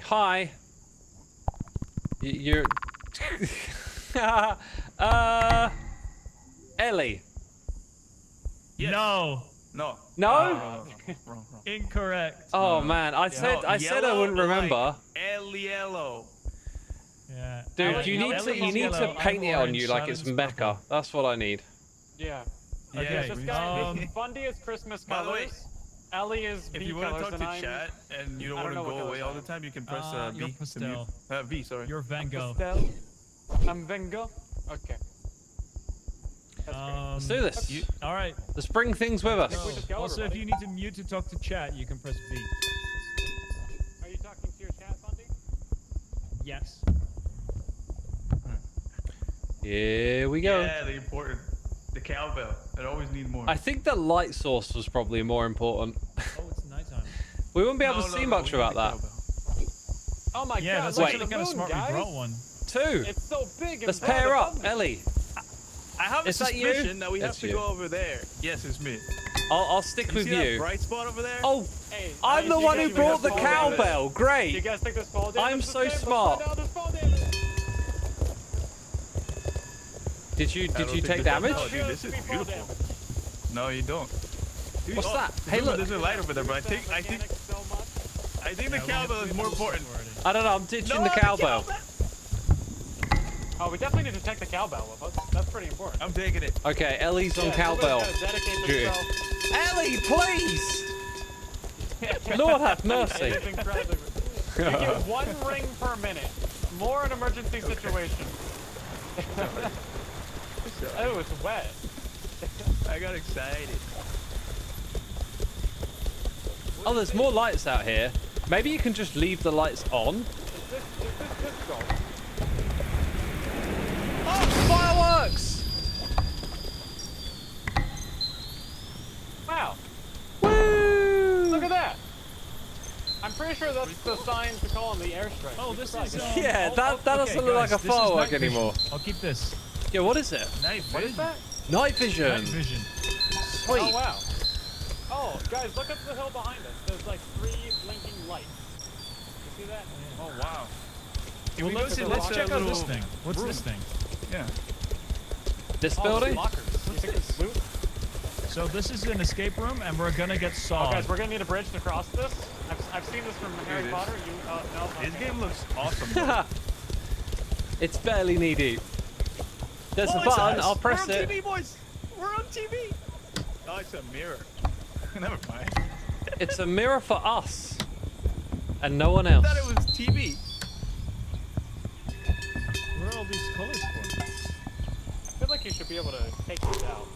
Hi. You're... Ellie. Yes. No. No. No? Wrong. Incorrect. Oh man, I said I wouldn't remember. Yellow. Yeah. Dude, you need to paint it on you like it's Mecca. That's what I need. Yeah. Okay. This guy, Bundy is Christmas By the way, colors. Ellie is if V you want colors, to talk to chat and you don't want to go away all the time, you can press you're V. pastel. V, sorry. You're Van Gogh. Pastel. I'm Vengo. Okay. Let's do this. All right. Let's bring things with us. We just go, Also, if everybody. you need to mute to talk to chat, you can press V. Are you talking to your chat, Bundy? Yes. Here we go. Yeah, the important. The cowbell. I always need more. I think the light source was probably more important. Oh, it's nighttime. We wouldn't be able to see much we about need the that. cowbell. Oh my Yeah, god, that's look actually at the kind of moon, smart guys. we brought one. Two. It's so big and Let's bright pair above up, me. Ellie. I have a Is that you? suspicion that we have It's to you. go over there. Yes, it's me. I'll stick with See that you. bright spot over there? Oh, Hey, I'm the you one guys who think brought the this fall damage? cowbell. You Great. guys think this fall damage I'm is so the same? smart. Let's find out this fall damage. Did you take damage? Oh, dude, this is beautiful. No, you don't. Dude, What's that? Zuma, Hey, look. There's a light over there, but I think the cowbell is more important. I don't know. I'm ditching the cowbell. Oh, we definitely need to take the cowbell with us. That's pretty important. I'm taking it. Okay, Ellie's on Yeah, cowbell. somebody's gotta dedicate Dude. themselves. Ellie, please. Lord have mercy. It is incredibly. You get 1 ring per minute. More an emergency situation. Oh, it's wet. I got excited. Oh, there's more lights out here. Maybe you can just leave the lights on. Is this goal? Oh, fireworks! Wow, Woo! look at that. I'm pretty sure that's the sign to call on the airstrike. Oh, this is. Yeah, that doesn't look like a this is firework night vision. anymore. I'll keep this. Yeah, what is it? What is that? Night vision. Night vision. Sweet. Oh, wow. Oh, guys, look up the hill behind us. There's like 3 blinking lights. You see that? Oh, wow. Well, let's check out this thing. What's room. this thing? Yeah. This Oh, building? lockers. You think it's loot? So this is an escape room, and we're gonna get Oh, sawed. guys, we're gonna need a bridge to cross this. I've seen this from Harry this. Potter. You, no. This okay. game looks awesome. Though. It's barely knee deep. There's a it's button. us. I'll press We're on it. TV, boys. We're on TV. Oh, it's a mirror. Never mind. It's a mirror for us and no one I else. thought it was TV. Where are all these colors for? I feel like you should be able to take these out.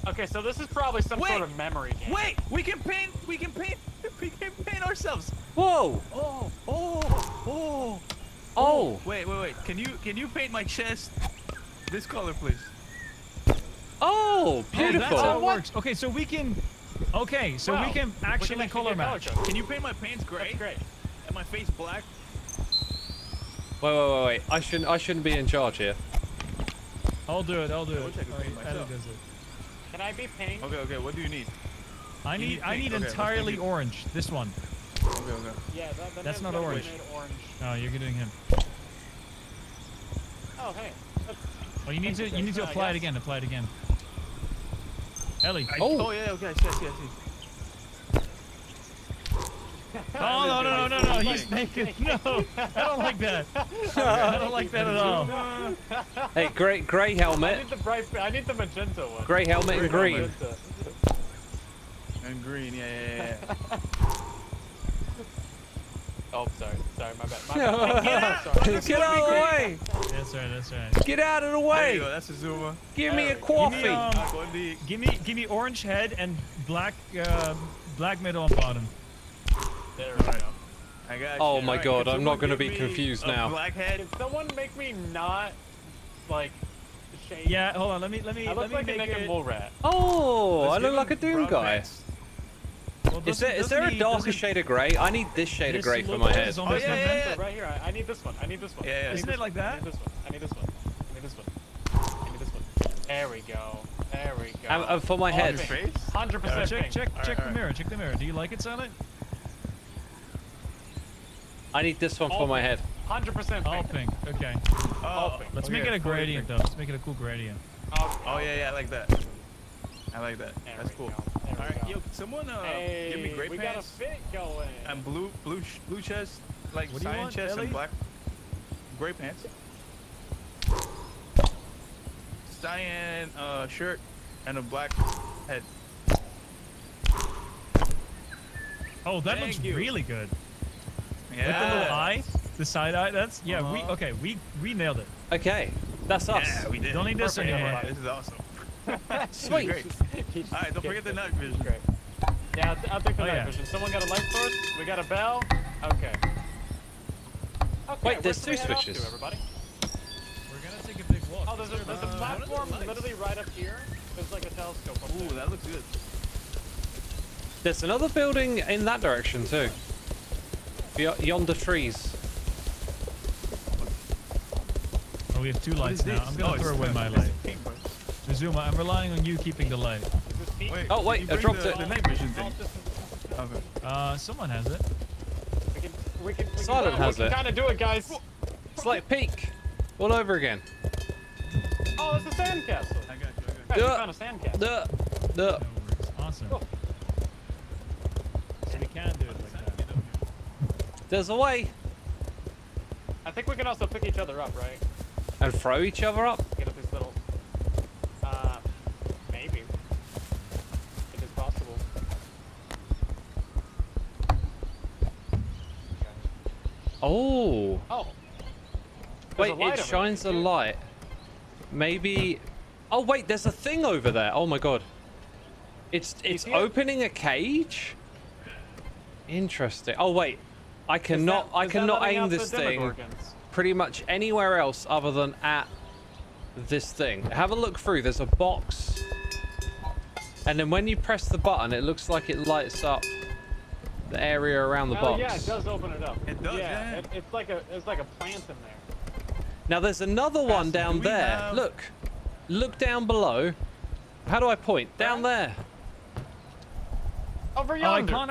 Okay, so this is probably some Wait. sort of memory game. Wait, we can paint ourselves. Whoa! Oh! Wait. Can you paint my chest this color, please? Oh! Beautiful! That's how it works. Okay, so we can. Okay, so Wow. we can actually actually color get match. code. Can you paint my pants gray That's great. and my face black? Wait. I shouldn't be in charge here. I'll do it. I wish I could paint Alright, myself. Ellie does it. Can I be pink? Okay. What do you need? I You need need pink. Okay, entirely let's make it- orange. This one. Okay. Yeah, the That's man's not gotta be orange. made orange. Oh, you're doing him. Oh, hey. That's- Oh, you need to I apply it guess. again. Apply it again. Ellie. Oh. Yeah. Okay. I see. Oh no! He's naked. No, I don't like that. I don't like that at all. Hey, grey I helmet. need the bright. I need the magenta one. Grey helmet and green. Magenta. And green. Yeah. Oh, sorry, my bad. Sorry. Get out of the way! That's right. Get out of the There you way! go. That's Xisuma. Give me a Give me, coffee! Give me orange head and black middle and bottom. There we go. I got you. Oh my Alright, God, can I'm not someone gonna give be me confused a now. Black head. Can someone make me not like shade? Yeah, hold on. Let me I look like a make naked it. mole rat. Oh, I Let's look give like a him Doom brown guy. pants. Well, Is there a darker shade of grey? I need this shade of grey for my head. Oh, There's yeah, no yeah, magenta yeah. right here. I need this one. I need this one. Yeah, yeah. I need Isn't this it like one. that? I need this one. I need this one. I need this one. I need this one. There we go. There we go. And for my Oh, head. Your face? 100% Check pink. the Alright. mirror. Check the mirror. Do you like it, Silent? I need this one for my head. 100% All pink. pink. Okay. Oh, Let's make it a gradient though. Let's make it a cool gradient. Oh yeah, I like that. I like that. There That's we cool. go. There we All right, go. yo, can someone Hey, give me gray we got a pants fit going. and blue chest, like What do you cyan want, chest Ellie? and black gray pants. Cyan shirt and a black head. Oh, that Thank looks you. really good. Yeah. With the little eye, the side eye. That's yeah. Uh-huh. We nailed it. Okay, that's us. Yeah, we did. Don't need this Perfect, anymore. This is awesome. Sweet. Great. All right, don't forget the night vision. Great. Yeah, I'll take the Oh, night yeah. vision. Someone got a light source? We got a bell? Okay. Wait, there's where two should we head off switches. to, everybody? We're gonna take a big walk. Oh, there's a platform lights? literally right up here. There's like a telescope up Ooh, there. that looks good. There's another building in that direction too. Yonder trees. Oh, we have two What lights is now. this? I'm gonna throw it's away pink. my It's light. pink, bro. Xisuma, I'm relying on you keeping the light. Is this peak? Oh, wait, you I bring dropped the, it. The night vision Oh, thing. this is- Okay. Someone has it. we can Silent has it. kind of do it, guys. It's like peak all over again. Oh, it's a sandcastle. I got you. Guys, we Yeah. found a sandcastle. Duh. That works. Awesome. Cool. So we can do it like that. There's a way. I think we can also pick each other up, right? And throw each other up. Get up these little. Maybe. It is possible. Oh. Oh. There's Wait, a light it over shines a there, too. light. Maybe. Oh wait, there's a thing over there. Oh my god. It's see it? opening a cage. Interesting. Oh wait, I cannot letting aim out this the thing Demogorgons? pretty much anywhere else other than at this thing. Have a look through. There's a box, and then when you press the button, it looks like it lights up the area around the Oh box. yeah, it does open it up. It does, Yeah, yeah. it's like a plant in there. Now there's another one down Do we there. have- Look down below. How do I point? Down there. Over Oh, I yonder. can't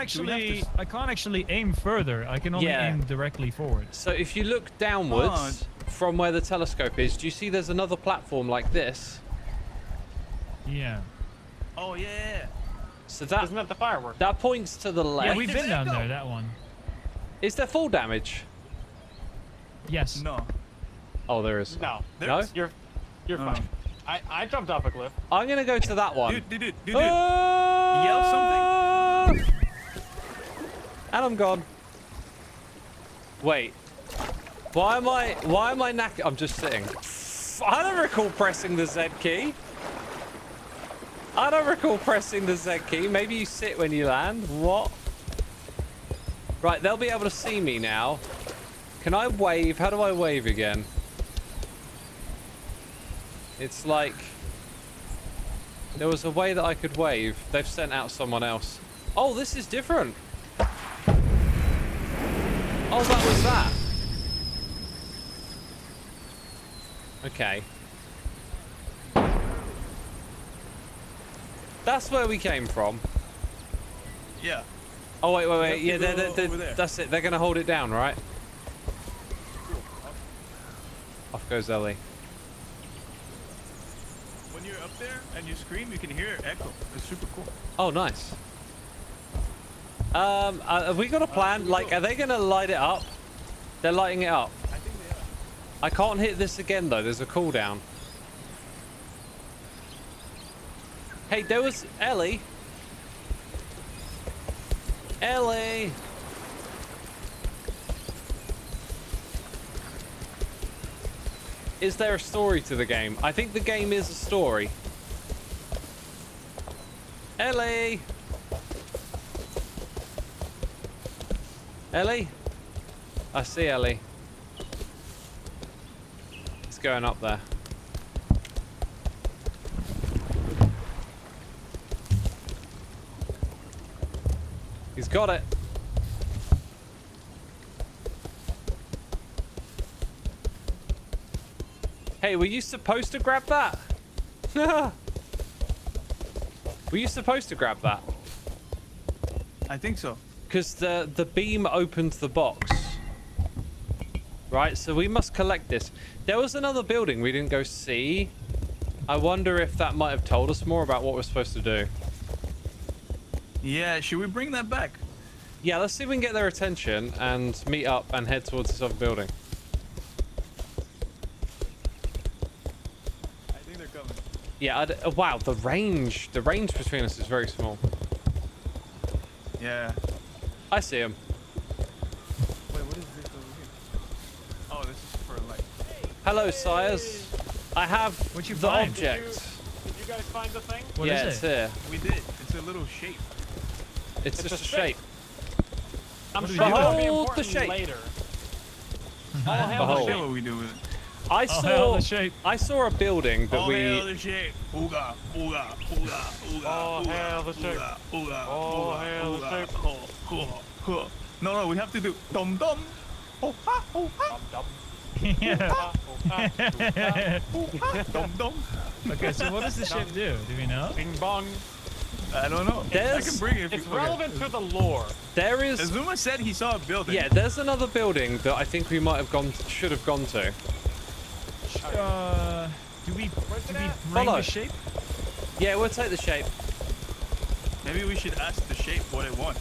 actually aim further. I can only Yeah. aim directly forward. So if you look downwards from where the telescope is, do you see there's another platform like this? Yeah. Oh yeah. So that Isn't that the firework? that points to the left. Yeah, we've been down Echo. there. That one. Is there full damage? Yes. No. Oh, there is. No. No? You're fine. I jumped off a cliff. I'm gonna go to that one. Dude. Ah! Yell something. And I'm gone. Wait. Why am I knackered? I'm just sitting. I don't recall pressing the Z key. I don't recall pressing the Z key. Maybe you sit when you land. What? Right, they'll be able to see me now. Can I wave? How do I wave again? It's like... There was a way that I could wave. They've sent out someone else. Oh, this is different. Oh, that was that. Okay. That's where we came from. Yeah. Oh, wait. have Yeah, to go over there. that's it. They're going to hold it down, right? Off goes Ellie. When you're up there and you scream, you can hear it echo. It's super cool. Oh, nice. Have we got a plan? Like, are they going to light it up? They're lighting it up. I think they are. I can't hit this again, though. There's a cooldown. Hey, there was Ellie. Ellie. Is there a story to the game? I think the game is a story. Ellie. Ellie? I see Ellie. It's going up there. He's got it. Hey, were you supposed to grab that? Were you supposed to grab that? I think so. Because the beam opens the box. Right, so we must collect this. There was another building we didn't go see. I wonder if that might have told us more about what we're supposed to do. Yeah, should we bring that back? Yeah, let's see if we can get their attention and meet up and head towards this other building. I think they're coming. Yeah, wow, the range between us is very small. Yeah. I see him. Wait, what is this over here? Oh, this is for like... Hello, sires. I have What'd you the find? object. Did you guys find the thing? What yeah, is it's it? here. We did. It's a little shape. It's just a a shape. I'm What do sure we do? that'll be Behold the important shape. later. I hell, have the no shape. idea what we do with it. I hell, saw the shape. I saw a building that Oh, we hell, the shape. Ooga, ooga, ooga, ooga, Oh, ooga, hell, the shape. ooga, ooga, Oh, ooga, hell, the ooga, shape. oh, oh, oh. No, we have to do dum dum. Oh, ha, oh, ha, Dum, Yeah. dum dum. Okay, so what does the shape do? Do we know? Bing bong. I don't know. I There's- can bring it if It's you... relevant to the lore. there is Xisuma said he saw a building. yeah, there's another building that I think we might have should have gone to. Do we Where's it bring at? Follow. the shape? Yeah, we'll take the shape. Maybe we should ask the shape what it wants.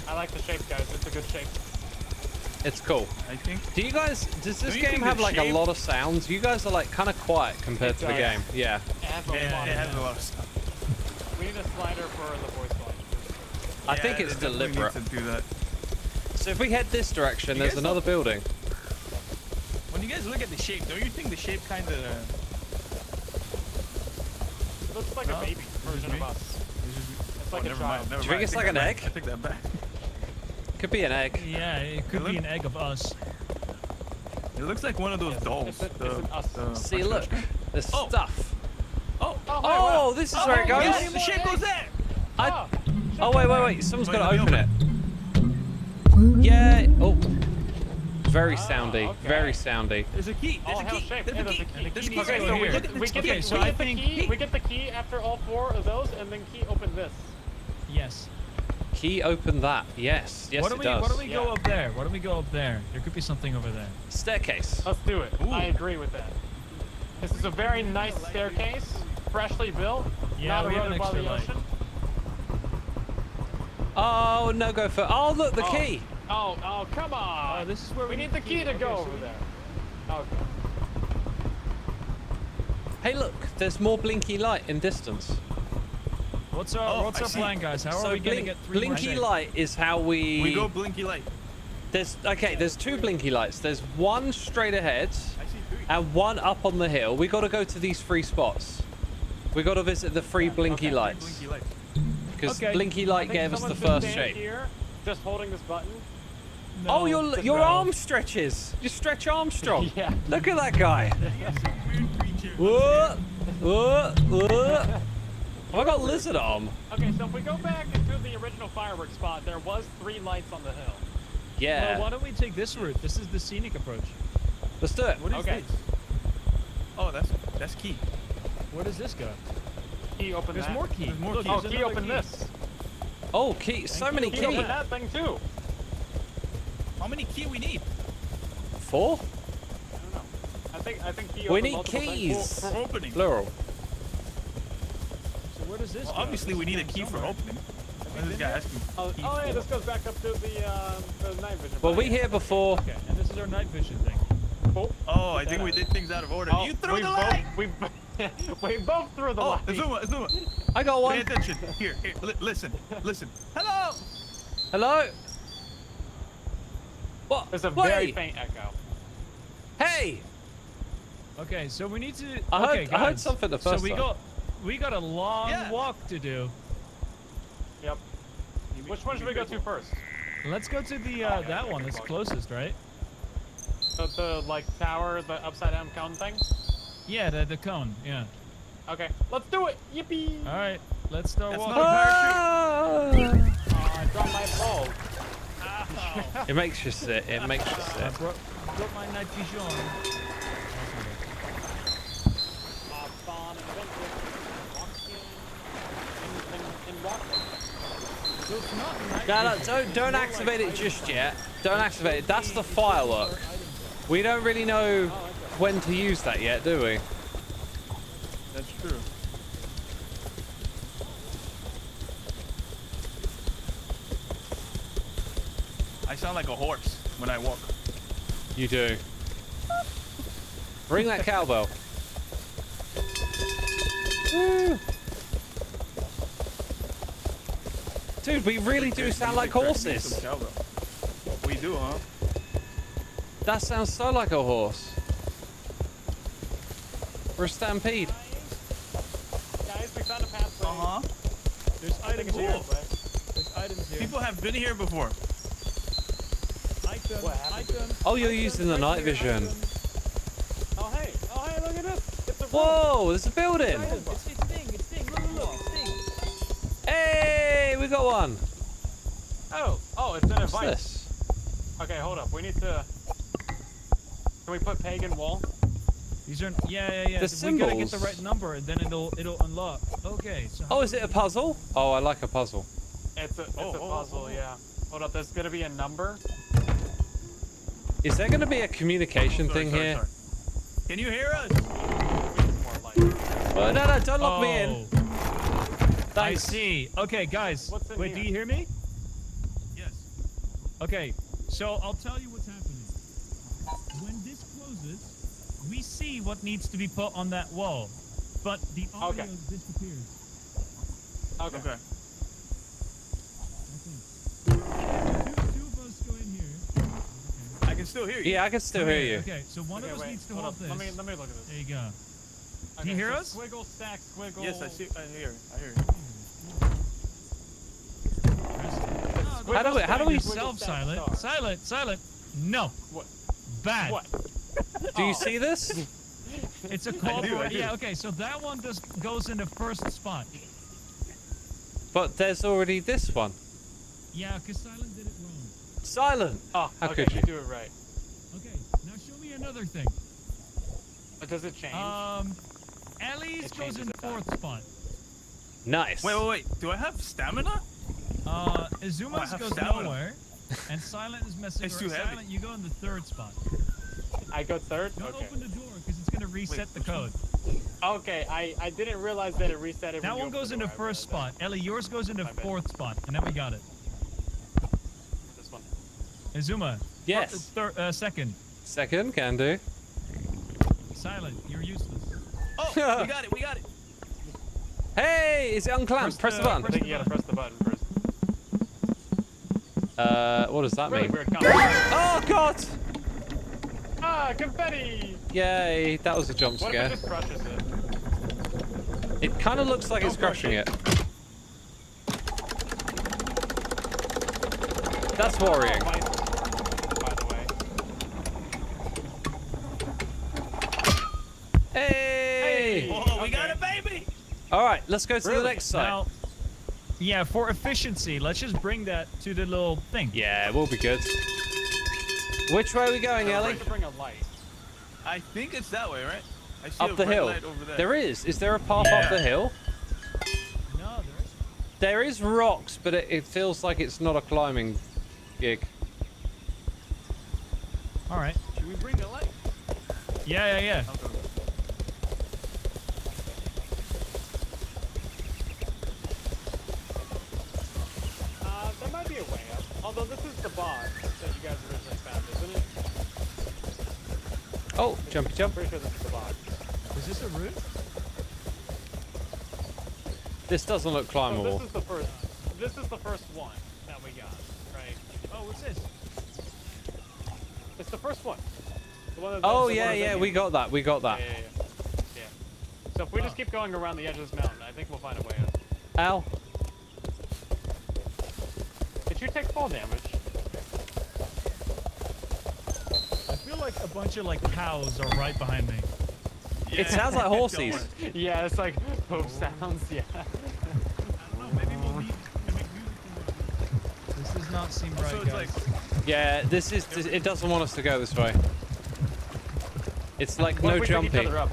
I like the shape, guys. It's a good shape. It's cool. I think. Does this Don't you game think have the like shape- a lot of sounds? You guys are like kind of quiet compared It to the does. game. Yeah. It has a Yeah, lot it of has that. a lot of stuff. We need a slider for the voice line. I think Yeah, it's they definitely need deliberate. to do that. So if we head this direction, You there's guys another building. When you guys look at the shape, don't you think the shape kind of... It looks like No? a baby version me? of us. It's like a never child. mind. Never Do you think mind. it's I like take an that egg? back. I take that back. Could be an egg. Yeah, it could be an egg of us. It looks like one of those Yes, dolls. it's an us. See, look, there's Oh. stuff. Oh, Oh, this is where it goes. yeah, the shape goes there. I, Oh, oh wait, someone's Wait, got let to me open it. Yeah. Oh, very soundy. okay. Very soundy. There's a key. There's Oh, a hell key. shape. There's Yeah, a there's key. And the There's key a needs to key. go so we here. get the, we get Okay, the, so we I get the think- key. We get the key after all 4 of those, and then key open this. Yes. Key open that. Yes, yes, Why don't it we, does. why don't we go Yeah. up there? Why don't we go up there? There could be something over there. Staircase. Let's do it. Ooh. I agree with that. This is a very nice staircase, freshly built, Yeah, not we have eroded an by extra the light. ocean. Oh no, go for. Oh look, the Oh. key. Oh, come on! Oh, this is where we need the key to Okay, go so over we- there. Okay. Hey, look, there's more blinky light in distance. What's Oh, our I see. plan, guys? How are So we gonna get 3 more blinky shapes? light is how We go blinky light. There's 2 blinky lights. There's one straight ahead I see 3. and one up on the hill. We got to go to these 3 spots. We got to visit the 3 blinky okay. lights Blinky light. because Okay. blinky I light think gave us the someone should first stand shape. here, just holding this button. Oh, No, your no. arm stretches. You stretch Armstrong. Yeah. Look at that guy. He has some weird creature. Whoa, whoa, whoa. Oh, I got lizard arm. Okay, so if we go back into the original fireworks spot, there was 3 lights on the hill. Yeah. Well, why don't we take this route? This is the scenic approach. Let's do it. What is Okay. this? Oh, that's key. Where does this go? Key open There's that. more key. There's more Look, keys. Oh, there's key another open key. this. Oh, key. So many Key key. open that thing too. How many key we need? 4? I don't know. I think key We open need multiple things. keys. For opening. Plural. So where does this Well, go? obviously we need a key for Somewhere. opening. What is this guy asking? Oh, Key yeah, for? this goes back up to the night vision. Well, we right? here before. Okay, and this is our night vision thing. Cool. Oh, I think we did things out of order. Oh, You threw we the both, light! we both threw the Oh, light. Xisuma. I got Pay one. attention. Here. Listen. Hello! Hello. What? There's a Wait. very faint echo. Hey. Okay, so we need to. I okay, heard guys, something the first So time. we got a long Yeah. walk to do. Yep. Which one should we go to first? Let's go to the Okay, that one that's closest, right? The like tower, the upside down cone thing? Yeah, the cone. Yeah. Okay, let's do it! Yippee! All right, let's start That's walking. not a parachute. Ah. I dropped my ball. It makes you sit. It makes you I sit. broke my night vision. Oh, spawn and eventually walk in Walk. So it's not night No, vision, don't it's more activate like it just items. yet. Don't activate it. That's the firework. We don't really know when to use that yet, do we? That's true. I sound like a horse when I walk. You do. Ring that cowbell. Woo. Dude, we really do sound like horses. We do, huh? That sounds so like a horse. We're a stampede. Guys, we found a pathway. Uh-huh. There's items here. Cool. There's items here. People have been here before. Items. What happened? Items. Oh, you're using the night vision. Oh hey, look at this. It's a room. Whoa, there's a building. It's Sting. It's Sting. Look. It's Sting. Hey, we got one. Oh, it's an What's invite. this? Okay, hold up. We need to. Can we put pagan wall? These are yeah. The We gotta get the symbols. right number, and then it'll unlock. Okay. So Oh, is it a puzzle? Oh, I like a puzzle. It's a puzzle, yeah. Hold up. There's gonna be a number. Is there going to be a communication thing here? Sorry. Can you hear us? We need more light. No, don't lock me in. I Thanks. see. Okay, guys. What's in Wait, here? do you hear me? Yes. Okay, so I'll tell you what's happening. When this closes, we see what needs to be put on that wall, but the audio Okay. disappears. Okay. Okay. Two of us go in here. I can still hear you. Yeah, I can still hear you. Okay, so one of us wait, needs to hold hold up. this. Let me look at this. There you go. Okay, you hear so us? Squiggle, stack, squiggle. Yes, I see. I hear it. How do we Self-silent. Silent. No. What? Bad. What? Do you see this? It's a I do. cooperate. Yeah, okay, so that one just goes in the first spot. But there's already this one. Yeah, because Silent did it wrong. Silent. Oh, How okay, could you? do it right. Okay, now show me another thing. Does it change? Ellie's It goes changes in the it back. fourth spot. Nice. Wait. Do I have stamina? Xisuma's have goes stamina. nowhere. And Silent is messing It's around. too heavy. Silent, you go in the third spot. I go third? Don't Okay. open the door, because it's going to reset the code. Okay, I didn't realize that it reset it. That when you one goes in opened the door. I first realized spot. Ellie, yours goes in the My bad. fourth spot. And then we got it. that. This one. Xisuma. Yes. Second. Second, can do. Silent, you're useless. Oh, we got it. Hey, is it unclamped? Press the I button. think you gotta press the button first. What does that Really mean? weird comment. Oh God! Ah, confetti! Yay, that was a jump What if it scare. just crushes it? It kind of looks like it's Don't crush crushing it. it. That's worrying. Oh, by the way. Hey! Whoa, we got it, baby. All right, let's go to the Really? next site. Now, yeah, for efficiency, let's just bring that to the little thing. Yeah, we'll be good. Which way are we going, I Ellie? have to bring a light. I think it's that way, right? I see Up a the red hill. light over there. There is. Is there a path Yeah. up the hill? No, there isn't. There is rocks, but it feels like it's not a climbing gig. All right. Should we bring a light? Yeah. Okay. There might be a way up. Although this is the box that you guys originally found, isn't it? Oh, jumpy jump. Pretty sure this is the box. Is this a route? This doesn't look So climbable. this is the first. This is the first one that we got, right? Oh, what's this? It's the first one. The one that, Oh the one yeah, that we you- got that. We got that. Yeah. So if we just keep going around the edge of this mountain, I think we'll find a way up. Ow. Did you take fall damage? I feel like a bunch of cows are right behind me. It sounds like horses. Yeah, it's like hoof sounds. Yeah. I don't know. Maybe we'll need to make music. This does not seem right, So it's guys. Yeah, it doesn't want us to go this way. It's like What no if we pick each jumping. other up?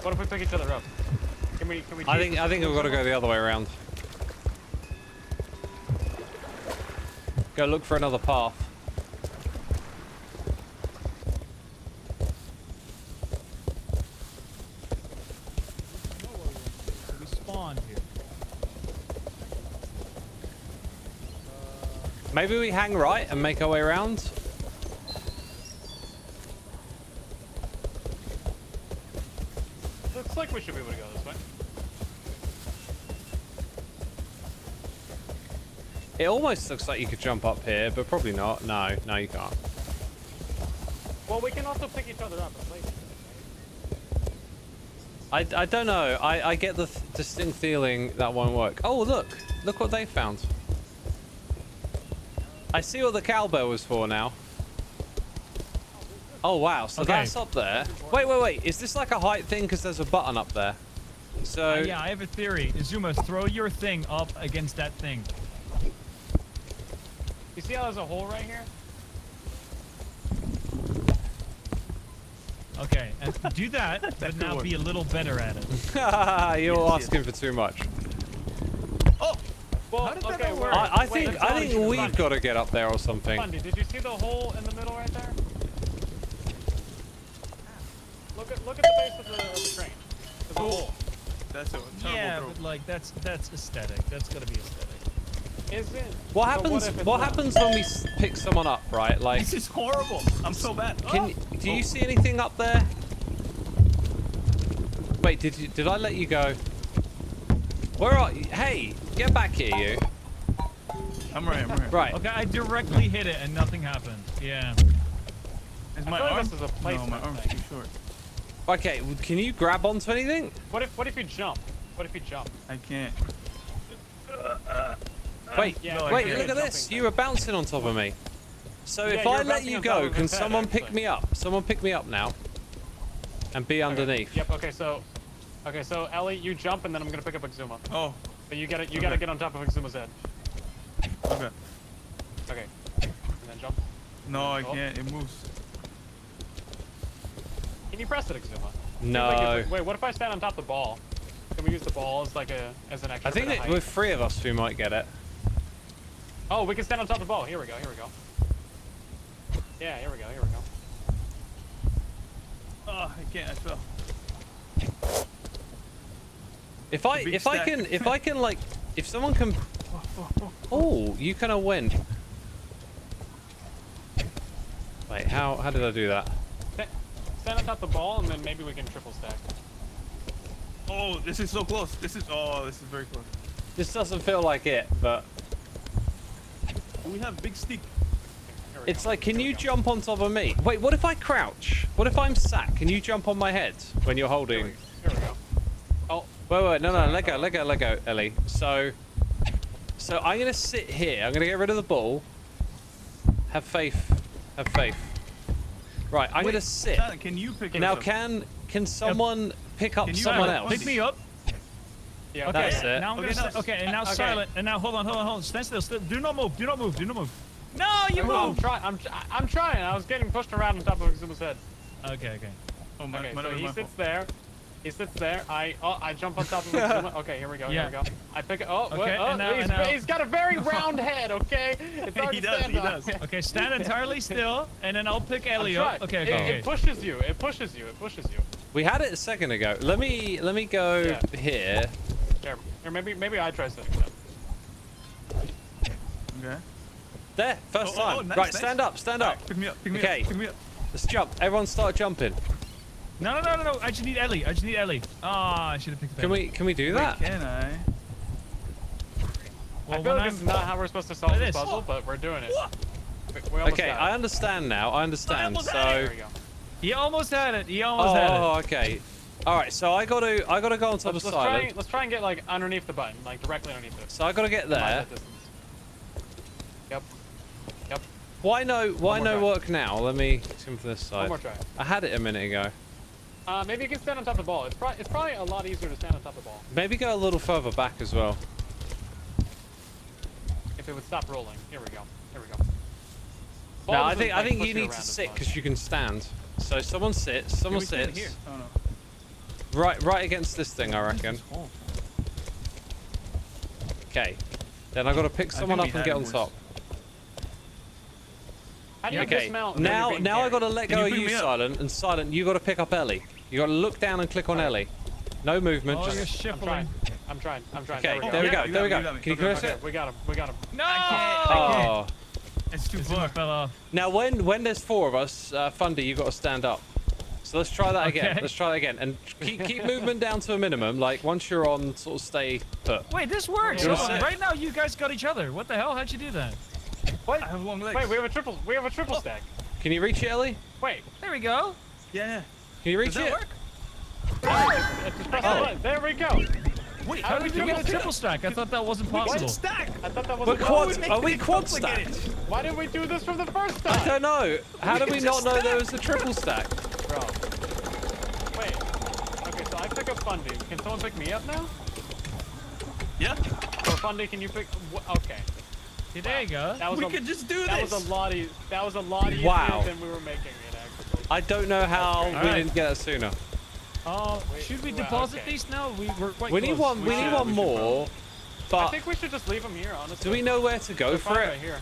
What What if we pick each other up? Can we? I think we've got to go the other way around. Go look for another path. We spawned here. Maybe we hang right and make our way around. Looks like we should be able to go this way. It almost looks like you could jump up here, but probably not. No, you can't. Well, we can also pick each other up and play. I don't know. I get the distinct feeling that won't work. Oh, look what they found. I see what the cowbell was for now. Oh wow, so Okay. that's up there. Wait. Is this like a height thing? Because there's a button up there. So Yeah, I have a theory. Xisuma, throw your thing up against that thing. You see how there's a hole right here? Okay, and do that, but now could be a little better at it. you're Yes, asking for too much. Oh! Well, How did that okay. not work? I Wait, think Bundy, we've got to get up there or something. Bundy, did you see the hole in the middle right there? Look at the base of the train. There's a hole. That's a Yeah, terrible but like that's aesthetic. That's gotta be aesthetic. Is it? What So happens? if it's What not? happens when we pick someone up, right? Like, This is horrible. I'm so bad. do you see anything up there? Wait, did I let you go? Where are you? Hey, get back here, you. I'm right. Right. Okay, I directly hit it and nothing happened. Yeah. Is I my feel like arm? this is a No, placement my arm's thing. too short. Okay, can you grab onto anything? What if you jump? What if you jump? I can't. Wait, Yeah, No, I wait, can't. look at this. Jumping You were bouncing on top of me. So Yeah, if you I were let bouncing you on top go, of can his head, someone pick actually. me up? Someone pick me up now. And be underneath. Yep. Okay. So Ellie, you jump, and then I'm gonna pick up Xisuma. Oh, But you gotta Okay. get on top of Xuma's head. okay. Okay. And then jump. No, I Oh. can't. It moves. Can you press it, Xisuma? No. Wait. What if I stand on top of the ball? Can we use the ball as like as an extra? I think bit of that height? with 3 of us, we might get it. Oh, we can stand on top of the ball. Here we go. Yeah. Here we go. Oh, I can't. I fell. If big stack. if someone can. Oh, you kind of win. Wait, how did I do that? Stand on top of the ball, and then maybe we can triple stack. Oh, this is so close. This is very close. This doesn't feel like it, but Do we have big stick? Here we it's go. like, can Here we you go. jump on top of me? Wait, what if I crouch? What if I'm sat? Can you jump on my head when you're holding? Here we go. Oh, Wait, no, let go, Ellie. So I'm gonna sit here. I'm gonna get rid of the ball. Have faith. Right, I'm gonna sit. Stan, can you pick Now, yourself? can someone pick up Can you someone grab else? Pick me up. yeah. Okay. That's it. Now I'm Okay, gonna nice. okay, and now Okay. silent. And now hold on. Stand still. Do not move. No, you I'm move. trying. I'm trying. I was getting pushed around on top of Xuma's head. Okay. Oh, my, Okay, my, so my he fault. sits there. He sits there. I jump on top of Xisuma. Okay, here we go. Yeah. I pick it. Oh, Okay, what? Oh, and now- he's got a very round head. Okay, it's hard He to does, stand he on. does. Okay, stand entirely still, and then I'll pick I'm Ellie up. trying. Okay. It pushes you. It pushes you. We had it a second ago. Let me go Yeah. here. Here, maybe I try sitting down. Okay. There, first Oh, time. oh, nice, Right, nice. stand up. Alright, pick me up. Okay. Pick me up. Let's jump. Everyone start jumping. No. I just need Ellie. Ah, I should have picked. Can we do that? Wait, can I? Well, I feel when like this is not how we're supposed to solve Like this this. puzzle, but we're doing it. We almost Okay, got I it. understand now. I understand. almost So, had There we go. He almost had it. He almost had it. oh, okay. All right. So I got to go on top of silent. Let's try and get like underneath the button, like directly underneath it. So I got to get Mind there. that distance. Yep. Why no more try. work now? Let me come to this One side. more try. I had it a minute ago. Maybe you can stand on top of the ball. It's probably a lot easier to stand on top of the ball Maybe go a little further back as well. if it would stop rolling. Here we go. No, Ball I doesn't, think push you need around to as sit much. because you can stand. So someone sits. Someone Can we stand sits. here? Oh, no. Right against this thing, I reckon. Okay. Then I got to pick someone up and get on top. How do you Okay. dismount? when you're being Now I got to carried? let Can go you of bring you, me up? Silent, and Silent, you got to pick up Ellie. You got to look down and click on Ellie. No movement. Oh, you're Just... I'm trying. shipping. I'm trying. Okay, There there we we go. go. There we You go. got me. Can you Okay, close okay. it? We got him. We got him. No! Oh. It's too Xisuma far. fell off. Now, when there's 4 of us, Fundy, you got to stand up. So let's try that again. Okay. Let's try that again, and keep movement down to a minimum. Like once you're on, sort of stay put. Wait, this works. You're Hold on. set. Right now, you guys got each other. What the hell? How'd you do that? What? I have long legs. Wait, we have a triple. We have a triple stack. Can you reach it, Ellie? Wait. There we go. Yeah. Can you reach Does that it? work? Just press the Oh. button. There we go. Wait, How did you get a triple stack? I thought that wasn't possible. Stack. I thought that was. We're a quad. make Are we it quad complicated? stacked? Why didn't we do this from the first I time? don't know. How did we It's not a know there stack. was a triple stack? Bro. Wait. Okay, so I pick up Fundy. Can someone pick me up now? Yeah. Or Fundy, can you pick? Okay. Okay, there you go. That was We a, could just do that this. was a lot. That was a lot easier Wow. than we were making it. Actually. I don't know how we Alright. didn't get it sooner. Should we Wow, deposit okay. these now? We're quite We need close. one. We need one more. I But think we should just leave him here. Honestly. do we know where to go They're for fine it? right here.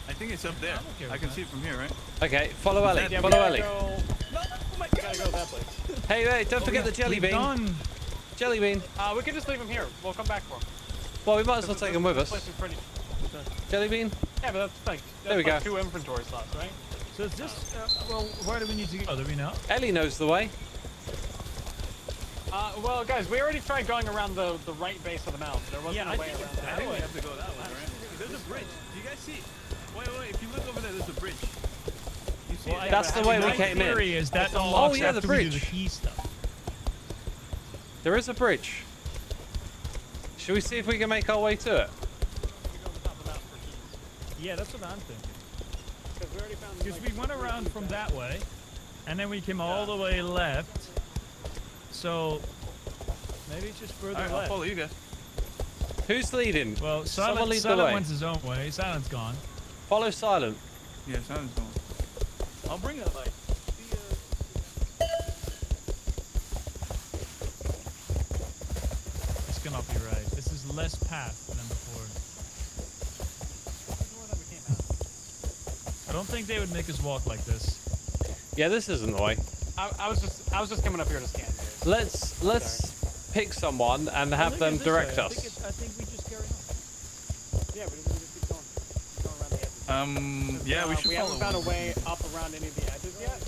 I think it's up there. I'm okay with I can that. see it from here, right? Okay, follow Ellie. that- Yeah, we Follow gotta Ellie. go. No, oh my We gotta go that place. Hey, don't forget the jelly We've bean. done. Jelly bean. We can just leave him here. We'll come back for him. Well, we might as well take him with This us. place is pretty. Jelly bean. Yeah, but that's like There we like go. 2 inventory slots, right? So is this? Well, where do we need to go? Do we know? Ellie knows the way. Well, guys, we already tried going around the right base of the mountain. There wasn't Yeah, a I way think around it's I that. think we have to go that way, right? There's a bridge. Do you guys see? Wait. If you look over there, there's a bridge. You see it? That's the way we My came in. theory is that Oh, unlocks yeah, the after we do the bridge. key stuff. There is a bridge. Should we see if we can make our way to it? We go to the top of the mountain for keys. Yeah, that's what I'm thinking. Because we already found. Because we went around from that way, and then we came all the way left. So maybe it's just further All right, I'll left. follow you guys. Who's leading? Well, Someone Silent, lead the Silent way. went his own way. Silent's gone. Follow Silent. Yeah, sounds going. I'll bring it. Like, This cannot be right. This is less path than before. I don't think they would make us walk like this. Yeah, this isn't the way. I was just coming up here to scan. Guys. Let's pick someone and have them direct us. I think we just carry on. Yeah, we just keep going around the edges. yeah, we should We follow. haven't found a way up around any of the edges yet.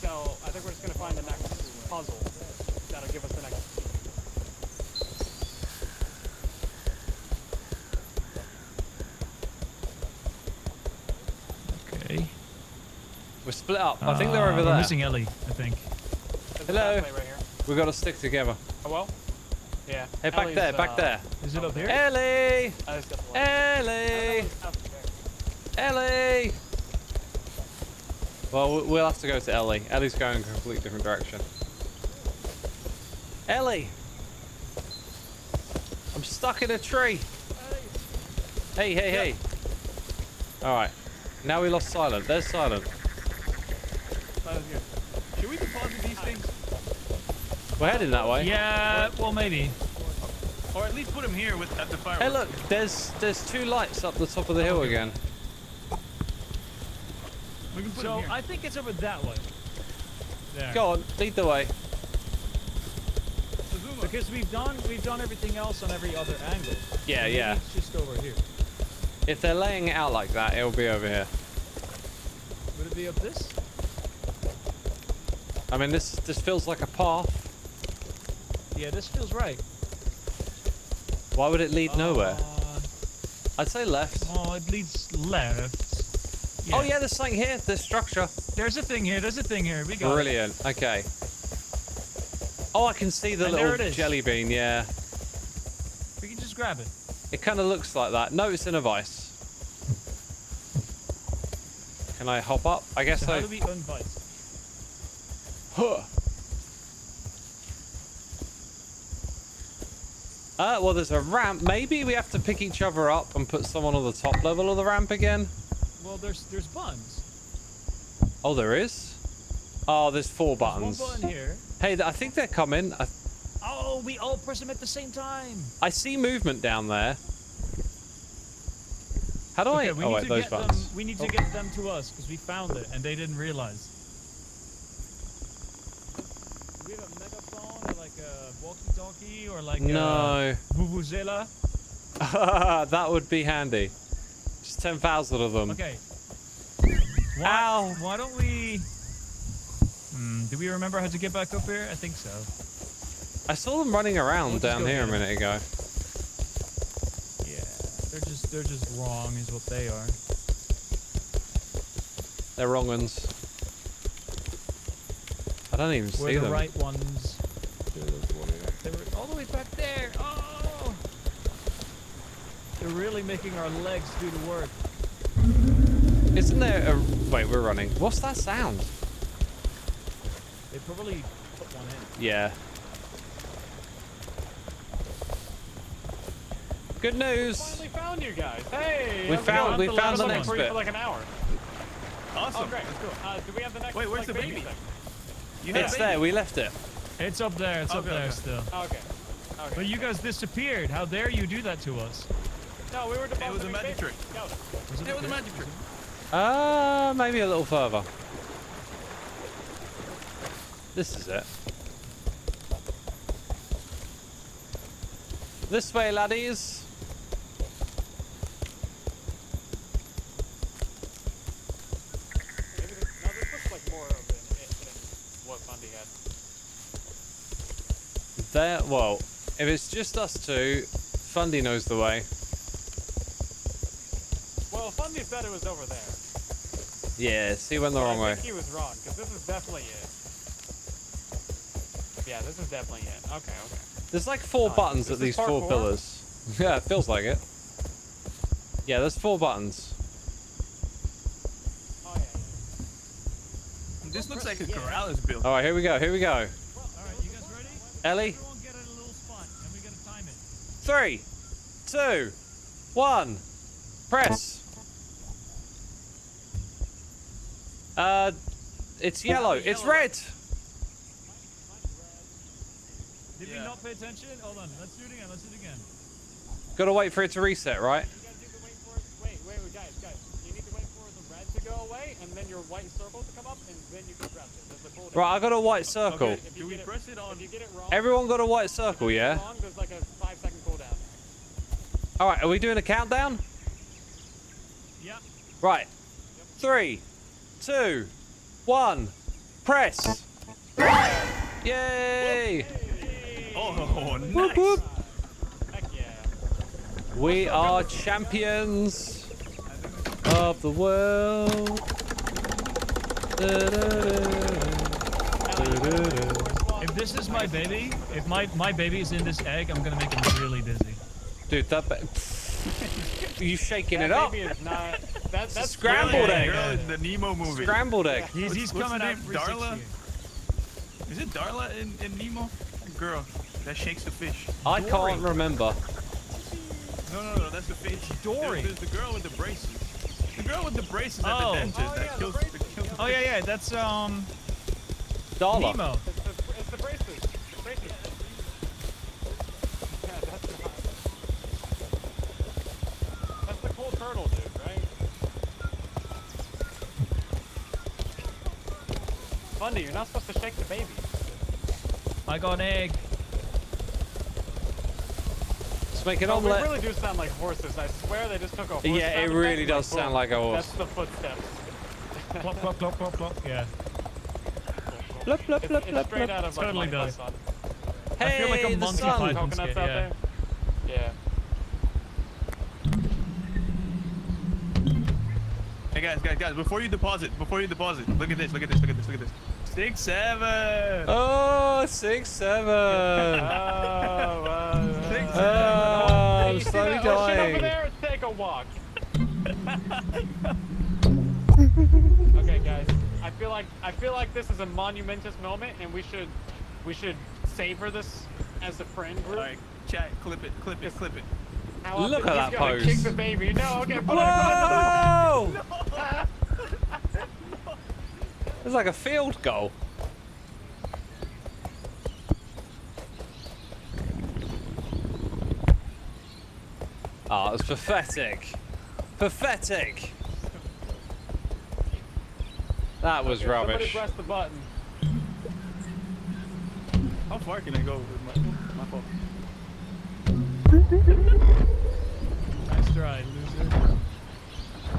So I think we're just gonna find the next puzzle that'll give us the next key. Okay. We're split up. I think they're over We're there. missing Ellie, I think. There's Hello. a pathway right here. We've got to stick together. Oh well. Yeah. Hey, back Ellie's, there, back there. Is it up here? Ellie! Ellie's got the light. Ellie! Ellie! Well, we'll have to go to Ellie. Ellie's going in a completely different direction. Ellie! I'm stuck in a tree. Hey. Alright. Now we lost Silent. There's Silent. Should we deposit these things? We're heading that way. Yeah, well, maybe. Or at least put them here at the fireworks. Hey, look. There's 2 lights up the top of the hill again. We can put So them here. I think it's over that way. There. Go on. Lead the way. Xisuma. Because we've done everything else on every other angle. Yeah, Maybe yeah. It's just over here. If they're laying it out like that, it'll be over here. Would it be up this? I mean, this feels like a path. Yeah, this feels right. Why would it lead nowhere? Uh, I'd say left. Oh, it leads left. Oh yeah, there's something here. There's structure. There's a thing here. There's a thing here. We got it. Brilliant. Okay. Oh, I can see the And there little it is. jelly bean. Yeah. We can just grab it. It kind of looks like that. No, it's in a vice. Can I hop up? I guess So how I. do we unvice? Huh. Well, there's a ramp. Maybe we have to pick each other up and put someone on the top level of the ramp again. Well, there's buttons. Oh, there is? Oh, there's 4 There's buttons. one button here. Hey, I think they're coming. Oh, we all press them at the same time. I see movement down there. How do I? We Oh need wait, to those get buttons. them. We need to get them to us because we found it and they didn't realize. Do we have a megaphone or like a walkie-talkie or like No. a vuvuzela? That would be handy. Just 10,000 of them. Okay. Ow. Why don't we? Do we remember how to get back up here? I think so. I saw them running around We'll just down go here a get 'em. minute ago. Yeah, they're just wrong, is what they are. They're wrong ones. I don't even We're see the them. right ones. They were all the way back there. Oh! They're really making our legs do the work. Isn't there a... Wait, we're running. What's that sound? They probably put one in. Yeah. Good news. Finally found you guys. Hey. We how's it found- going? we I've found been the looking next for you bit. for like an hour. Awesome. Oh, great. Let's go. Do we have the next? Wait, where's like, the baby? thing? You had It's a there. baby. We left it. It's up there. It's up Okay, there okay. still. Oh, okay. Okay. But you guys disappeared. How dare you do that to us? No, we were depositing It was a magic baby. trick. Scout it. It was a magic trick. Maybe a little further. This is it. This way, laddies. Maybe this, no, this looks like more of an it than what Bundy had. There. Well, if it's just us two, Fundy knows the way. Well, Bundy said it was over there. Yeah. See, went the But wrong I way. think he was wrong, because this is definitely it. Yeah, this is definitely it. Okay, okay. There's like 4 buttons this at is these 4 parkour? pillars. Yeah, it feels like it. Yeah, there's 4 buttons. Oh, yeah, yeah. This looks like a corral is built. All right, here we go. Here we go. All right, you guys ready? Ellie. Everyone get in a little spot, and we gotta time it. 3, 2, 1. Press. It's yellow. It's yellow. red. Did we Yeah. not pay attention? Hold on. Let's do it again. Let's do it again. Gotta wait for it to reset, right? You guys need to wait for it. Wait, guys. You need to wait for the red to go away, and then your white circle to come up, and then you can press it. There's a cooldown. Right, I got a white circle. Okay. If Do you we get press it on? If you get it wrong, Everyone got a white circle, yeah? wrong, there's like a 5-second cooldown. All right, are we doing a countdown? Yeah. Right. 3, 2, 1. Press. Yay! Oh, nice. Whoop, whoop. Heck yeah. We are champions of the world. If this is my baby, if my baby is in this egg, I'm gonna make him really dizzy. Dude, that... You shaking That it up? baby is not. That's Scrambled Yeah, egg. girl in the Nemo movie. Scrambled egg. He's What's coming her out name? for Darla? Is it Darla in Nemo? The girl that shakes the fish. I Dory. can't remember. No, that's the fish. Dory. There's the girl with the braces. The girl with the braces at Oh. the dentist Oh, that yeah, the kills braces. the kills. Oh yeah, that's Darla. Nemo. It's the braces. The braces. Yeah, that's the cool turtle, dude, right? Bundy, you're not supposed to shake the baby. I got an egg. Let's make an No, we omelette. really do sound like horses. I swear they just took a horse. Yeah, it sound really effect, does like, sound boom. like a horse. That's the footsteps. Plop, plop, plop, plop, plop. Yeah. Blub, blub, blub, It's blub, straight blub. out of like Totally Monty does. Python. I feel like a Hey, the Monty sun. Python Coconuts skit, out yeah. there. Yeah. Hey guys, before you deposit, look at this. 6, 7. Oh, 6, 7. Six, Oh, I'm you see slowly that ocean over dying. there? Take a walk. Okay, guys. I feel like this is a monumentous moment, and we should savor this as a friend group. Alright, chat, clip it. How often Look at he's that gonna pose. Kick the baby. No, okay, put it. Whoa! It's like a field goal. Oh, it was pathetic. Pathetic. That was Somebody rubbish. press the button. How far can I go with my phone? Nice try, loser.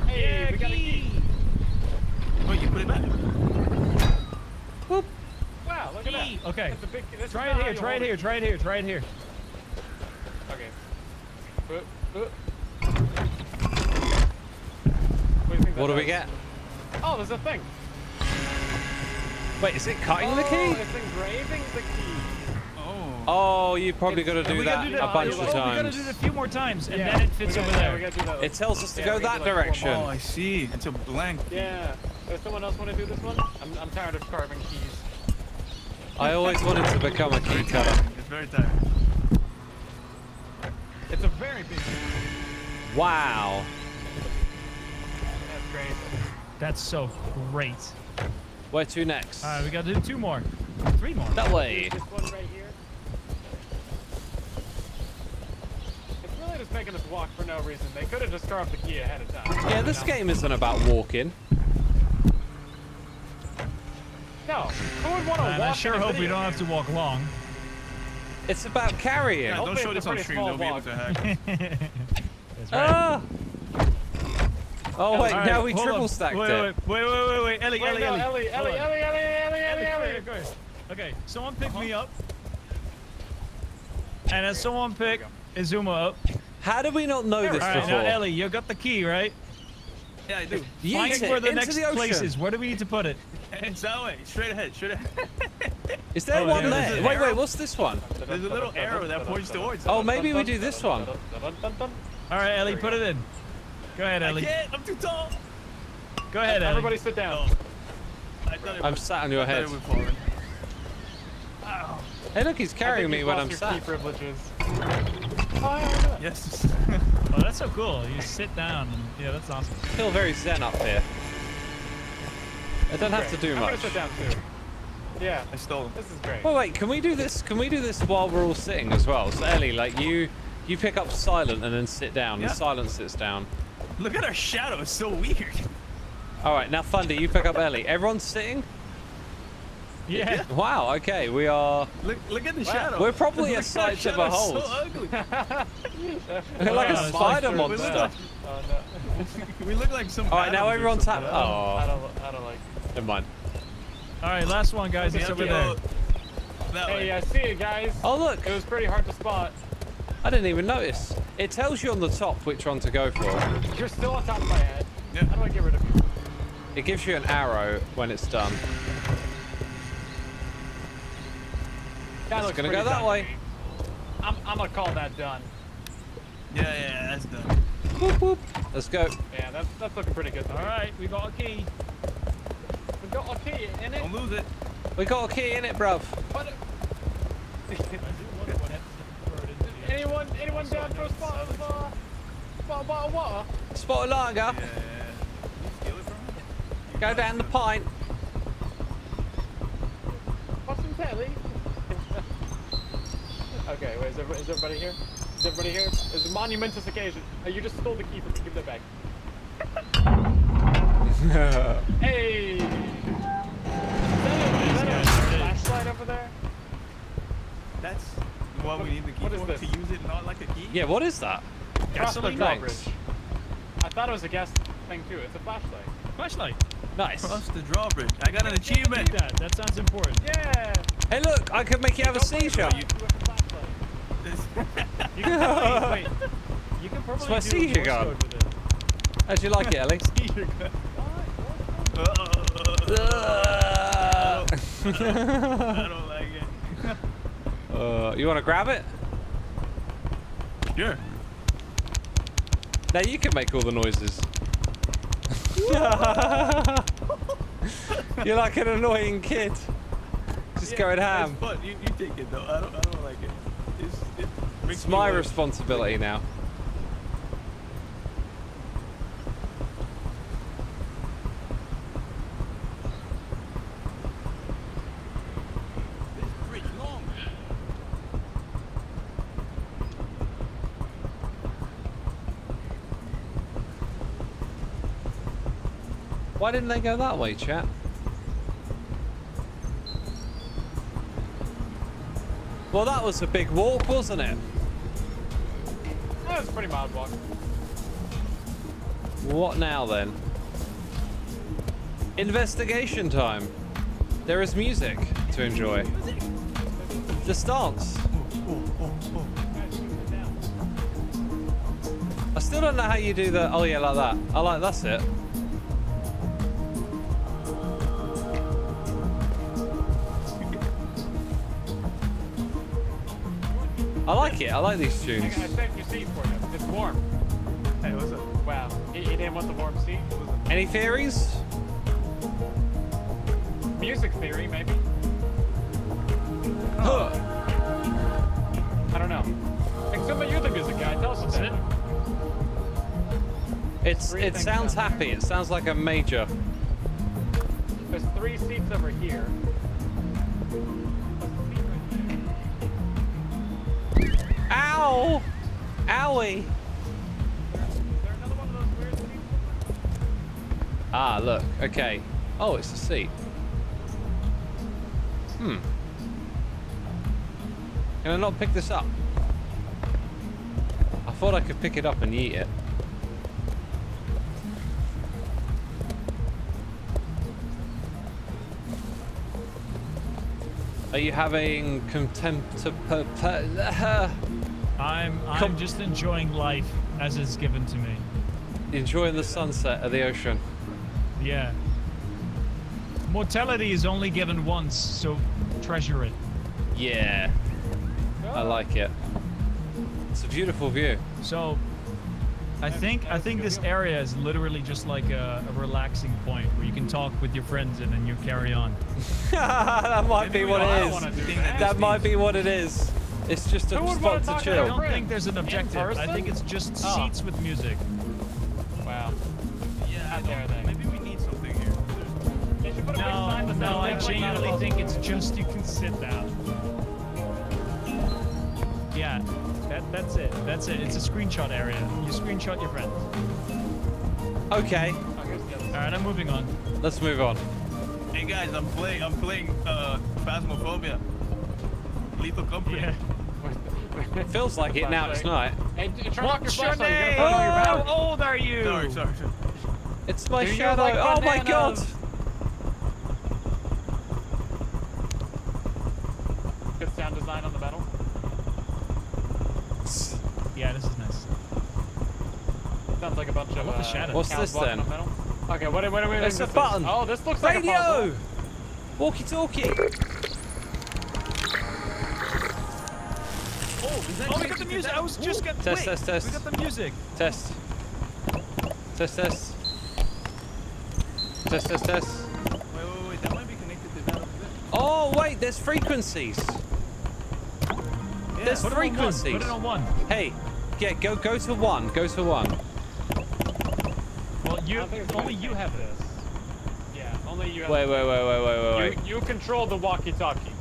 Hey, we got a key. Wait, you put it back. Whoop. Wow, look at that. Okay. That's a big, this Try is it not how here, you try it hold here, try it here, try it here. Okay. What do you think What that do we does? get? Oh, there's a thing. Wait, is it cutting the Oh, key? it's engraving the key. Oh. Oh, you probably got to It's- do we that gotta do a that. bunch Oh, of we gotta times. do it a few more times, and Yeah, then it fits we over gotta- there. we gotta do that. It tells us to Yeah, go we gotta that do like 4 direction. Oh, I see. It's a blank. Yeah. Does someone else want to do this one? I'm tired of carving keys. I always wanted to become a key cutter. It's very tiring. It's a very big key. Wow. That's great. That's so great. Where to next? All right, we gotta do 2 more. 3 more. That way. This one right here. It's really just making us walk for no reason. They could have just carved the key ahead of time. Yeah, this game isn't about walking. No. Who would want to walk? And I sure in a hope we video don't have to walk long. It's about carrying. Yeah, don't Hopefully show it's this a on pretty stream. small They'll be able walk. to hack. That's right. Ah! Oh wait, All right, now we hold triple on. stacked wait, it. Wait, Ellie, Wait, Ellie, no, Ellie. Ellie, Hold on. Ellie. Go ahead. Okay, someone pick me up. And then someone pick Xisuma up. How did we not know this All right, before? now Ellie, you got the key, right? Yeah, I do. Yeet Find it where the into next the ocean. place is. Where do we need to put it? It's that way. Straight ahead. Straight ahead. Is there Oh, one yeah, there? there's an Wait, arrow. what's this one? There's a little arrow that points towards it. Oh, maybe we do this one. All right, Ellie, put it in. Go ahead, I Ellie. can't. I'm too tall. Go ahead, Ellie. Everybody sit down. Oh. I thought it I'm would- sat on your I thought head. it would fall in. Hey, look, he's carrying me when I'm Key sat. privileges. Yes. Oh, that's so cool. You sit down, and yeah, that's awesome. I feel very zen up here. I don't have to do I'm much. gonna sit down too. Yeah, I stole him. this is great. Well, wait, can we do this? Can we do this while we're all sitting as well? So Ellie, like you pick up Silent and then sit down, Yeah. and Silent sits down. Look at our shadow. It's so weird. All right, now Fundy, you pick up Ellie. Everyone's sitting? Yeah. Wow, okay, we are... Look at the shadow. We're probably a Look, sight our to shadow's behold. So ugly. We're like a Wow, it's spider like- monster. like- Oh no. We look like some. All right, now atoms or everyone's something. happy. Oh, I don't like. never mind. All right, last one, guys. We It's have over to there. go that way. Hey, I see it, guys. Oh, look, It was pretty hard to spot. I didn't even notice. It tells you on the top which one to go for. You're still on top of my head. Yeah. How do I get rid of you? It gives you an arrow when it's done. That It's looks gonna pretty go that done to way. me. I'm gonna call that done. Yeah, that's done. Whoop, whoop. Let's go. Yeah, that's looking pretty good. All right, we got a key. We got a key in it. Don't lose it. We got a key in it, bruv. But anyone down for a spot of bottle of water? Spot a lager. Yeah. Can you steal it from him? Go down the pint. What's some telly? Okay, wait, is everybody here? Is everybody here? It's a monumentous occasion. Oh, you just stole the key from me. Give that back. Hey! Is that a flashlight over there? That's what we need the key What is for, this? to use it not like a key. Yeah, what is that? Across the Gasoline? drawbridge. Thanks. I thought it was a gas thing too. It's a flashlight. Flashlight. Nice. Cross the drawbridge. I got an Do achievement. that sounds important. Yeah! Hey, look, I could make you have a seizure. You with the flashlight. You can probably, wait. You can probably It's my do seizure Morse gun. code with it. How'd you like it, Ellie? Seizure gun. I don't like it. You want to grab it? Sure. Now you can make all the noises. You're like an annoying kid. Just going ham. It's fun. You take it though. I don't like it. It makes It's me my laugh. responsibility now. This bridge long. Why didn't they go that way, chat? Well, that was a big walk, wasn't it? That was a pretty mild walk. What now, then? Investigation time. There is music to enjoy. Just dance. I still don't know how you do the... Oh, yeah, like that. I like... That's it. I like it. I like these tunes. I saved your seat for you. It's warm. Hey, what's up? Wow. He didn't want the warm seat? Any theories? Music theory, maybe? Huh. I don't know. Xisuma, you're the music guy. Tell us what's in it. It sounds happy. It sounds like a major. There's 3 seats over here. Ow! Owie! Is there another one of those weird seats? Ah, look. Okay. Oh, it's a seat. Hmm. Can I not pick this up? I thought I could pick it up and eat it. Are you having I'm just enjoying life as it's given to me. enjoying the sunset of the ocean? Yeah. Mortality is only given once, so treasure it. Yeah. I like it. It's a beautiful view. So, I think this area is literally just like a relaxing point where you can talk with your friends and then you carry on. That might be what it is. That might be what it is. It's just a Who would spot wanna to talk to I their chill. don't think there's an objective. I think it's just seats with music. Wow. Yeah, Out there, then. maybe we need something here. They should put a big sign that says No, I like genuinely that. think it's just you can sit down. Yeah, that's it. That's it. It's a screenshot area. You screenshot your friends. Okay, All right, I'm moving on. let's move on. Hey guys, I'm playing Phasmophobia. Lethal Company. Yeah. It feels like it now. It's night. Hey, turn off your What's your flashlight. You're name? gonna put it on your back. How old are you? Sorry. It's my Do you shadow. like Oh my god! bananas? Good sound design on the metal. Yeah, this is nice. Sounds like a bunch of love the shadow. What's cows this walking then? on metal. Okay, what are we It's a this is? button. Oh, this looks like a puzzle. Radio! Walkie-talkie! Oh, we got the music. I was just got. Test, wait, test, test. We got the music. Test. Test, test. Test, test, test. Wait. That might be connected to that over there. Oh, wait, there's frequencies. There's Put it on one. frequencies. Put it on one. Hey, yeah, go to one. Go to one. Well, I don't think it's only gonna you connect have to this. Yeah, only you have Wait. You control the walkie-talkie.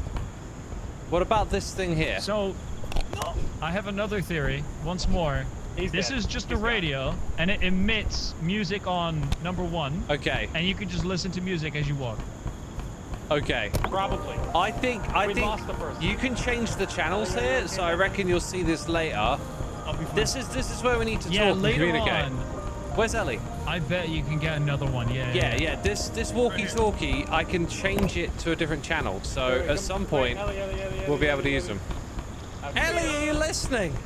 What about this thing here? So, I have another theory. Once more, He's this dead. is just He's a gone. radio, and it emits music on number 1, Okay, and you can just listen to music as you walk. okay. Probably. I think We lost the person. you can change the channels here, so I reckon you'll see this later. I'll be fine. This is where we need to Yeah, talk and later communicate. on, Where's Ellie? I bet you can get another one. Yeah. This walkie-talkie, I can change it to a different channel. So at some point, we'll be able to use them. Ellie, are you listening?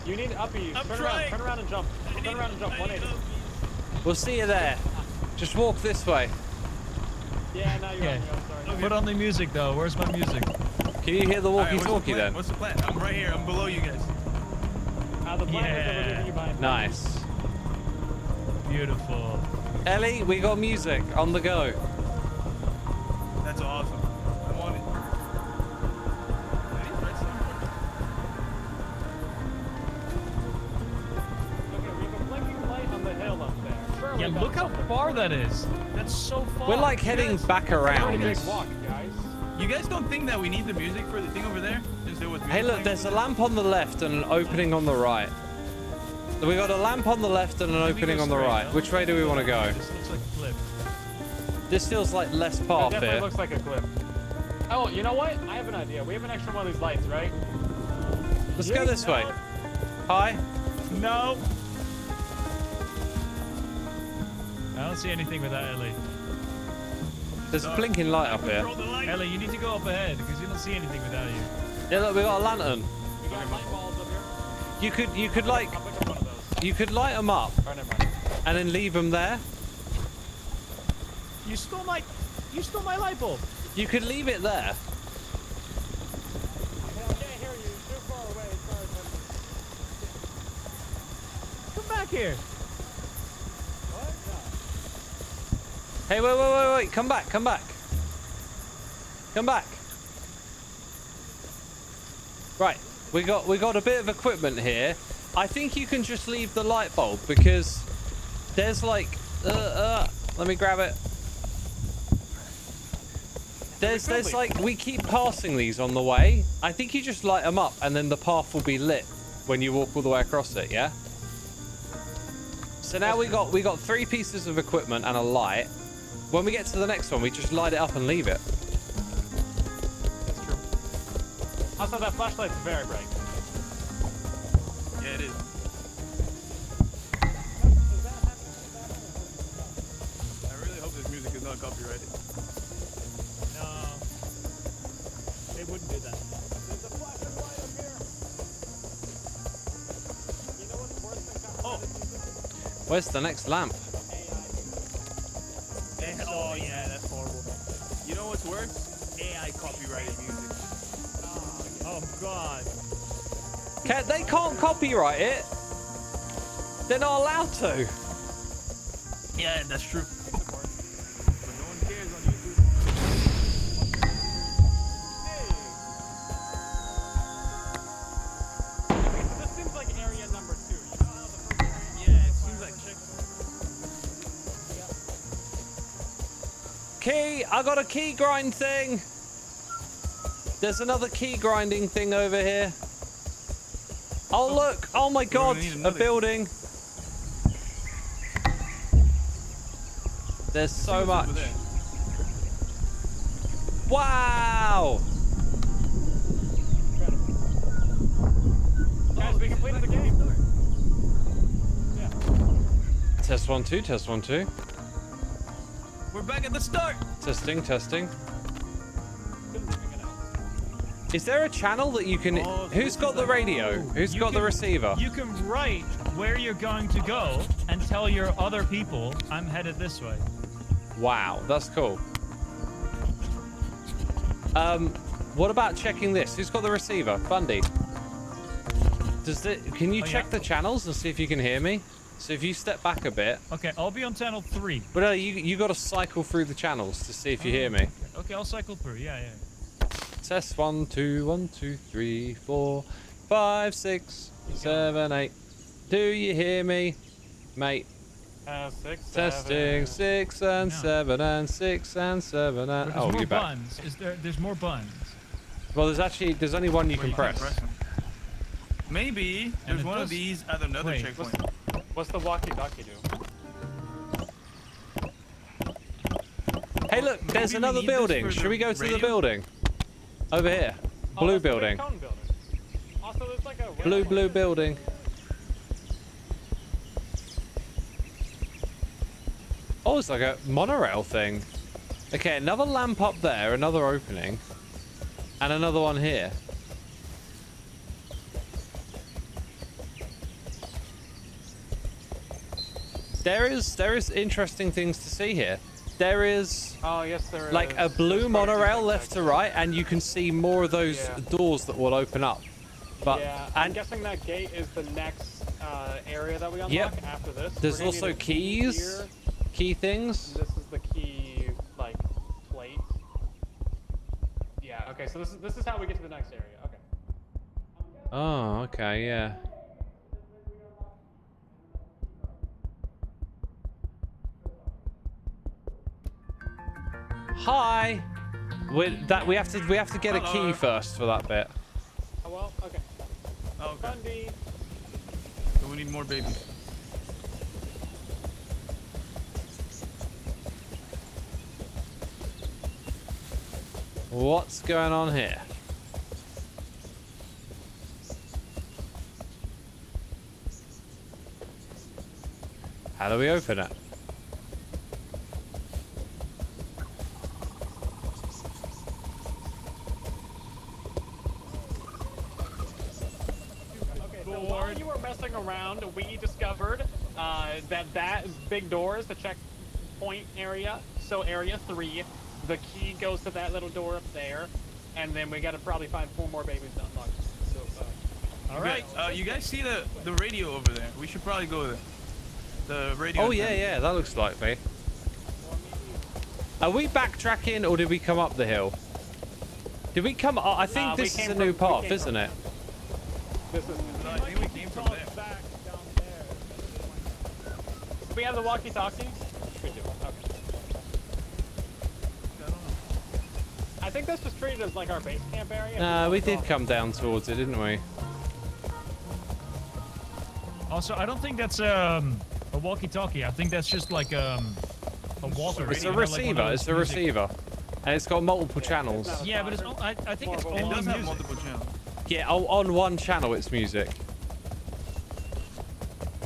You need uppies. I'm Turn trying. around and jump. Turn around and jump. 180. We'll see you there. Just walk this way. Yeah, now you're Okay. on. Sorry. Put on the music though. Where's my music? Can you hear the All right, walkie-talkie then? What's the plan? I'm right here. I'm below you guys. The plan is that we're Yeah. leaving you behind. Nice. Beautiful. Ellie, we got music on the go. That's awesome. I want it. Okay, we have a blinking light on the hill up there. Surely Yeah, that's look how something. far that is. That's so far. We're like heading back Pretty around. big walk, guys. You guys don't think that we need the music for the thing over there? Since there was Hey, music look, playing there's a over there? lamp on the left and an opening on the right. We got a lamp on the left and an we opening go on the straight, right. no? Which way do we want to go? This looks like a flip. This feels like less It path definitely here. looks like a cliff. Oh, you know what? I have an idea. We have an extra one of these lights, right? Let's go this way. Hi. No. I don't see anything with that, Ellie. There's a blinking light up here. Control the light. Ellie, you need to go up ahead because you don't see anything without you. Yeah, look, we got a lantern. We got light bulbs up here. You could like, I'll pick up one of those. you could light them up Oh, never mind. and then leave them there. You stole my light bulb. You could leave it there. I can't hear you. Too far away. Sorry, buddy. Come back here. What? Hey, wait. Come back. Come back. Right. We got a bit of equipment here. I think you can just leave the light bulb because there's like let me grab it. There's like, we keep passing these on the way. I think you just light them up and then the path will be lit when you walk all the way across it, yeah? So now we got 3 pieces of equipment and a light. When we get to the next one, we just light it up and leave it. That's true. Also, that flashlight's very bright. Yeah, it is. I really hope this music is not copyrighted. No. They wouldn't do that. There's a flashing light up here. You know what's worse than copyrighted music? Where's the next lamp? Oh yeah, that's horrible. You know what's worse? AI copyrighted music. Oh God. They can't copyright it. They're not allowed to. Yeah, that's true. But no one cares on YouTube. This seems like area number 2. You know how the first area... Yeah, it seems like Key! I got a key grind thing. There's another key grinding thing over here. Oh look! Oh my God! need A another building. There's so much. over there. Wow! Guys, we completed the game. Yeah. Test 1 2. Test 1 2. We're back at the start. Testing. Testing. Couldn't even get out. Is there a channel that you can? Oh, Who's got the radio? Who's You got the can- receiver? You can write where you're going to go and tell your other people, I'm headed this way. Wow, that's cool. What about checking this? Who's got the receiver? Bundy. Can you Oh, check yeah. the channels and see if you can hear me? So if you step back a bit, Okay, I'll be on channel 3. but you got to cycle through the channels to see if you hear me. Okay, I'll cycle through. Yeah. Test 1 2 1 2 3 4 5 6 7 8. Do you hear me, mate? 6, Testing 6 and No. 7 and 6 and 7 and. There's Oh, more you're back. buttons. There's more buttons. Well, there's only one you Where can press. them. Maybe there's it one of does- these at another Wait. checkpoint. What's the walkie-talkie do? Hey, look, there's Maybe we another need this building. for Should the we go to the radio? building? Over here. Oh, Blue that's the big building. cone building. Also, there's like a... Blue building. Oh, it's like a monorail thing. Okay, another lamp up there, another opening. And another one here. There is interesting things to see here. There is Oh, yes, there like is. a blue There's quite a few monorail things left to actually. right, and you can see more of those Yeah. doors that will open up. But Yeah, I'm and guessing that gate is the next area that we unlock Yep. after this. there's We're gonna also need a key keys, here. key things. This is the key, like, plate. Yeah, okay, so this is how we get to the next area. Okay. Oh, okay, yeah. Hi. We have to get a key Hello. first for that bit. Oh, well, okay. Oh, okay. Bundy. So we need more babies. What's going on here? How do we open it? Okay, so while you were messing around, we discovered that big door is the checkpoint area. So area 3, the key goes to that little door up there, and then we gotta probably find 4 more babies to unlock. So, All right. You guys see the radio over there? We should probably go there. The radio. Oh yeah, yeah, that looks like me. Are we backtracking or did we come up the hill? Did we come up? I think we this is came a from- new we path, came isn't from- it? this is. No, I think we came from there. Back down there. Do we have the walkie-talkie? We do. Okay. I don't know. I think this was treated as like our base camp area. Nah, we did come down towards it, didn't we? Also, I don't think that's a walkie-talkie. I think that's just like a walker. It's a you know, like one of receiver. those It's a music- receiver, and it's got multiple channels. Yeah, but it's I think it's It only It does have music. multiple channels. Yeah, on one channel it's music.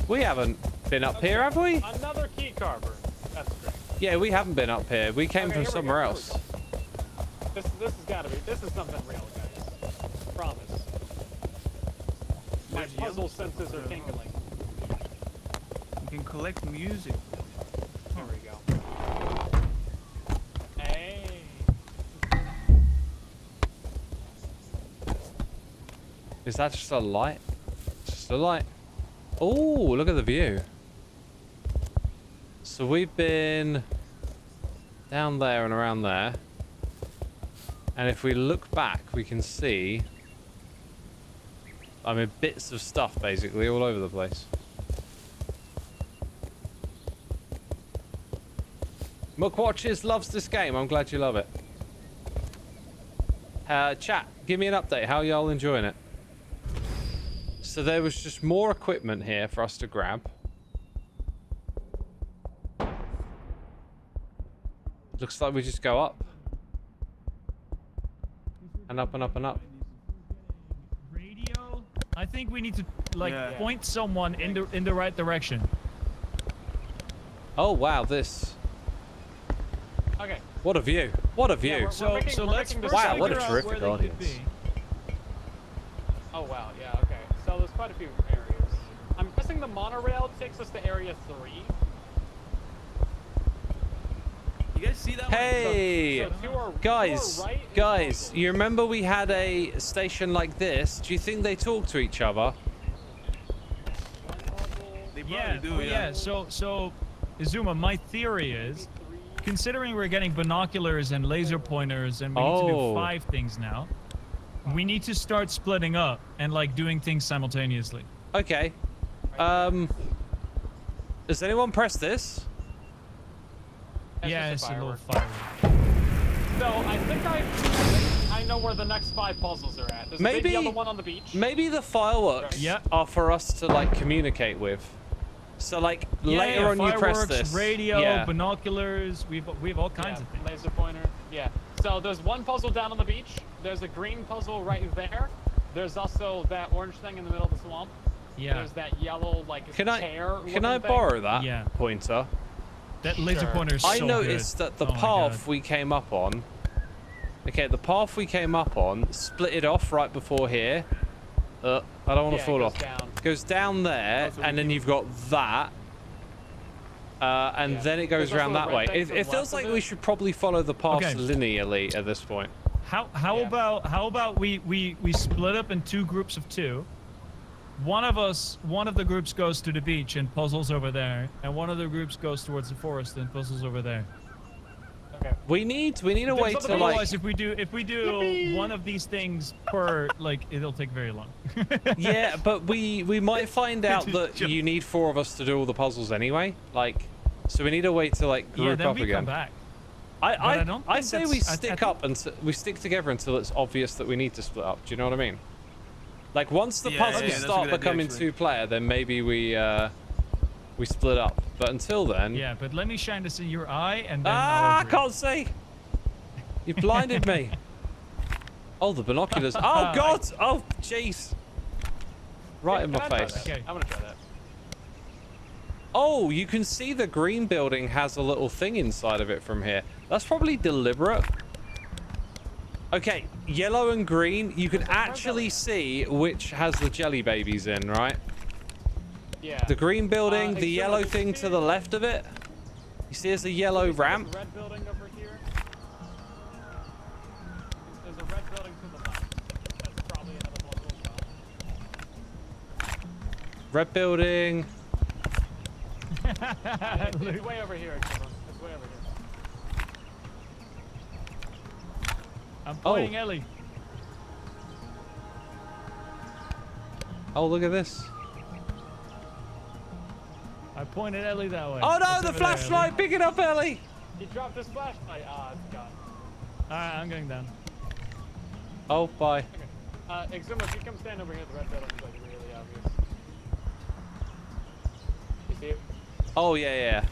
We haven't been up here, have we? Another key carver. That's great. Yeah, we haven't been up here. We came Okay, from here we somewhere go, here else. we go. This has got to be. This is something real, guys. Promise. My There's puzzle yellow senses stuff are over there. tingling. You can collect music. There we go. Hey. Is that just a light? Just a light. Oh, look at the view. So we've been down there and around there. And if we look back, we can see, I mean, bits of stuff basically all over the place. Mookwatches loves this game. I'm glad you love it. Chat, give me an update. How y'all enjoying it? So there was just more equipment here for us to grab. Looks like we just go up. And up and up and up. Radio. I think we need to like Yeah. point someone in the right direction. Oh wow, this. Okay. What a view. What a view. we're- So making- so we're let's making first Wow, what a figure out terrific where they could audience. be. Oh wow. Yeah. Okay. So there's quite a few areas. I'm guessing the monorail takes us to area 3. You guys see that one? Hey, So to our guys, right is guys, puzzles. you remember we had a station like this? Do you think they talk to each other? They probably Yeah, do, yeah. So Xisuma, my theory is, considering we're getting binoculars and laser pointers and we need to Oh. do 5 things now, we need to start splitting up and like doing things simultaneously. Okay. Has anyone pressed this? That's Yeah, just it's a a little firework. firework. So I think I know where the next 5 puzzles are at. There's a Maybe- big yellow one on the beach. Maybe the fireworks Yeah. are for us to like communicate with. So like Yeah, later yeah, on you press fireworks, this. radio, Yeah. binoculars. We have all kinds Yeah, of things. laser pointer. Yeah. So there's one puzzle down on the beach. There's a green puzzle right there. There's also that orange thing in the middle of the swamp. Yeah, There's that yellow like Can chair. I borrow that Yeah. pointer? that laser Sure. pointer is so I noticed good. that the Oh my path God. we came up on. Okay, the path we came up on split it off right before here. I don't want to Yeah, it fall goes off. down. Goes down there, Oh, so we and then can- you've got that. And Yeah. then it goes There's around also a that way. red thing It, to it the feels left like of we it. should probably follow the paths Okay. linearly at this point. How Yeah. about we split up in 2 groups of 2. One of the groups goes to the beach and puzzles over there, and one of the groups goes towards the forest and puzzles over there. Okay. We need a way something to like. Otherwise, if we do Yippee! one of these things per, like, it'll take very long. Yeah, but we might find out Just that jump. you need 4 of us to do all the puzzles anyway. Like, so we need a way to like group Yeah, then up we again. come back. I I don't think say we that's- I stick think- up and we stick together until it's obvious that we need to split up. Do you know what I mean? Like once the Yeah, puzzles yeah, that's a start good idea, becoming actually. 2-player, then maybe we split up. But until then, Yeah, but let me shine this in your eye, and then I I'll agree. can't see. You blinded me. Oh, the binoculars. Oh, God. Oh, jeez. Right in my Can I try face. that? Okay. I'm gonna try that. Oh, you can see the green building has a little thing inside of it from here. That's probably deliberate. Okay, yellow and green. You can actually see which has the jelly babies in, right? Yeah. The green building, the Xisuma, yellow did you thing see- to the left of it. You see there's a yellow Did you see ramp. this red building over here? There's a red building to the left. That's probably another local shop. Red building. It's way over here, Xisuma. It's way over here. I'm pointing Ellie. Oh, look at this. I pointed Ellie that way. Oh, no, It's the over there, flashlight. Pick it up, Ellie. He dropped his flashlight. Ah, it's gone. Ellie. Alright, I'm going down. Oh, bye. Okay. Xisuma, if you come stand over here, the red building is like really obvious. You see it? Oh, yeah.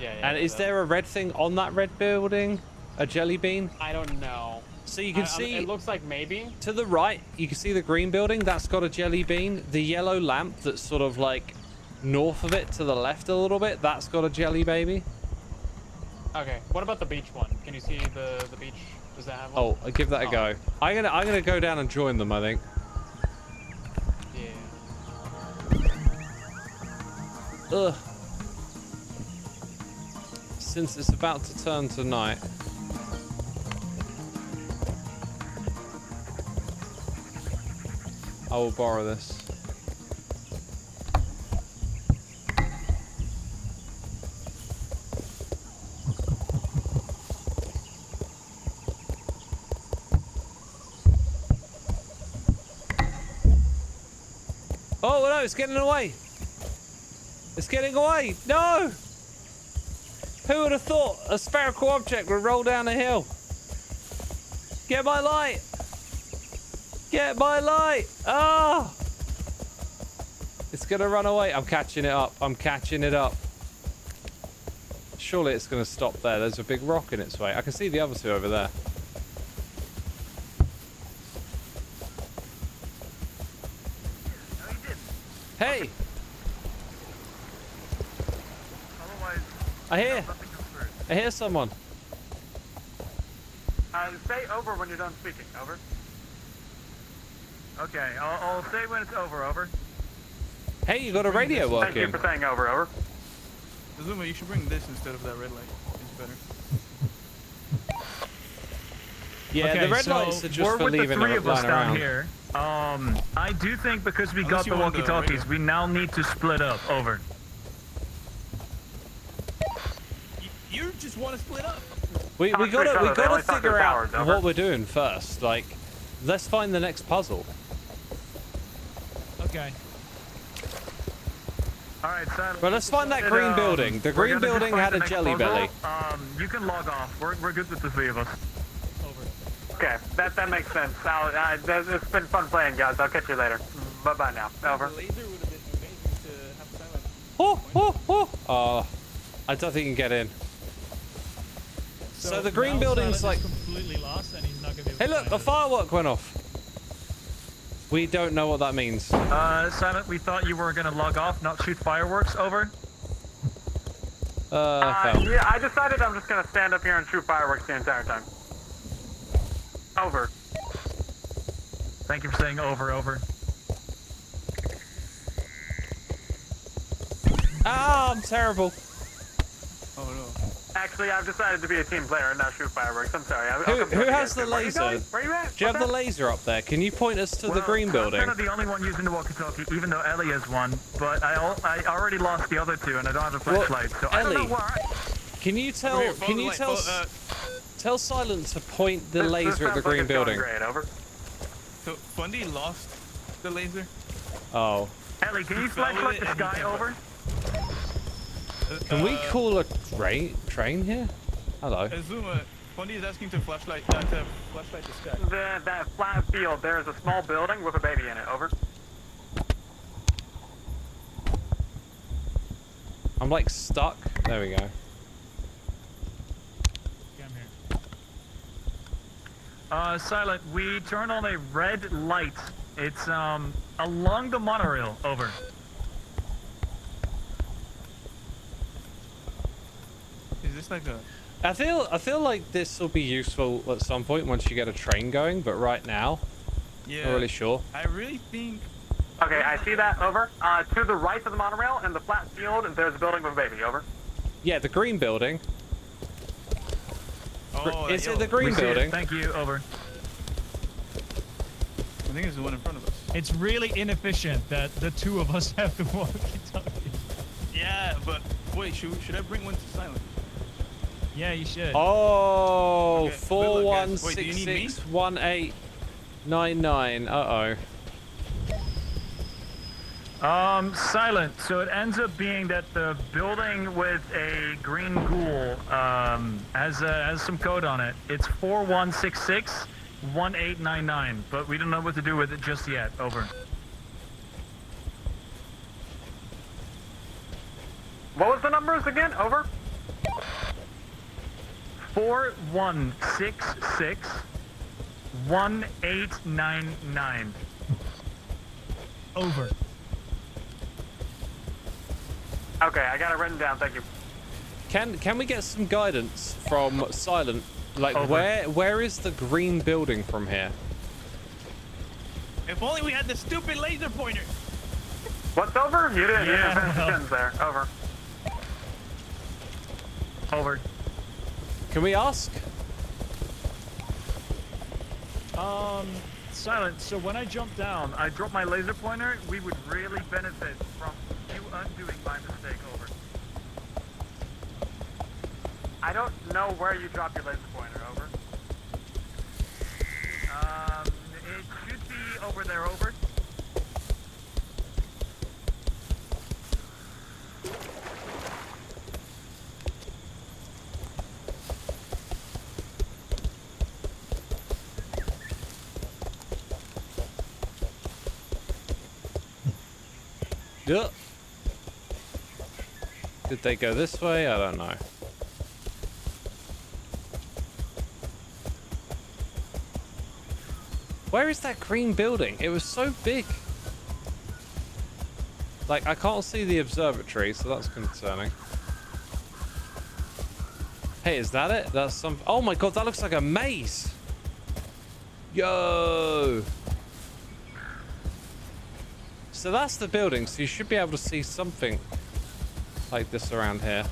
Yeah. And is there a red thing on that red building? A jelly bean? I don't know. So you can I- see It looks like maybe. to the right, you can see the green building. That's got a jelly bean. The yellow lamp that's sort of like north of it to the left a little bit, that's got a jelly baby. Okay. What about the beach one? Can you see the beach? Does that have one? Oh, I'll give that a go. I'm gonna go down and join them, I think. Yeah. Ugh. Since it's about to turn to night. I will borrow this. Oh no, it's getting away. It's getting away. No! Who would have thought a spherical object would roll down a hill? Get my light! Get my light! Ah! It's gonna run away. I'm catching it up. I'm catching it up. Surely it's gonna stop there. There's a big rock in its way. I can see the other two over there. Hey! I hear someone. Say over when you're done speaking. Over. Okay, I'll say when it's over. Over. Hey, you got a radio Thank you working. for saying over. Over. Xisuma, you should bring this instead of that red light. It's better. Yeah, Okay, the red so lights are just We're for with the leaving three them of us lying down around. here. I do think because we Unless got the you want the walkie-talkies, radio. we now need to split up. Over. You just want to split up. We Talk to each gotta other. They gotta only talk to figure out towers, over. what we're doing first. Like, let's find the next puzzle. Okay. All right, Sam. But let's find that green building. The green building had a jelly belly. You can log off. We're good with the three of us. Over. Okay, that makes sense. It's been fun playing, guys. I'll catch you later. Bye now. Over. The laser would have been amazing to have silent. Oh, I don't think you can get in. So the green now building's Silent like... is completely lost, and he's not gonna be able Hey, to look, find a us. firework went off. We don't know what that means. Silent, we thought you were gonna log off, not shoot fireworks. Over. Fell. Yeah, I decided I'm just gonna stand up here and shoot fireworks the entire time. Over. Thank you for saying over. Ah, I'm terrible. Oh no. Actually, I've decided to be a team player and not shoot fireworks. I'm sorry. I'll Who come join you has guys. the Where are you laser? going? Where are you at? Do you have the laser up there? Can you point us to the green building? I'm kind of the only one using the walkie-talkie, even though Ellie has one. But I already lost the other two, and I don't have a Well, flashlight, so I don't Ellie, know where. Can you tell? Here, follow Can the you light, tell? Tell Silent to point the laser at the green building. Great, over. So Fundy lost the laser. Oh, Ellie, can you fell with flashlight it the and he sky can't over? can we call a train here? Hello. Xisuma, Fundy is asking to flashlight the sky. That flat field, there is a small building with a baby in it, over. I'm like stuck. There we go. Okay, I'm here. Silent, we turned on a red light. It's along the monorail. Over. Is this like a? I feel like this will be useful at some point once you get a train going, but right now, Yeah. not really sure. I really think. Okay, I see that. Over. To the right of the monorail in the flat field, there's a building with a baby. Over. Yeah, the green building. Oh, Is yo, it the green We see it. building? Thank you. Over. I think it's the one in front of us. It's really inefficient that the two of us have to walkie-talkie. Yeah, but wait, should I bring one to silent? Yeah, you should. Oh, Okay, good luck, guys. Wait, do you need me? 41661899. Uh-oh. Silent. So it ends up being that the building with a green ghoul has some code on it. It's 41661899, but we don't know what to do with it just yet. Over. What was the numbers again? Over. 41661899. Over. Okay, I got it written down. Thank you. Can we get some guidance from Silent? Like, Over. where is the green building from here? If only we had the stupid laser pointer. What's over? You didn't. Yeah, You didn't finish the well. sentence there. Over. Over. Can we ask? Silent. So when I jump down, I drop my laser pointer. We would really benefit from you undoing my mistake. Over. I don't know where you dropped your laser pointer. Over. It should be over there. Over. Yeah. Did they go this way? I don't know. Where is that green building? It was so big. Like, I can't see the observatory, so that's concerning. Hey, is that it? That's some... Oh my god, that looks like a maze. Yo. So that's the building, so you should be able to see something like this around here.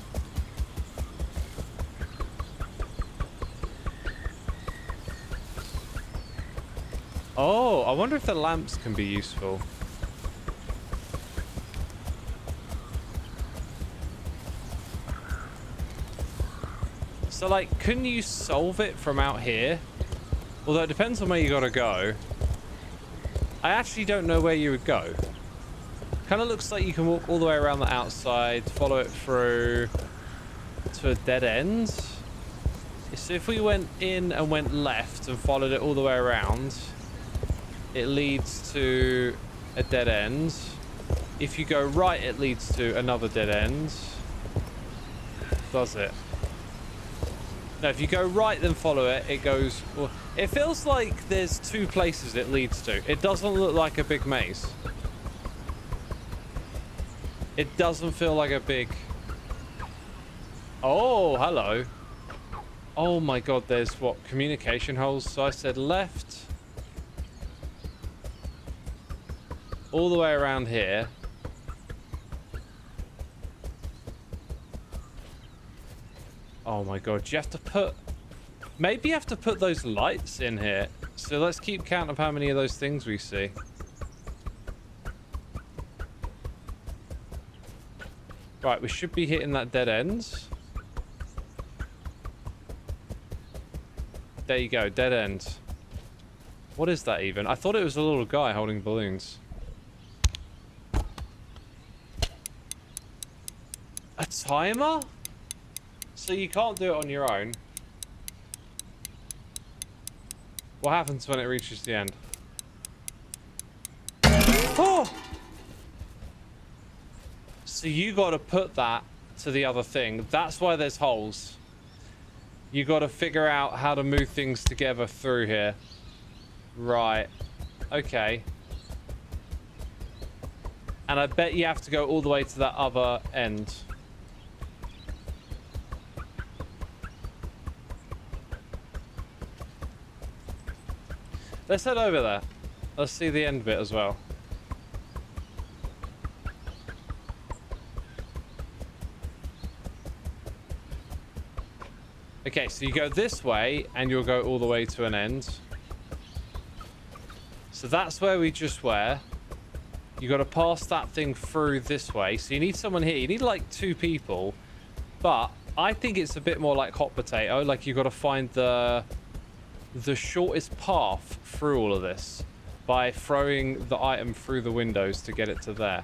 Oh, I wonder if the lamps can be useful. So, like, couldn't you solve it from out here? Although it depends on where you gotta go. I actually don't know where you would go. Kind of looks like you can walk all the way around the outside, follow it through to a dead end. So if we went in and went left and followed it all the way around, it leads to a dead end. If you go right, it leads to another dead end. Does it? No, if you go right then follow it, it goes... Well, it feels like there's two places it leads to. It doesn't look like a big maze. It doesn't feel like a big... Oh, hello. Oh my god, there's what? Communication holes. So I said left. All the way around here. Oh my god, you have to put... Maybe you have to put those lights in here. So let's keep count of how many of those things we see. Right, we should be hitting that dead end. There you go, dead end. What is that even? I thought it was a little guy holding balloons. A timer? So you can't do it on your own. What happens when it reaches the end? Oh! So you got to put that to the other thing. That's why there's holes. You got to figure out how to move things together through here. Right. Okay. And I bet you have to go all the way to that other end. Let's head over there. Let's see the end bit as well. Okay, so you go this way and you'll go all the way to an end. So that's where we just were. You got to pass that thing through this way. So you need someone here. You need like 2 people. But I think it's a bit more like hot potato. Like you got to find the shortest path through all of this by throwing the item through the windows to get it to there.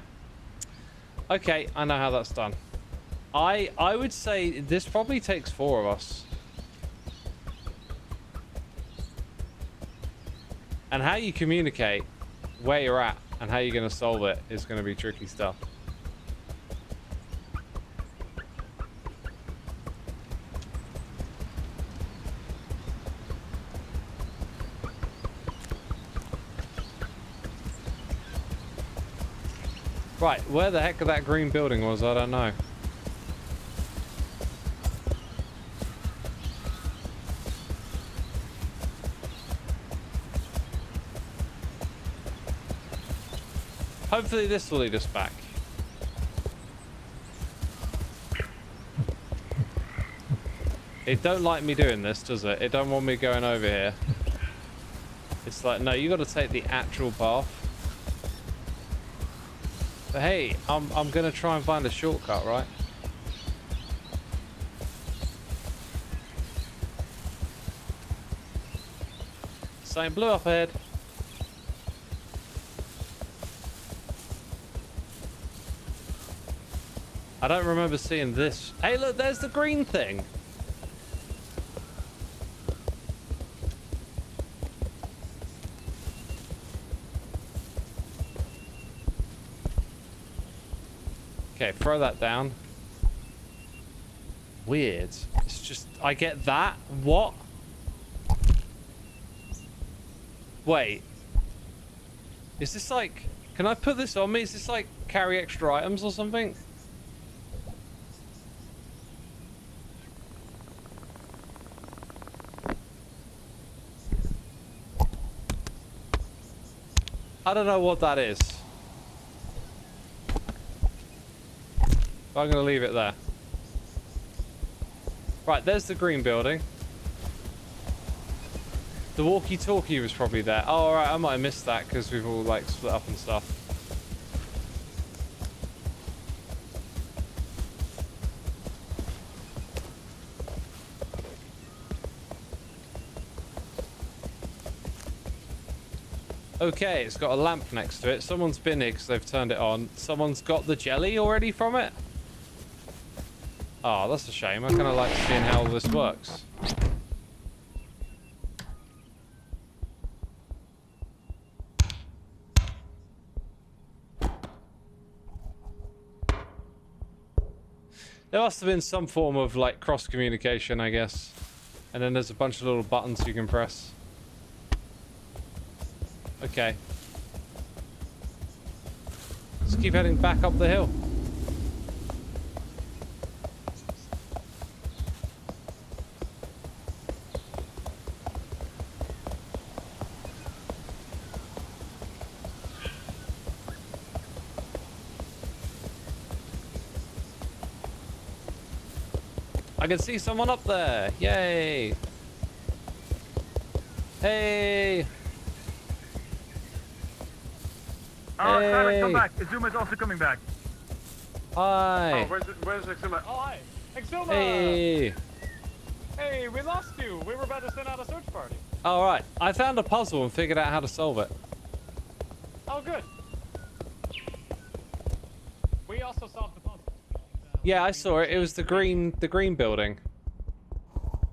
Okay, I know how that's done. I would say this probably takes 4 of us. And how you communicate where you're at and how you're going to solve it is going to be tricky stuff. Right, where the heck that green building was, I don't know. Hopefully this will lead us back. It don't like me doing this, does it? It don't want me going over here. It's like, no, you got to take the actual path. But hey, I'm gonna try and find a shortcut, right? Something blue up ahead. I don't remember seeing this. Hey, look, there's the green thing. Okay, throw that down. Weird. It's just, I get that. What? Wait. Is this like, can I put this on me? Is this like carry extra items or something? I don't know what that is. I'm gonna leave it there. Right, there's the green building. The walkie-talkie was probably there. Oh, alright, I might have missed that because we've all like split up and stuff. Okay, it's got a lamp next to it. Someone's been here because they've turned it on. Someone's got the jelly already from it. Oh, that's a shame. I kind of like seeing how all this works. There must have been some form of like cross communication, I guess. And then there's a bunch of little buttons you can press. Okay. Let's keep heading back up the hill. I can see someone up there. Yay. Hey. Oh, Hey. Simon, come back. Xisuma's also coming back. Hi. Oh, where's Xisuma? Oh, hi. Xisuma! Hey. Hey, we lost you. We were about to send out a search party. All right. I found a puzzle and figured out how to solve it. Oh, good. We also solved the puzzle. Yeah, I saw it. It was the green building.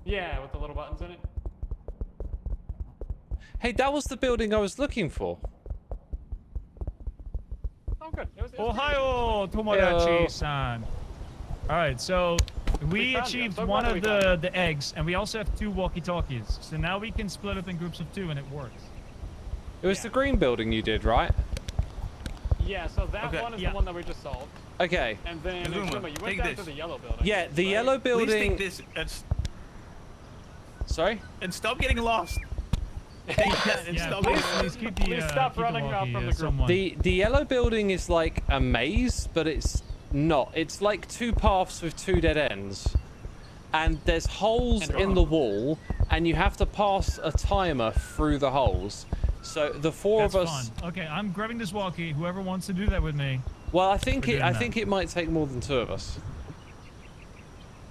Yeah, with the little buttons in it. Hey, that was the building I was looking for. Oh, good. It was Ohio, Tomodachi-san. All right, so We found you. I'm achieved so one glad of we found the eggs, and we also have 2 walkie-talkies. So now we can split up in groups of 2, and it works. It was Yeah. the green building you did, right? Yeah, so that Okay. one is Yeah. the one that we just solved. Okay. And then, Xisuma, Xisuma, you went take down this. to the yellow building. Yeah, the right? yellow Please building. take this Sorry? and stop getting lost. Take that and Yeah, stop please, getting please keep the, Please stop keep the running off walkie, from the group. someone. The yellow building is like a maze, but it's not. It's like 2 paths with 2 dead ends. And there's holes in the wall, and you have to pass a timer through the holes. So the 4 That's of us. fun. Okay, I'm grabbing this walkie. Whoever wants to do that with me. Well, I think We're it. doing I that. think it might take more than 2 of us.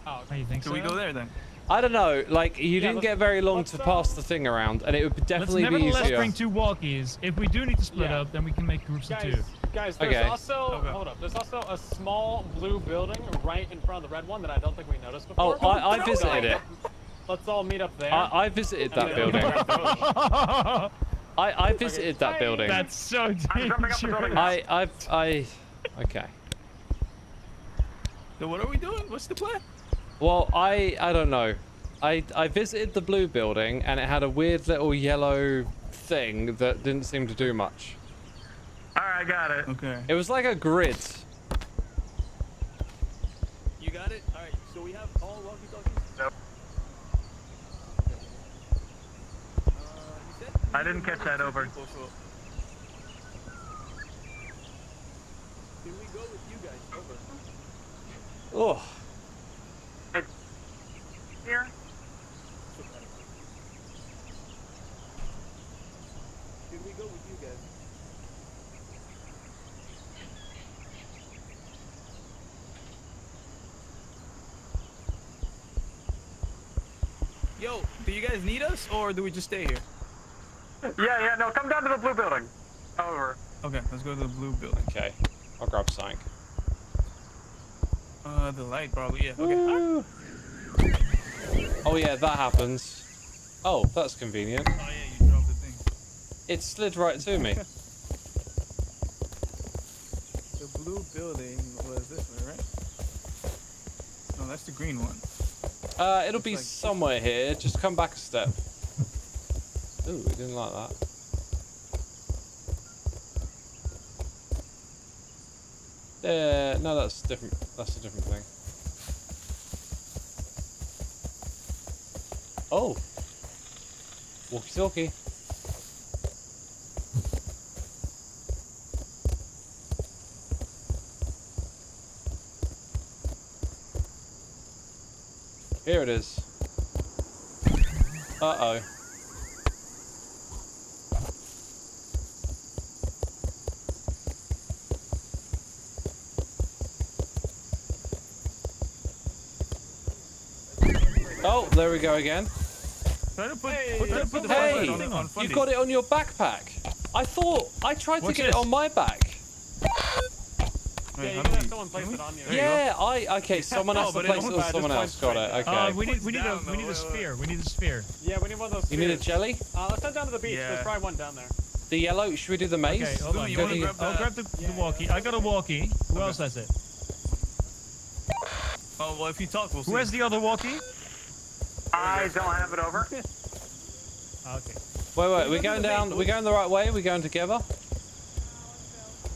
Oh, Oh, you think Do so? we go there then? I don't know. Like you didn't let's- get very long let's, to pass the thing around, and it would Let's definitely be nevertheless easier. bring 2 walkies. If we do need to split Yeah. up, then we can make groups of 2. Guys, there's Okay. also Okay. hold up. There's also a small blue building right in front of the red one that I don't think we noticed Oh, before. I visited it. Let's all meet up there. I visited that And then- building. I visited that Bye. building. That's so I'm jumping up the dangerous. building now. Okay. So what are we doing? What's the plan? Well, I don't know. I visited the blue building, and it had a weird little yellow thing that didn't seem to do much. Alright, got it. Okay. It was like a grid. You got it? Alright, so we have all walkie-talkies? Nope. You said I didn't catch that, over. people, so- Can we go with you guys? Over. Oh, Here? Can we go with you guys? Yo, do you guys need us or do we just stay here? Yeah, no, come down to the blue building. Over. Okay, let's go to the blue building. okay. I'll grab something. The light probably, yeah. Okay. Woo. Oh yeah, that happens. Oh, that's convenient. Oh yeah, you dropped the thing. It slid right to me. The blue building was this one, right? No, that's the green one. It'll be like- somewhere here. Just come back a step. Ooh, we didn't like that. No, that's different. That's a different thing. Oh. Walkie-talkie. Here it is. Uh-oh. Oh, there we go again. Try to put, Hey, try to that's put the so Hey, flashlight on you Fundy. got it on your backpack. I tried to What's get it this? on my back. Wait, Yeah, you how can do have we- someone place can we? it on you. There you go. Yeah, okay, someone No, has to but it place it don't or matter, someone just else point got it. straight. Okay. we need Points a down, we need though, a wait, sphere. We need a sphere. Yeah, we need one of those. You need a spheres. jelly? Let's head down to the beach. Yeah. There's probably one down there. The yellow, should we do the maze? Okay, hold on. you Go wanna to- grab I'll grab the walkie. I got a walkie. Who else has it? Oh, well, if you talk, we'll see. Who has the other walkie? I don't have it, over. Okay. Wait, we're going down, we're going the right way, we're going together?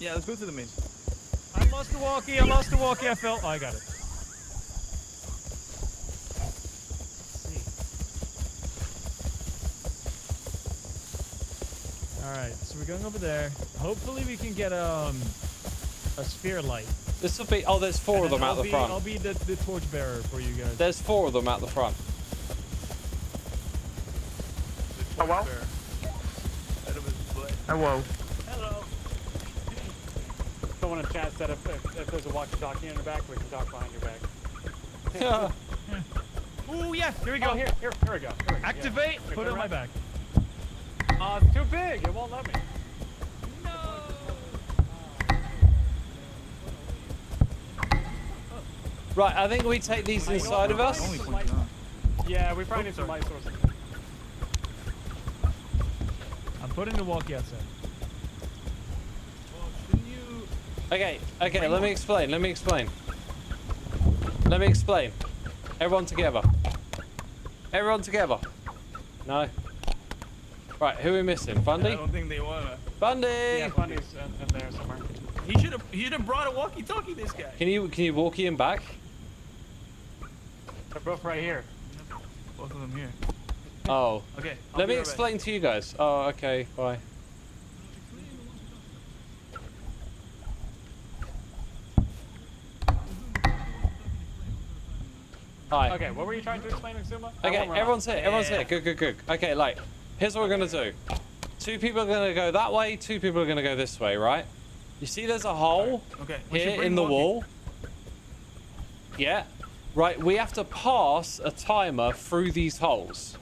Yeah, let's go to the maze. I lost the walkie. I fell. Oh, I got it. Alright, so we're going over there. Hopefully we can get a sphere light. This will be, oh, there's 4 of And them then out the I'll front. be the torchbearer for you guys. There's 4 of them out the front. Oh, well. Out of his butt. Hello. Hello. Someone in chat said if there's a walkie-talkie in your back, we can talk behind your back. Ooh, yeah. Here we go. Oh, here we go. Here we go. Activate. Yeah. Put it on my back. It's too big. It won't let me. Right, I think we take these inside of us. Only point on. Yeah, we probably need some light sources. I'm putting the walkie outside. Well, shouldn't you... Okay, let me explain. Everyone together. Everyone together. No. Right, who are we missing? I Fundy? don't think they wanna. Fundy! Yeah, Fundy's in there somewhere. He should have brought a walkie-talkie. This guy. Can you walkie him back? They're both right here. Both of them here. Oh. Okay. Let me explain to you guys. Oh, okay. Bye. Hi. Okay, what were you trying to explain, Xisuma? Okay, everyone's here. Everyone's here. Good, good, good. Okay, like, here's what we're gonna do. 2 people are gonna go that way. 2 people are gonna go this way, right? You see, there's a hole here in the wall. Yeah. Right. We have to pass a timer through these holes.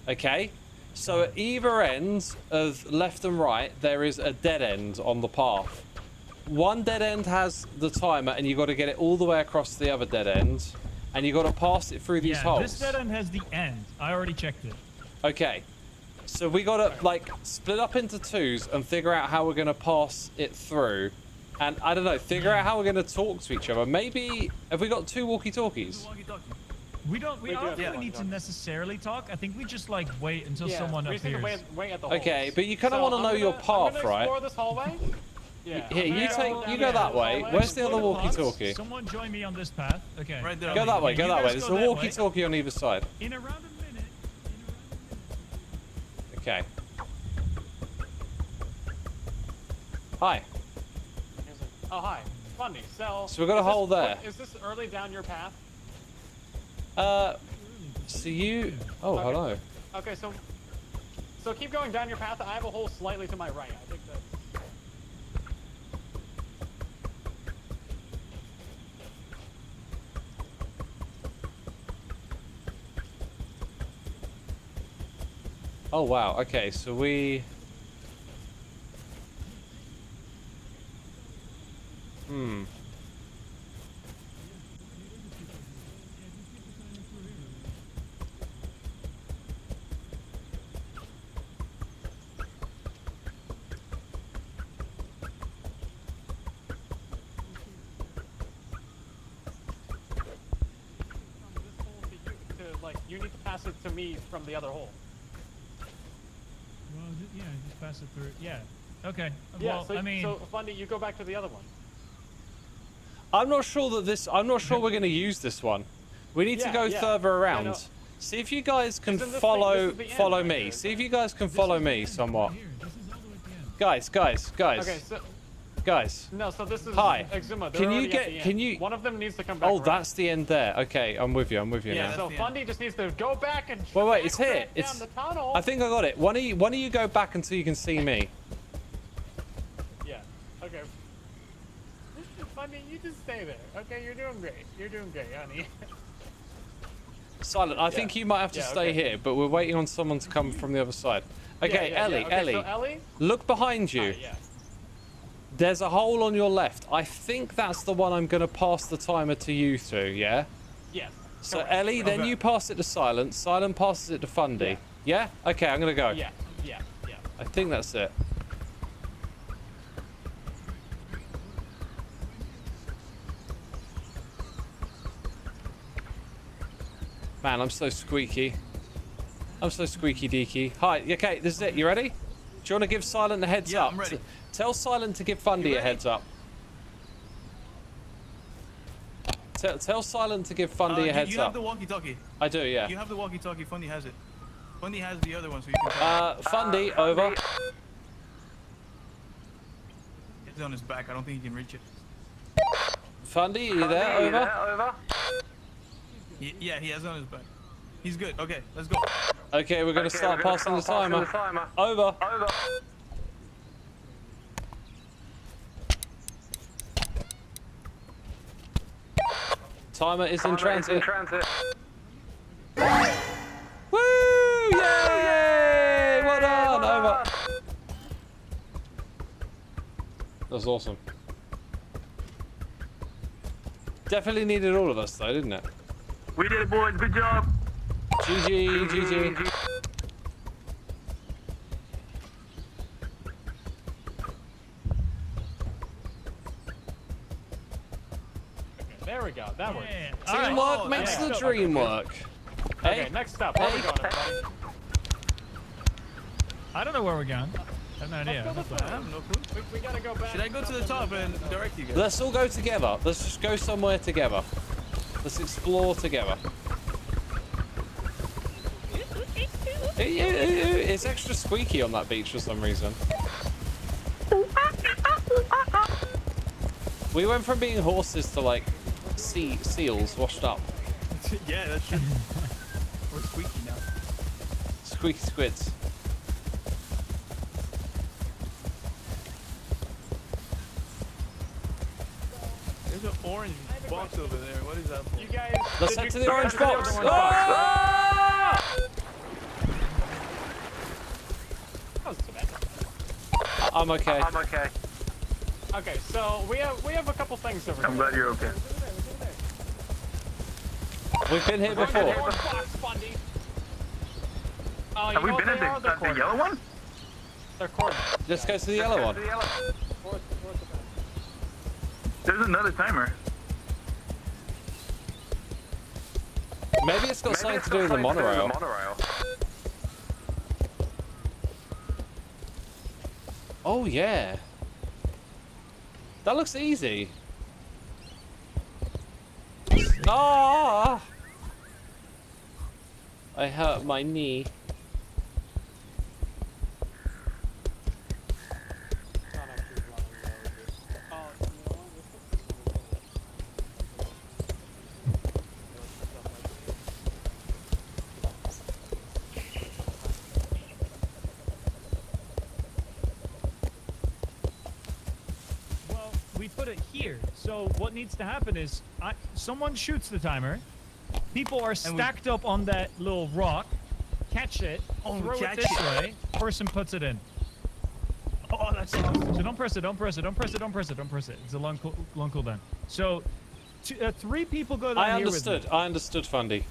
Okay. So at either end of left and right, there is a dead end on the path. One dead end has the timer, and you got to get it all the way across the other dead end. And you got to pass it through these holes. This dead end has the end. I already checked it. Okay. So we got to, like, split up into 2s and figure out how we're going to pass it through. And, I don't know, figure out how we're going to talk to each other. Maybe, have we got 2 walkie-talkies? I don't think we need to necessarily talk. I think we just, like, wait until someone we just need appears. to wait at the holes. Okay, but you kind of want to know your path, right? Explore this hallway. Yeah. Here, you go that way. Where's the other walkie-talkie? Someone join me on this path. Okay. Right there. Go that way, go You that way. guys There's go a that way. walkie-talkie on either side. In around a minute. Okay. Hi. Oh, hi. Funny. So So we've got a hole there. Is this early down your path? So you... Oh, Okay. hello. Okay, so keep going down your path. I have a hole slightly to my right. I think that's... Oh, wow. Okay, so we... You need to pass it to me from the other hole. Well, yeah, just pass it through. Yeah. Okay. Yeah, Well, so, I mean, so Fundy, you go back to the other one. I'm not sure that this... I'm not sure we're going to use this one. We need to go further around. know. See if you guys can Isn't this follow the end follow right me. here? See if you guys can follow me somewhat. here. This is all the way at the end. Guys. Okay, so Guys. no, so this is Hi. Xisuma. Can you already at get- the end. can you- One of them needs to come back. Oh, around. that's the end there. Okay, I'm with you Yeah. now. So That's the Fundy just needs to go back and. Wait, it's here. back It's... down the tunnel. I think I got it. One of you go back until you can see me. Yeah. Okay. Fundy, you just stay there. Okay, you're doing great. You're doing great, honey. Silent, I think you might have to Yeah, stay okay. here, but we're waiting on someone to come from the other side. Okay, Yeah, Ellie, okay, Ellie, So Ellie. look behind you. Alright, yeah. There's a hole on your left. I think that's the one I'm going to pass the timer to you to, yeah? Yes. So correct. Ellie, then Okay. you pass it to Silent. Silent passes it to Fundy. Yeah? Okay, I'm going to go. Yeah. I think that's it. Man, I'm so squeaky. I'm so squeaky deaky. Hi, okay, this is it. You ready? Do you want to give Silent a heads Yeah, up? I'm ready. Tell Silent to give Fundy You a ready? heads up. Tell Silent to give Fundy a heads you have up. the walkie-talkie. I do, yeah. You have the walkie-talkie. Fundy has it. Fundy has the other one, so you can. Fundy, over. It's on his back. I don't think he can reach it. Fundy, are you there? Over. Yeah, he has it on his back. He's good. Okay, let's go. Okay, we're going to start passing the timer. Over. Timer is in transit. Woo! Yay! Well done! Over. That was awesome. Definitely needed all of us though, didn't it? We did it, boys. Good job. GG. There we go. That works. Yeah. All right. Teamwork Oh, makes yeah. the dream work. Okay, Hey, next up. Where are we Hey. going, everybody? I don't know where we're going. I have no idea. go I'm not this way. I playing. have no clue. We gotta go back. Should I go to the top and direct you guys? let's all go together. Let's just go somewhere together. Let's explore together. It's extra squeaky on that beach for some reason. We went from being horses to like seals washed up. Yeah, that's true. We're squeaky now. Squeaky squids. There's an orange box over there. What is that for? You guys. Let's did head you to the go orange to box. orange box, right? Ah! That wasn't so bad. I'm okay. I'm okay. Okay, so we have a couple things over I'm here. glad you're okay. We've been here We're going to the before. orange box, Fundy. Oh, you Have we know been what in they are? They're the yellow one? They're coordinates. Just go to the yellow one. The yellow. There's another timer. Maybe it's got something to do with the monorail. Oh yeah. That looks easy. Ah! I hurt my knee. Well, we put it here. So what needs to happen is someone shoots the timer. People are stacked up on that little rock. Catch it. Throw it catch this it. way. Person puts it in. Oh, that's awesome. So don't press it. Don't press it. Don't press it. Don't press it. Don't press it. It's a long cooldown. So 3 people go down I here with me. understood, Fundy.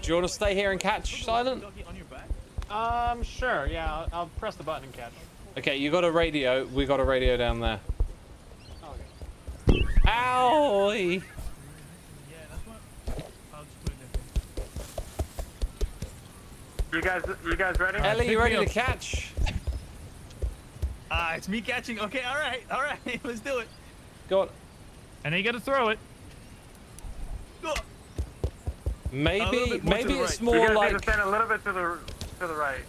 Do you want to stay here and catch, Silent? Doggy on your back? Sure, yeah, I'll press the button and catch. Okay, you got a radio. We got a radio down there. Okay. Owie! Yeah, that's what. I'll just put it there. You guys ready? Ellie, pick you me ready to up. catch? It's me catching. Okay, all right. Let's do it. Go on. And then you got to throw it. Go. Maybe bit more to the it's right. You more guys need like to stand a little bit to the right.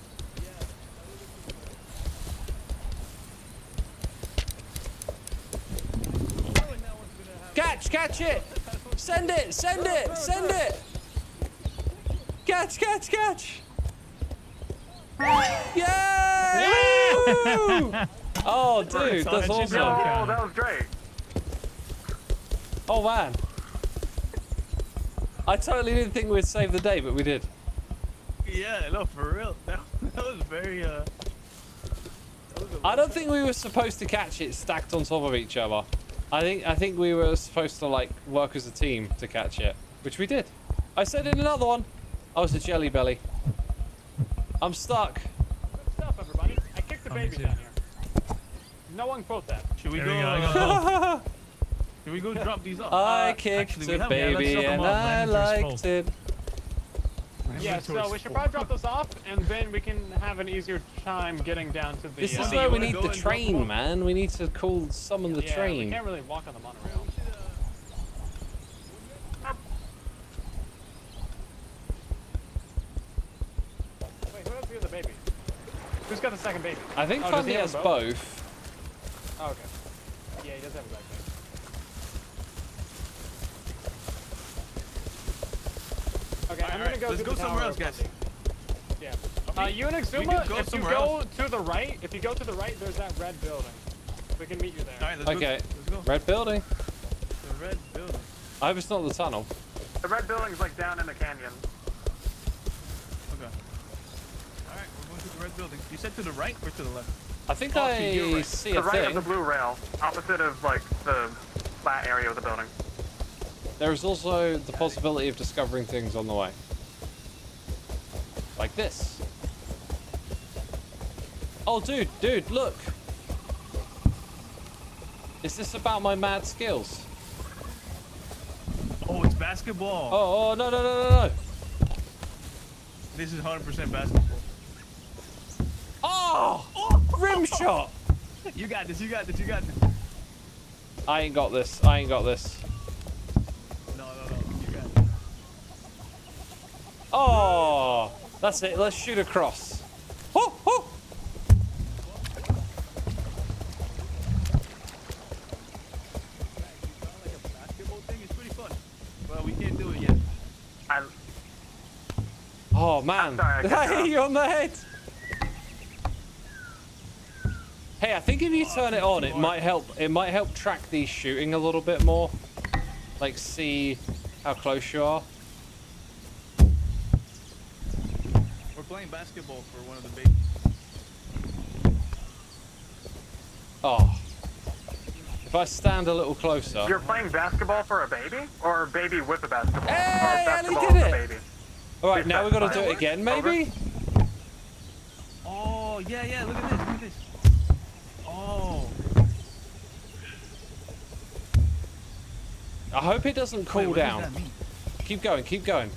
catch it! Send it! Catch! Yeah! Woo! Oh, dude, that's That should be awesome. okay. Oh, that was great. Oh man, I totally didn't think we'd save the day, but we did. Yeah, no, for real. That was very. I don't think we were supposed to catch it stacked on top of each other. I think we were supposed to like work as a team to catch it, which we did. I said in another one. I was a jelly belly. I'm stuck. Good stuff, everybody. I kicked the Oh, me baby too. down here. No one quote that. Should we There go? we go. I got both. Should we go drop these off? I Actually, kicked we a have- yeah, let's baby drop them and off. I Inventory's liked full. it. Yeah, so we should probably drop those off, and then we can have an easier time getting down to the. This is So where you we wanna need go the and drop them train, off? man. We need to summon the yeah, we train. can't really walk on the monorail. Wait, who has the other baby? Who's got the second baby? I think Oh, does Fundy he have has them both. Oh, okay. Yeah, he does have a backpack. Okay, I'm gonna Alright, go let's to go the somewhere tower else, guys. Fundy. Yeah. You and We Xisuma, could go if you somewhere go else. to the right, there's that red building. We can meet you there. All right, let's Okay, go. Let's go. red building. The red building. I hope it's not the tunnel. The red building's like down in the canyon. Okay. All right, we're going to the red building. You said to the right or to the left? I think Oh, to your I right. see The a right of the thing. blue rail, opposite of like the flat area of the building. There is also the possibility of discovering things on the way. Like this. Oh, dude, look. Is this about my mad skills? basketball. Oh, no, no, no, no, no. This is 100% basketball. Oh! Rim shot! You got this. You got this. You got this. I ain't got this. I ain't got this. No. You got it. Oh! That's it. Let's shoot across. Oh, oh! Like a basketball thing. It's pretty fun. Well, we can't do it yet. Oh, man. sorry, I Did cut I you hit off. you on the head? Hey, I think if you turn it on, it might help. It might help track these shooting a little bit more. Like, see how close you are. We're playing basketball for one of the babies. Oh. If I stand a little closer. You're playing basketball for a baby? Or a baby with a basketball? Hey, or basketball Ellie did with a it. baby? All right, now we got to do Over. it again, maybe? Oh, yeah. Look at this. Look at this. Oh. I hope it doesn't cool Wait, what down. does that mean? Keep going, keep going.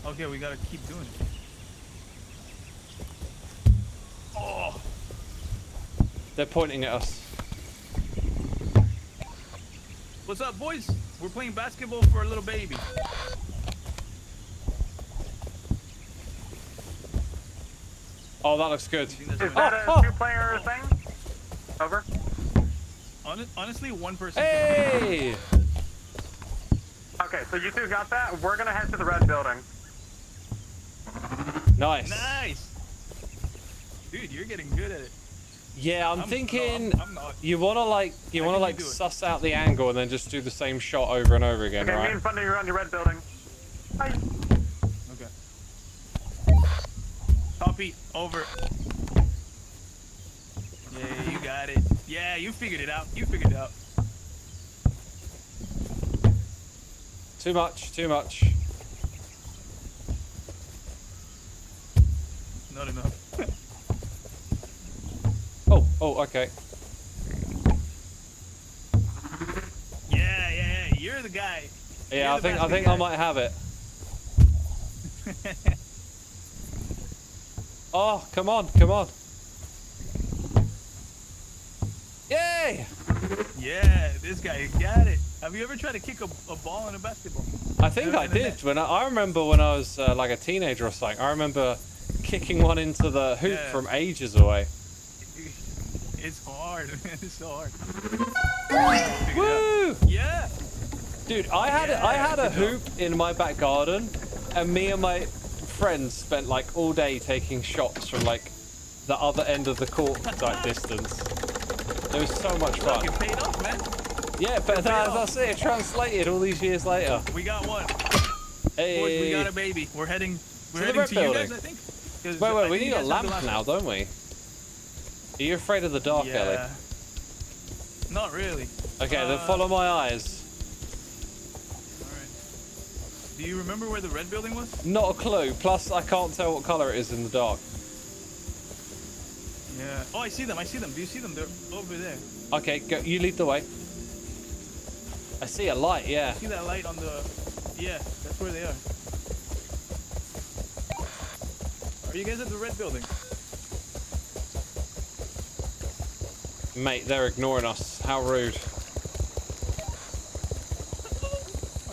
Okay, we gotta keep doing it. Oh. They're pointing at us. What's up, boys? We're playing basketball for a little baby. Oh, that looks good. You think that's Is what- that Oh. a two-player thing? Over. Honestly, one person. Hey! Okay, so you two got that. We're gonna head to the red building. Nice. Nice. Dude, you're getting good at it. Yeah, I'm thinking I'm not. you wanna like How can you do it? suss out the angle and then just do the same shot over and over again, Okay, me right? in front of you on your red building. Hi. Okay. Copy. Over. Yeah, you got it. Yeah, you figured it out. You figured it out. Too much, too much. Not enough. Oh, okay. Yeah. You're the guy. Yeah, You're the I think I basket might have it. Oh, come on. Yay! Yeah, this guy got it. Have you ever tried to kick a ball in a basketball? I think I in the did. net. When I remember when I was like a teenager or something. I remember kicking one into the hoop Yeah. from ages away. It's hard, man. It's so hard. Woo! Yeah. Dude, I had a hoop in my back garden, and me and my friends spent like all day taking shots from like the other end of the court type distance. It was so much fun. You paid off, man. Yeah, but that's it. Translated all these years later. We got one. Hey. Boys, we got a baby. We're heading the to red you building. guys, I think. 'Cause Wait, I we think need you a guys have the lamp last now, one. don't we? Are you afraid of the dark, Ellie? Yeah. Not really. Okay, then follow my eyes. Alright. Do you remember where the red building was? Not a clue. Plus, I can't tell what color it is in the dark. Yeah. Oh, I see them. Do you see them? They're over there. Okay, go, you lead the way. I see a light, yeah. See that light on the... Yeah, that's where they are. Are you guys at the red building? Mate, they're ignoring us. How rude.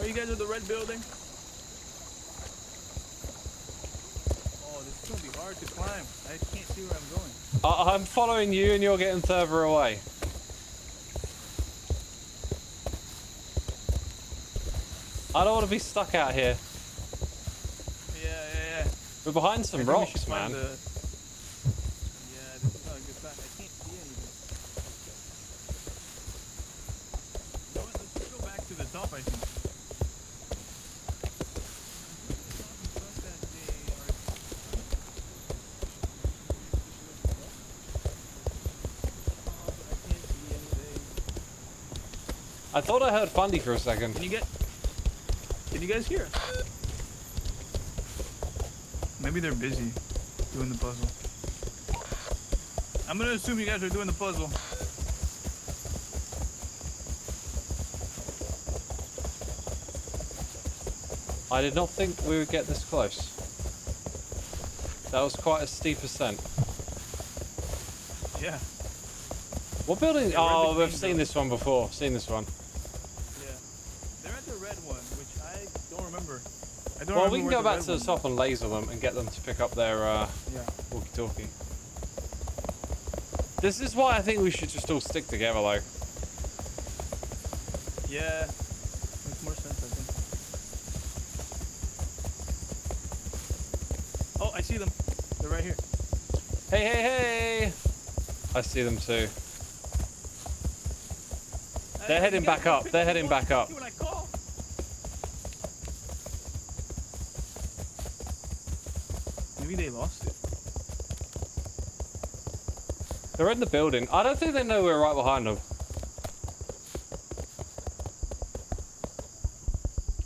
Are you guys at the red building? Oh, this is gonna be hard to climb. I can't see where I'm going. I'm following you and you're getting further away. I don't want to be stuck out here. Yeah. We're behind some I think we rocks, should find man. Yeah, this is not a good sign. I can't see anything. You know what? Let's just go back to the top, I think. I thought I heard Fundy for a second. Can you guys hear? Maybe they're busy doing the puzzle. I'm gonna assume you guys are doing the puzzle. I did not think we would get this close. That was quite a steep ascent. Yeah. What building? Yeah, we're Oh, in we've between seen those. this one before. Seen this one. Yeah. They're at the red one, which I don't remember. I don't Well, remember we can where go back red to the one top and laser them and get them to pick up their Yeah. walkie-talkie. This is why I think we should just all stick together, though. Yeah. Makes more sense, I think. Oh, I see them. They're right here. Hey, hey, hey! I see them too. They're heading You gotta back go up. pick They're the heading back up. walkie-talkie when I call. Maybe they lost it. They're in the building. I don't think they know we're right behind them.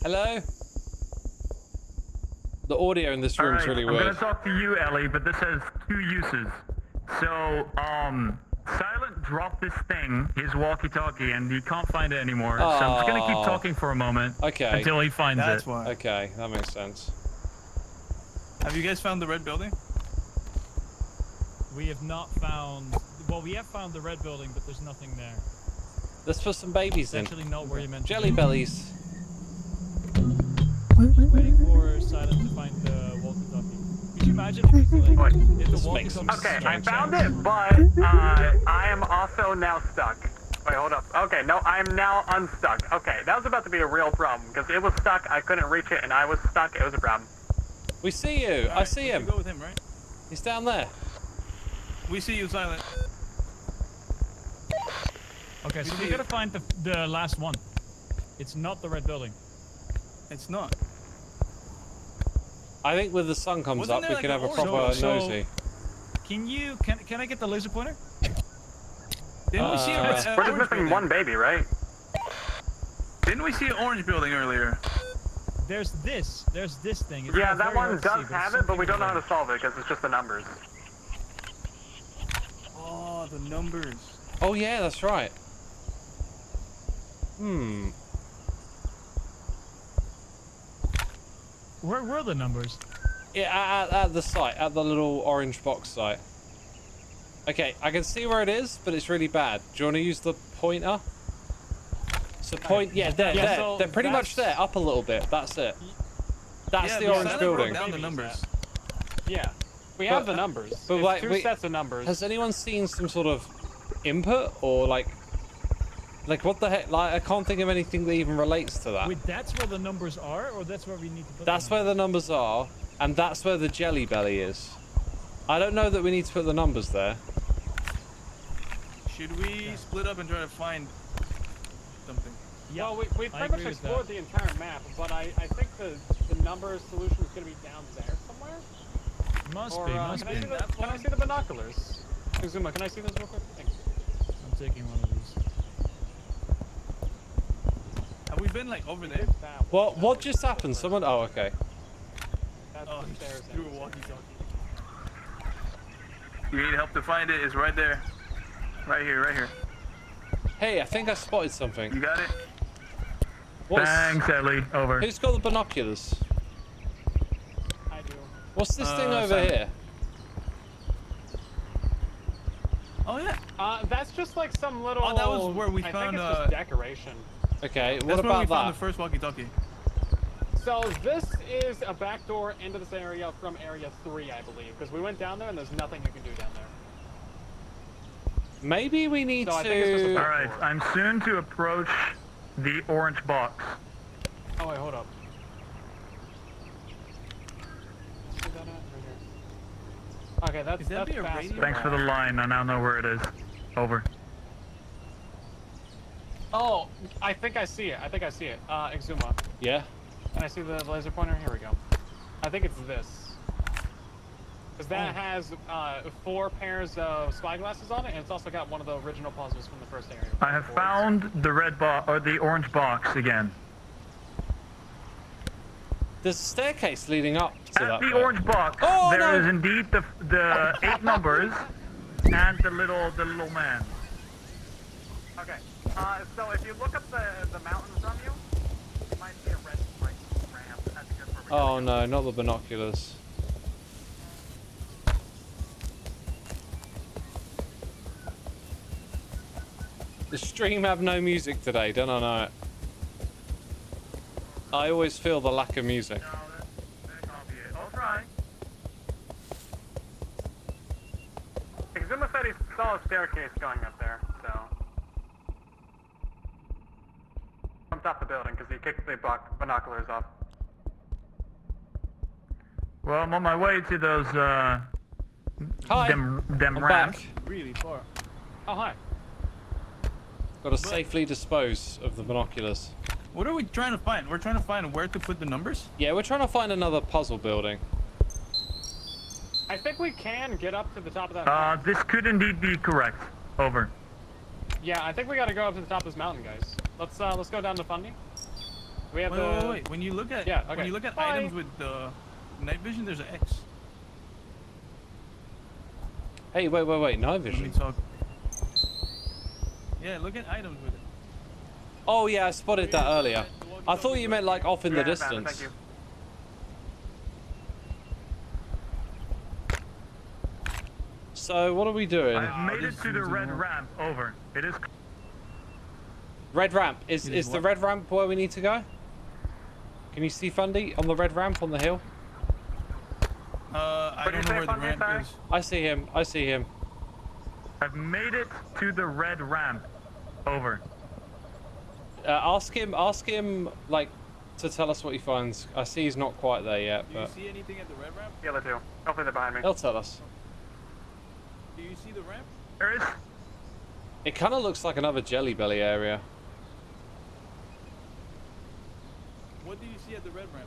Hello? The audio in this room is really I'm weird. gonna talk to you, Ellie, but this has 2 uses. So, Silent dropped this thing, his walkie-talkie, and he can't find it anymore. So I'm just gonna keep Oh. talking for a moment Okay. until he finds That's it. why. Okay, that makes sense. Have you guys found the red building? We have not found. Well, we have found the red building, but there's nothing there. Let's put some babies It's in. actually not where you meant to Jelly be. bellies. Just waiting for Silent to find the walkie-talkie. Could you imagine if he's like, Wait. if the This makes walkie-talkie? some Okay, I strange found sense. it, but I am also now stuck. Wait, hold up. Okay, no, I am now unstuck. Okay, that was about to be a real problem because it was stuck. I couldn't reach it, and I was stuck. It was a problem. We see you. I Alright, see we should him. Go with him, right? He's down there. We see you, Silent. Okay, so We we see gotta find the last one. It's not the red building. It's not. I think when the sun comes Wasn't up, there we like can an have a orange proper one? So- nosy. Can I get the laser pointer? Didn't we see a Uh, red We're just orange missing building? one baby, right? Didn't we see an orange building earlier? There's this thing. It's Yeah, not that very one hard to does see, have it's it, but we don't know how something to solve it because it's just the numbers. Oh, the numbers. Oh yeah, that's right. Hmm. Where were the numbers? Yeah, at the site, at the little orange box site. Okay, I can see where it is, but it's really bad. Do you want to use the pointer? So point, yeah, there, Yeah, there. so They're pretty much that's- there, up a little bit. That's it. That's Yeah, the but orange Silent building. broke down the Babies numbers. Yeah. We But- have the numbers. but It's wait, 2 wait. sets of numbers. Has anyone seen some sort of input or like what the heck? Like, I can't think of anything that even relates to that. Wait, that's where the numbers are, or that's where we need to put That's them? where the numbers are, and that's where the jelly belly is. I don't know that we need to put the numbers there. Should we split up and try to find something? Yeah. Well, we I pretty much agree with explored that. the entire map, but I think the number solution is going to be down there somewhere. Must Or be, must can, be. I see the, can I see the binoculars? Xisuma, can I see those real quick? Thanks. I'm taking one of these. Have we been like over there? That What just happened? Someone? Oh, okay. That's Oh, the he stairs. just threw a walkie-talkie. You need help to find it. It's right there. Right here, right here. Hey, I think I spotted something. You got it? Thanks, Ellie. Over. Who's got the binoculars? I do. What's this thing over Simon. here? Oh, yeah. That's just like some little. Oh, that was where we I found, think it's just decoration. Okay, That's what where we about found that? the first walkie-talkie. So this is a back door into this area from area 3, I believe, because we went down there and there's nothing you can do down there. Maybe we need So I think it's just a to. back- Alright, I'm soon to approach the orange box. Oh wait, hold up. See that at? Right here. Okay, that's Is that that's be a faster. radio? Thanks for the line. I now know where it is. Over. Oh, I think I see it. I think I see it. Xisuma. Yeah. Can I see the laser pointer? Here we go. I think it's this. Because that has 4 pairs of spyglasses on it, and it's also got one of the original puzzles from the first area. I have found the red box, or the orange box again. There's a staircase leading up to At that. the bit. orange box, Oh, there no. is indeed the 8 numbers and the little man. Okay, so if you look up the mountain from you, you might see a red ramp at the Oh no, not the binoculars. The stream have no music today, don't I know it? I always feel the lack of music. No, that can't be it. I'll try. Xisuma said he saw a staircase going up there, so. On top of the building, because he kicked the binoculars off. Well, I'm on my way to those, Hi, them I'm ramps. back. Really far. Oh, hi. Got to safely dispose of the binoculars. What are we trying to find? We're trying to find where to put the numbers? Yeah, we're trying to find another puzzle building. I think we can get up to the top of that mountain. This could indeed be correct. Over. Yeah, I think we gotta go up to the top of this mountain, guys. Let's go down to funding. We have Wait. When you look at okay. when you look at Bye. items with the night vision, there's an X. Hey, wait, night Let me vision. talk. Yeah, look at items with it. Oh yeah, I spotted that earlier. I thought you meant like off in the Yeah, I found it, distance. thank you. So what are we doing? I've made it to the red ramp. Over. It is. Red ramp. It Is the what? red ramp where we need to go? Can you see Fundy on the red ramp on the hill? I What do you don't know say, where the Funny, ramp sorry? is. I see him. I see him. I've made it to the red ramp. Over. Ask him like to tell us what he finds. I see he's not quite there yet, Do you but see anything at the red ramp? The other two. Hopefully they're behind me. he'll tell us. Do you see the ramp? There is. It kind of looks like another Jelly Belly area. What do you see at the red ramp?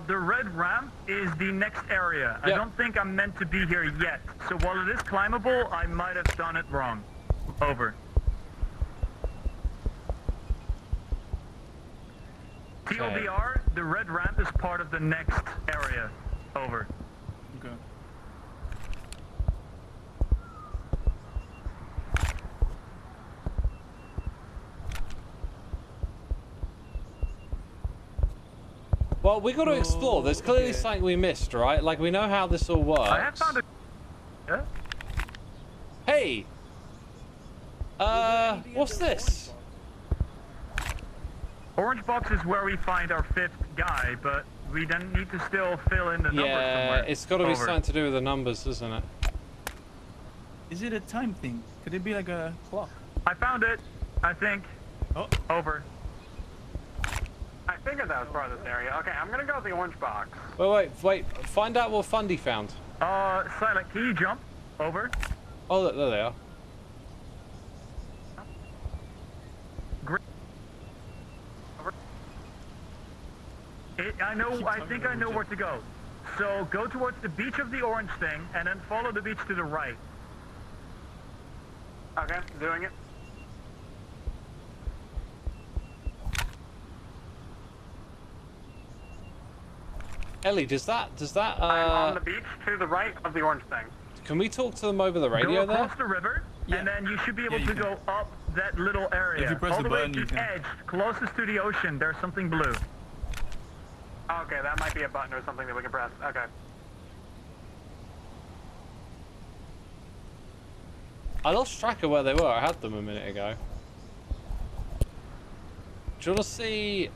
The red ramp is the next area. I Yep. don't think I'm meant to be here yet. So while it is climbable, I might have done it wrong. Over. TLDR, the red ramp is part of the next area. Over. Okay. Well, we got to explore. There's clearly okay. something we missed, right? Like we know how this all works. I have found a... Yeah? Hey. What's this? Orange box is where we find our fifth guy, but we then need to still fill in the numbers Yeah, somewhere. it's got to be Over. something to do with the numbers, isn't it? Is it a time thing? Could it be like a clock? I found it, I think. Oh, Over. I figured that was part of this area. Okay, I'm gonna go with the orange box. Wait. Find out what Fundy found. Silent, can you jump? Over. Oh, look, there they are. I think I know where to go. So go towards the beach of the orange thing, and then follow the beach to the right. Okay, doing it. Ellie, does that I'm on the beach to the right of the orange thing. can we talk to them over the Go radio there? across the river, Yeah. and then you should be able Yeah, to you can. go up that little area. If you press All the the way button, to you the can. edge, closest to the ocean, there's something blue. Okay, that might be a button or something that we can press. Okay. I lost track of where they were. I had them a minute ago. Do you want to see?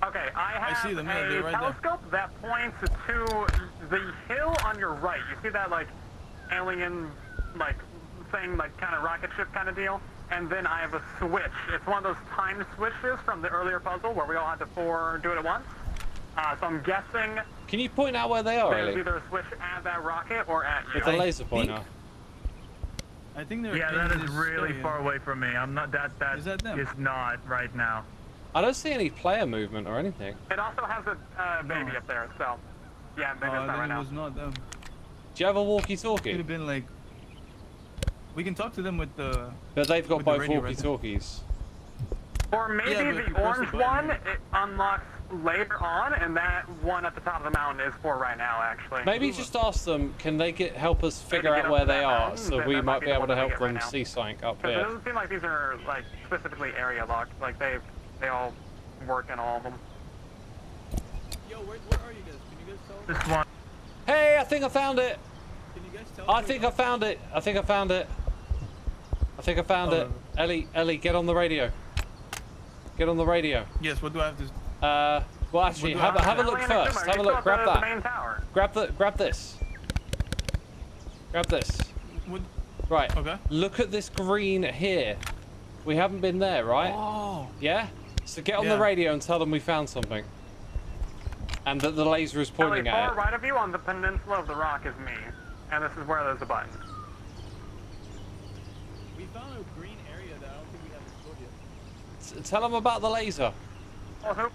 Okay, I have see them, yeah, they're a right there. telescope that points to the hill on your right. You see that, like, alien, like, thing, like, kind of rocket ship kind of deal? And then I have a switch. It's one of those timed switches from the earlier puzzle where we all had to do it at once. So I'm guessing Can you point out where they are, there's Ellie? either a switch at that rocket or at you. With a I laser pointer. think- I think they're Yeah, in that is this really area. far away from me. I'm not that. Is that them? Is not right now. I don't see any player movement or anything. It also has a baby No. up there, so yeah, maybe Oh, it's not then right it now. was not them. Do you have a Could walkie-talkie? have been like. We can talk to them with the. But they've got with the both radio right there. walkie-talkies. Or maybe Yeah, but if you the press the orange button, one, you- it unlocks later on, and that one at the top of the mountain is for right now, actually. Maybe just ask them, can they help us figure get out up where to they that are, mountain, so then we that might might be be the able one to that we help get right them now. see something up Because it here. doesn't seem like these are, like, specifically area locked. Like, they all work in all of them. Yo, where are you guys? Can you guys tell? This one. Hey, I think I found it. Can you guys tell? I think I found it. I think I found it. I think I found it. Ellie, get on the radio. Get on the radio. Yes. What do I have to? Well, actually, have a look first. Have a look. Grab that. Grab this. Grab this. What? Right. Okay. Look at this green here. We haven't been there, right? Oh. Yeah? So get on the Yeah. radio and tell them we found something. And that the laser is pointing Ellie, at far it. right of you on the peninsula of the rock is me. And this is where there's a button. We found a green area that I don't think we have explored yet. Tell them about the laser. Also,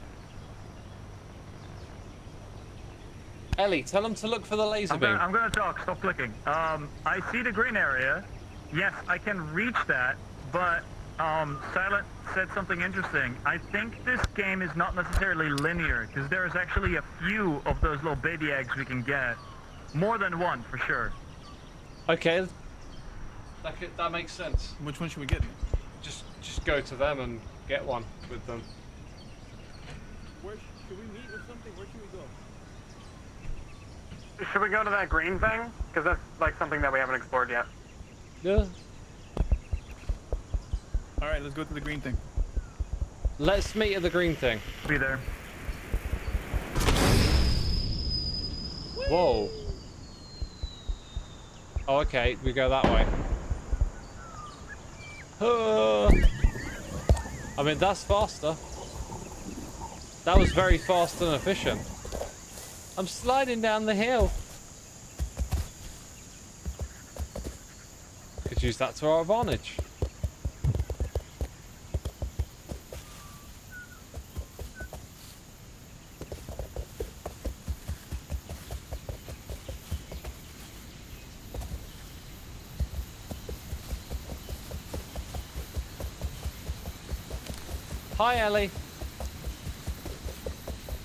Ellie, tell them to look for the laser beam. I'm gonna talk. Stop clicking. I see the green area. Yes, I can reach that, but Silent said something interesting. I think this game is not necessarily linear, because there is actually a few of those little baby eggs we can get. More than one, for sure. Okay. That makes sense. Which one should we get? Just go to them and get one with them. Where should we meet or something? Where should we go? should we go to that green thing? Because that's like something that we haven't explored yet. Yeah. All right, let's go to the green thing. Let's meet at the green thing. Be there. Whoa. Oh, okay. We go that way. I mean, that's faster. That was very fast and efficient. I'm sliding down the hill. Could use that to our advantage. Hi, Ellie.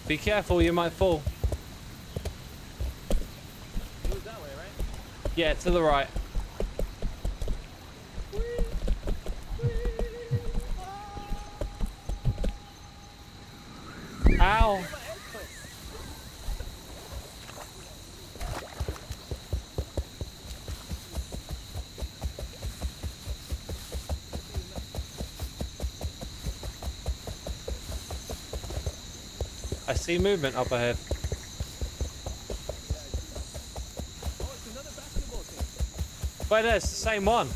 Be careful, you might fall. It was that way, right? Yeah, to the right. Ow. I see movement up ahead. Oh, it's another basketball thing. Wait, no, it's the same one.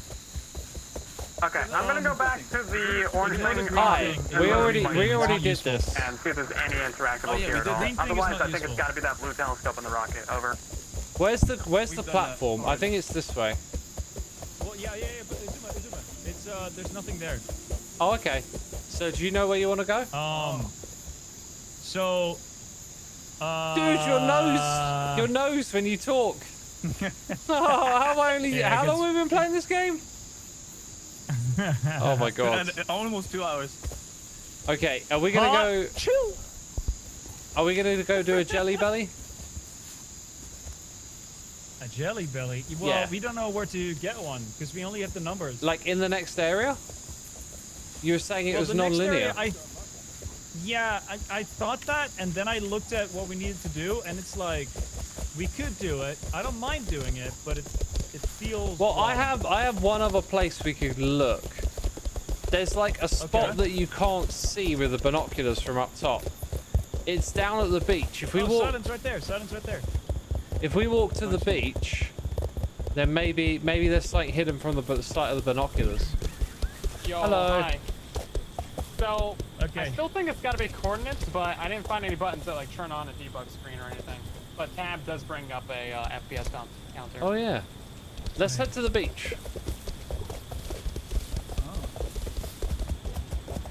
Okay, I'm gonna go back to the orange thing. Hi, we already did useful. this. And see if there's any interactables Oh, yeah, here we at did. all. Green thing is Otherwise, not I think it's useful. gotta be that blue telescope in the rocket. Over. Where's the We've done that platform? I think it's this way. Well, yeah, but Xisuma. It's there's nothing there. Oh, okay. So do you know where you want to go? So Dude, your nose when you talk. Oh, Yeah, how long have we been playing this game? Oh my god. Almost 2 hours. Okay, are we gonna go? Are we gonna go do a jelly belly? a jelly belly. Well, Yeah. we don't know where to get one because we only have the numbers. Like in the next area? You were saying it was the next non-linear. area, I thought that, and then I looked at what we needed to do, and it's like we could do it. I don't mind doing it, but it feels. Well, wrong. I have one other place we could look. There's like a spot Okay. that you can't see with the binoculars from up top. It's down at the beach. If we Oh, walk, Silence right there. Silence right there. if we walk to the beach, then maybe there's something hidden from the sight of the binoculars. Yo, Hello. hi. So, Okay. I still think it's got to be coordinates, but I didn't find any buttons that like turn on a debug screen or anything. But tab does bring up a FPS counter. Oh yeah. Let's head to the beach.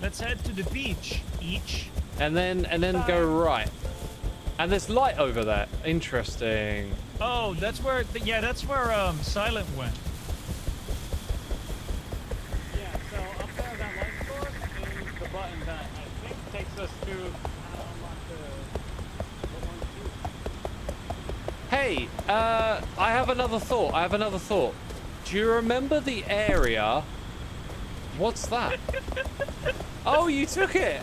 Let's head to the beach. And then go right. And there's light over there. Interesting. Oh, that's where. That's where Silent went. Yeah, so up there, that light source is the button that I think takes us to how to unlock the Hey, I have another thought. Do you remember the area What's that? Oh, you took it.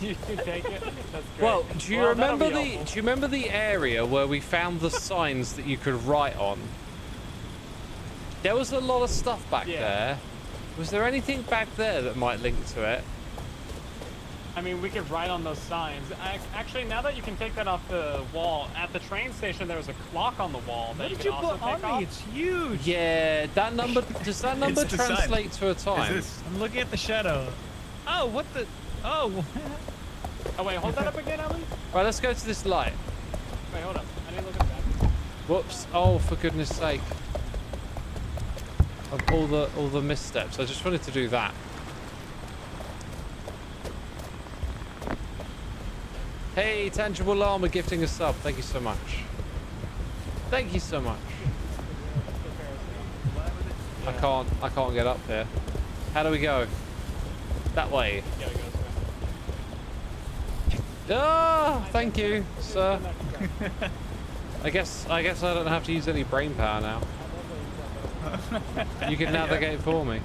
You can take it. That's great. Well, do you Well, that'll remember be the helpful. do you remember the area where we found the signs that you could write on? There was a lot of stuff back Yeah. there. Was there anything back there that might link to it? I mean, we could write on those signs. Actually, now that you can take that off the wall, at the train station there was a clock on the wall that What you did could you also put on take off. me? It's huge. Yeah, that number. Does that number It's a sign. translate to a Is time? this? I'm looking at the shadow. Oh, what the? Oh. Oh wait, hold that up again, Ellie. Right, let's go to this light. Wait, hold up. I didn't look at that. Whoops! Oh, for goodness sake! Of all the missteps, I just wanted to do that. Hey, Tangible Llama gifting a sub. Thank you so much. Thank you so much. I can't get up here. How do we go? That way. You gotta go this way. Ah, thank you, sir. I guess I don't have to use any brain power now. You can navigate for me.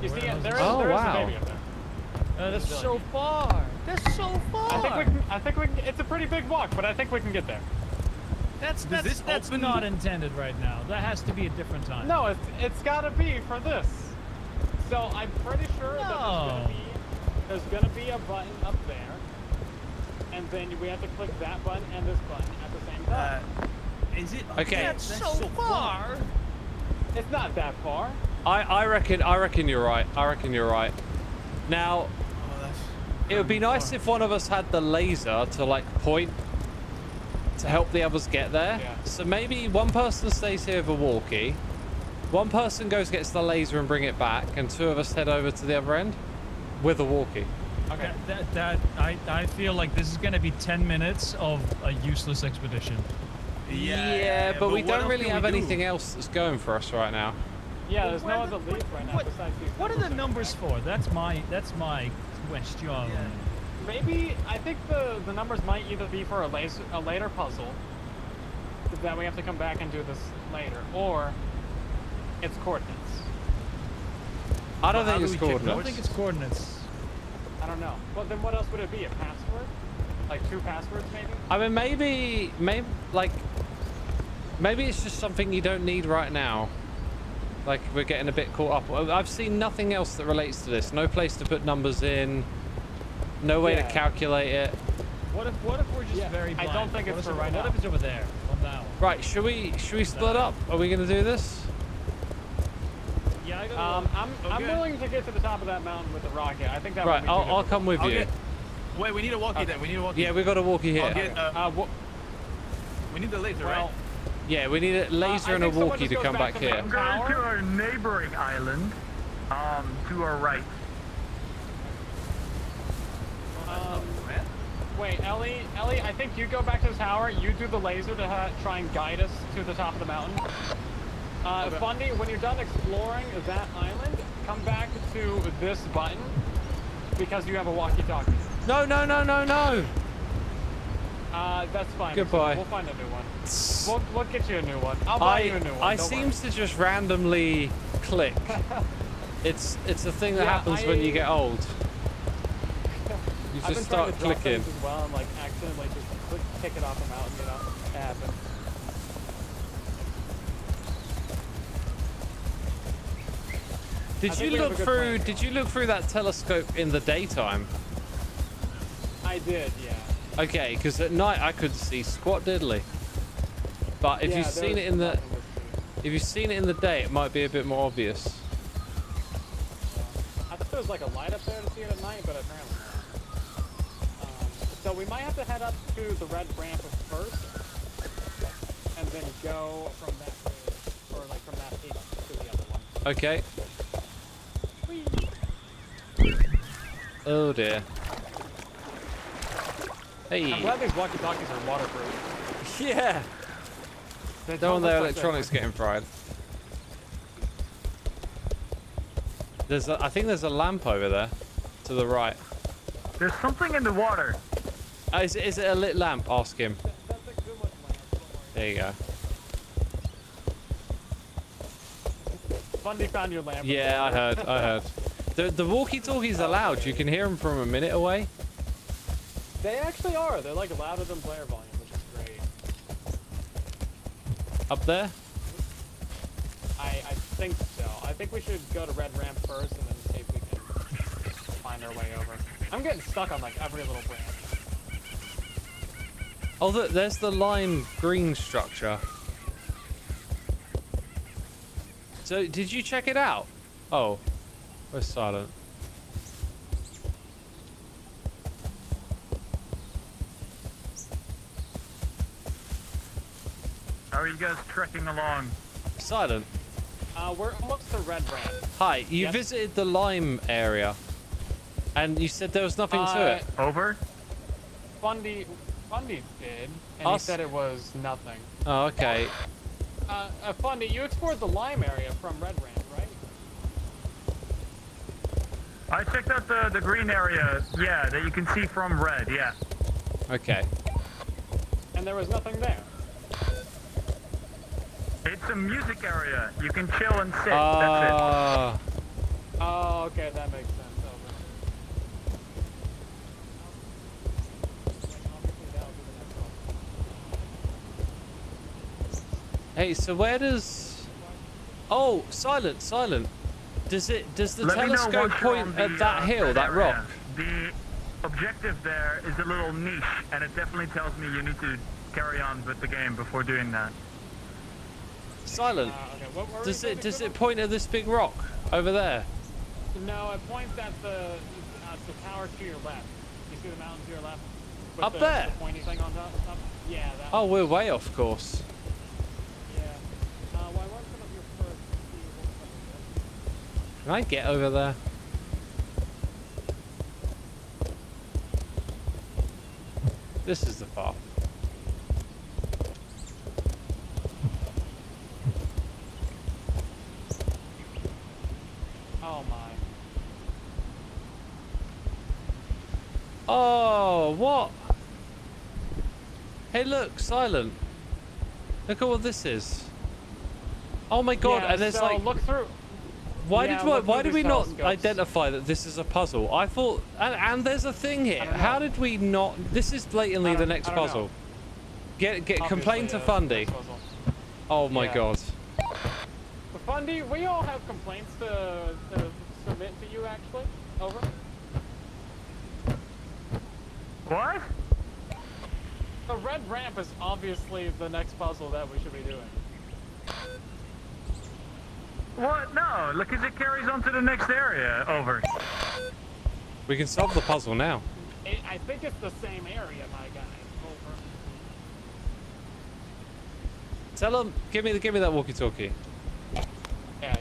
You see, there is, Oh, there is wow. a baby up there. That's so far. That's so far. I think we can. It's a pretty big walk, but I think we can get there. That's this that's open- not intended right now. That has to be a different time. No, it's gotta be for this. So I'm pretty sure that there's gonna be a button up there, and then we have to click that button and this button at the same time. Is it? Okay. That's so far. It's not that far. I reckon you're right. I reckon you're right. Now, Oh, that's. it would be nice if one of us had the laser to like point to help the others get there. Yeah. So maybe one person stays here with a walkie, one person goes gets the laser and bring it back, and two of us head over to the other end with a walkie. Okay. I feel like this is gonna be 10 minutes of a useless expedition. Yeah, but we what don't else really can have we do? anything else that's going for us right now. Yeah, there's no What- other leads right now what- besides these. What are the that numbers are for? That's my question. Yeah. Maybe I think the numbers might either be for a later puzzle that we have to come back and do this later, or it's coordinates. I don't Well, think how it's do we check I don't coordinates. think it's coordinates. I don't know. Well, then what else would it be? A password? Like 2 passwords, maybe? I mean, maybe it's just something you don't need right now. Like, we're getting a bit caught up. I've seen nothing else that relates to this. No place to put numbers in. No way to Yeah. calculate it. What if we're just Yeah, very I blind? don't think What it's if for right What now. if it's over there on that one? Right, should we split up? Are we gonna do this? Yeah, I I'm Okay. willing to get to the top of that mountain with the rocket. I think that Right, would be too I'll difficult. come with I'll you. get. Wait, we need a walkie then. We need a walkie. Yeah, we got a walkie I'll here. get. Wh- We need the laser, well, right? Yeah, we need a laser I and a think someone walkie just to goes come back back to the here. I'm going to our neighboring island, to our right. wait, Ellie, I think you go back to the tower. You do the laser to try and guide us to the top of the mountain. Fundy, when you're done exploring that island, come back to this button because you have a walkie-talkie. No, no, no, no, no. That's fine. Goodbye. We'll find a new one. We'll get you a new one. I'll buy you a new one. I don't seem worry. to just randomly click. It's a thing that Yeah, happens when you get old. You I've just been trying start to drop clicking. things as well and like accidentally just kick it off the mountain, you know? It happens. Did I you think we have look a good through? plan. Did you look through that telescope in the daytime? I did, yeah. Okay, because at night I could see squat diddly. But if Yeah, you've there seen was it in the nothing to see. if you've seen it in the day, it might be a bit more obvious. I thought there was like a light up there to see it at night, but apparently not. So we might have to head up to the red ramp first, and then go from that bridge, or like from that peak to the other one. Okay. Oh dear. I'm Hey. glad these walkie-talkies are waterproof. Yeah. They Don't want look their like electronics getting fried. I think there's a lamp over there, to the right. There's something in the water. Is it a lit lamp? Ask him. That's a good one, Lance, don't worry. There you go. Fundy found your lamp. Yeah, I heard. The walkie-talkies are loud. You can hear them from a minute away. They actually are. They're like louder than player volume, which is great. Up there? I think so. I think we should go to Red Ramp first and then see if we can find our way over. I'm getting stuck on like every little branch. Oh, look, there's the lime green structure. So, did you check it out? Oh, we're silent. How are you guys trekking along? Silent. We're almost to Red Ramp. Hi, you Yes? visited the lime area, and you said there was nothing to it. Over? Fundy did, and he Us? said it was nothing. Oh, okay. Fundy, you explored the lime area from Red Ramp, right? I checked out the green area, yeah, that you can see from red, yeah. Okay. And there was nothing there. It's a music area. You can chill and sit, that's Ah. Oh, okay, that makes sense. Hey, so where does... Oh, silent. Does the Let me know telescope once you're point on the, at that hill, red that area. rock? The objective there is a little niche, and it definitely tells me you need to carry on with the game before doing that. Silent. Okay, what were we Does saying, it Xisuma? point at this big rock over there? No, it points at the tower to your left. You see the mountain to your left? With Up the, there? The pointy thing on top? Yeah, that Oh, one. we're way off course. Yeah. Well, I want to come up here first to see what's up with Can I get over there? This is the path. Oh my. Oh, what? Hey, look, silent. Look at what this is. Oh my god, Yeah, and there's so like... look through. Why Yeah, did look why through did we these not telescopes. identify that this is a puzzle? I thought, and there's a thing here. I don't How know. did we not? This is blatantly I the don't- next I don't know. puzzle. Get Obviously, complain to it's Fundy. next puzzle. Oh my Yeah. god. But Fundy, we all have complaints to submit to you, actually. Over. What? The red ramp is obviously the next puzzle that we should be doing. What? No, look, as it carries on to the next area. Over. We can solve the puzzle now. I think it's the same area, my guy. Over. Tell him, give me that walkie-talkie.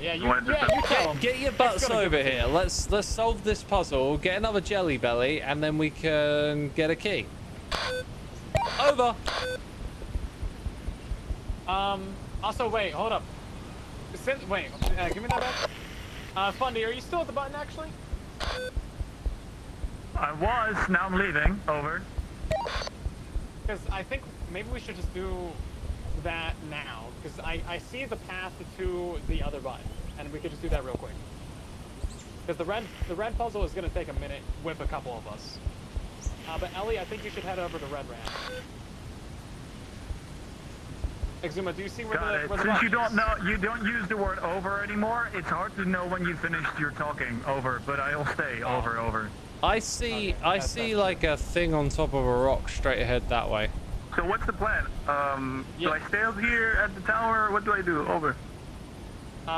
Yeah, you What? tell him. Get your butts gonna over give it to here. Let's solve this puzzle. Get another jelly belly, and then we can get a key. Over. Also, wait, hold up. Wait, give me that back. Fundy, are you still at the button, actually? I was, now I'm leaving. Over. Because I think maybe we should just do that now. Because I see the path to the other button, and we could just do that real quick. Because the red puzzle is going to take a minute with a couple of us. But Ellie, I think you should head over to Red Ramp. Xisuma, do you see where Got the it. where the Since you button don't is? know, you don't use the word over anymore, it's hard to know when you finished your talking. Over, but I'll stay. Oh. Over. I see. Okay, I that's see it. like a thing on top of a rock straight ahead that way. So what's the plan? Yeah. Do I stay up here at the tower? What do I do? Over.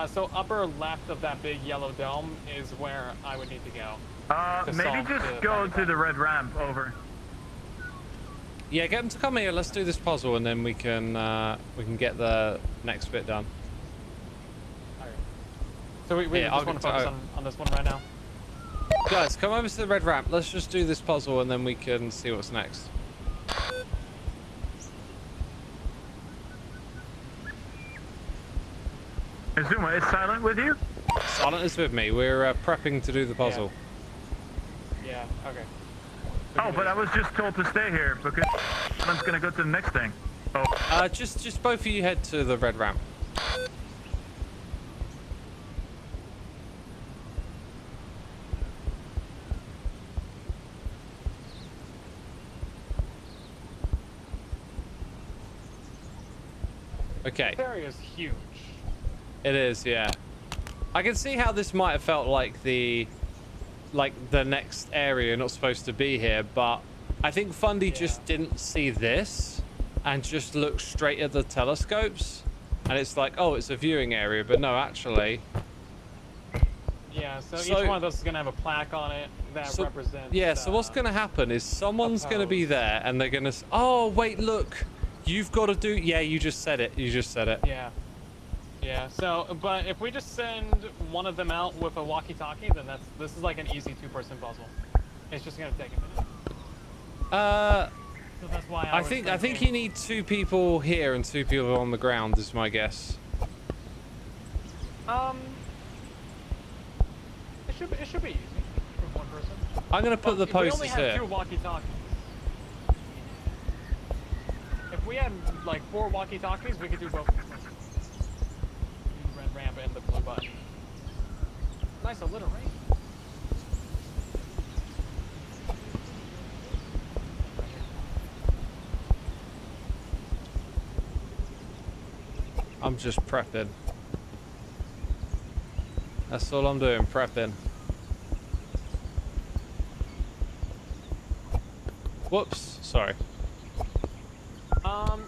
So upper left of that big yellow dome is where I would need to go. To Maybe solve just the go puzzle. to the red ramp. Over. Yeah, get him to come here. Let's do this puzzle, and then we can get the next bit done. Alright. So we Yeah, just I'll want to get to- focus on this one right now. Guys, come over to the red ramp. Let's just do this puzzle, and then we can see what's next. Xisuma is silent with you? Silent is with me. We're prepping to do the puzzle. Yeah, okay. Oh, but I was just told to stay here because I'm gonna go to the next thing. Oh, Just both of you head to the red ramp. Okay. This area is huge. It is, yeah. I can see how this might have felt like the next area not supposed to be here, but I think Fundy just didn't see this and just looked straight at the telescopes, and it's like, oh, it's a viewing area, but no, actually. Yeah, so each one of those is gonna have a plaque on it that represents. Yeah, so what's gonna happen is someone's gonna be there, and they're gonna. Oh wait, look, you've got to do. Yeah, you just said it. You just said it. Yeah. Yeah. So, but if we just send one of them out with a walkie-talkie, then this is like an easy two-person puzzle. It's just gonna take a minute. So that's why I think you need 2 people here and 2 people on the ground. Is my guess. It should be easy for one person. I'm gonna put the posters We only have here. 2 walkie-talkies. If we had like 4 walkie-talkies, we could do both. Red ramp and the blue button. Nice alliteration. I'm just prepping. That's all I'm doing, prepping. Whoops, sorry.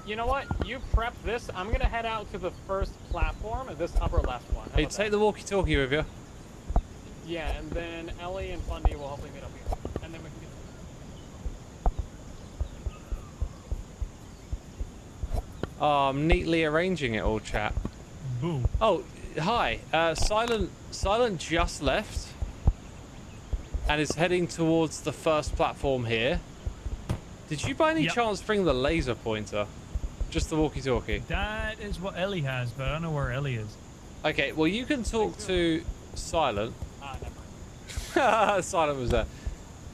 You know what? You prep this. I'm gonna head out to the first platform, this upper left one. How Hey, about take that? the walkie-talkie with you. Yeah, and then Ellie and Fundy will hopefully meet up here, and then we can get. I'm neatly arranging it all, chat. Boom. Oh, hi. Silent just left and is heading towards the first platform here. Did you by any chance bring the laser pointer? Just the walkie-talkie? That is what Ellie has, but I don't know where Ellie is. Okay, well, you can talk to Silent. Never mind. Silent was there.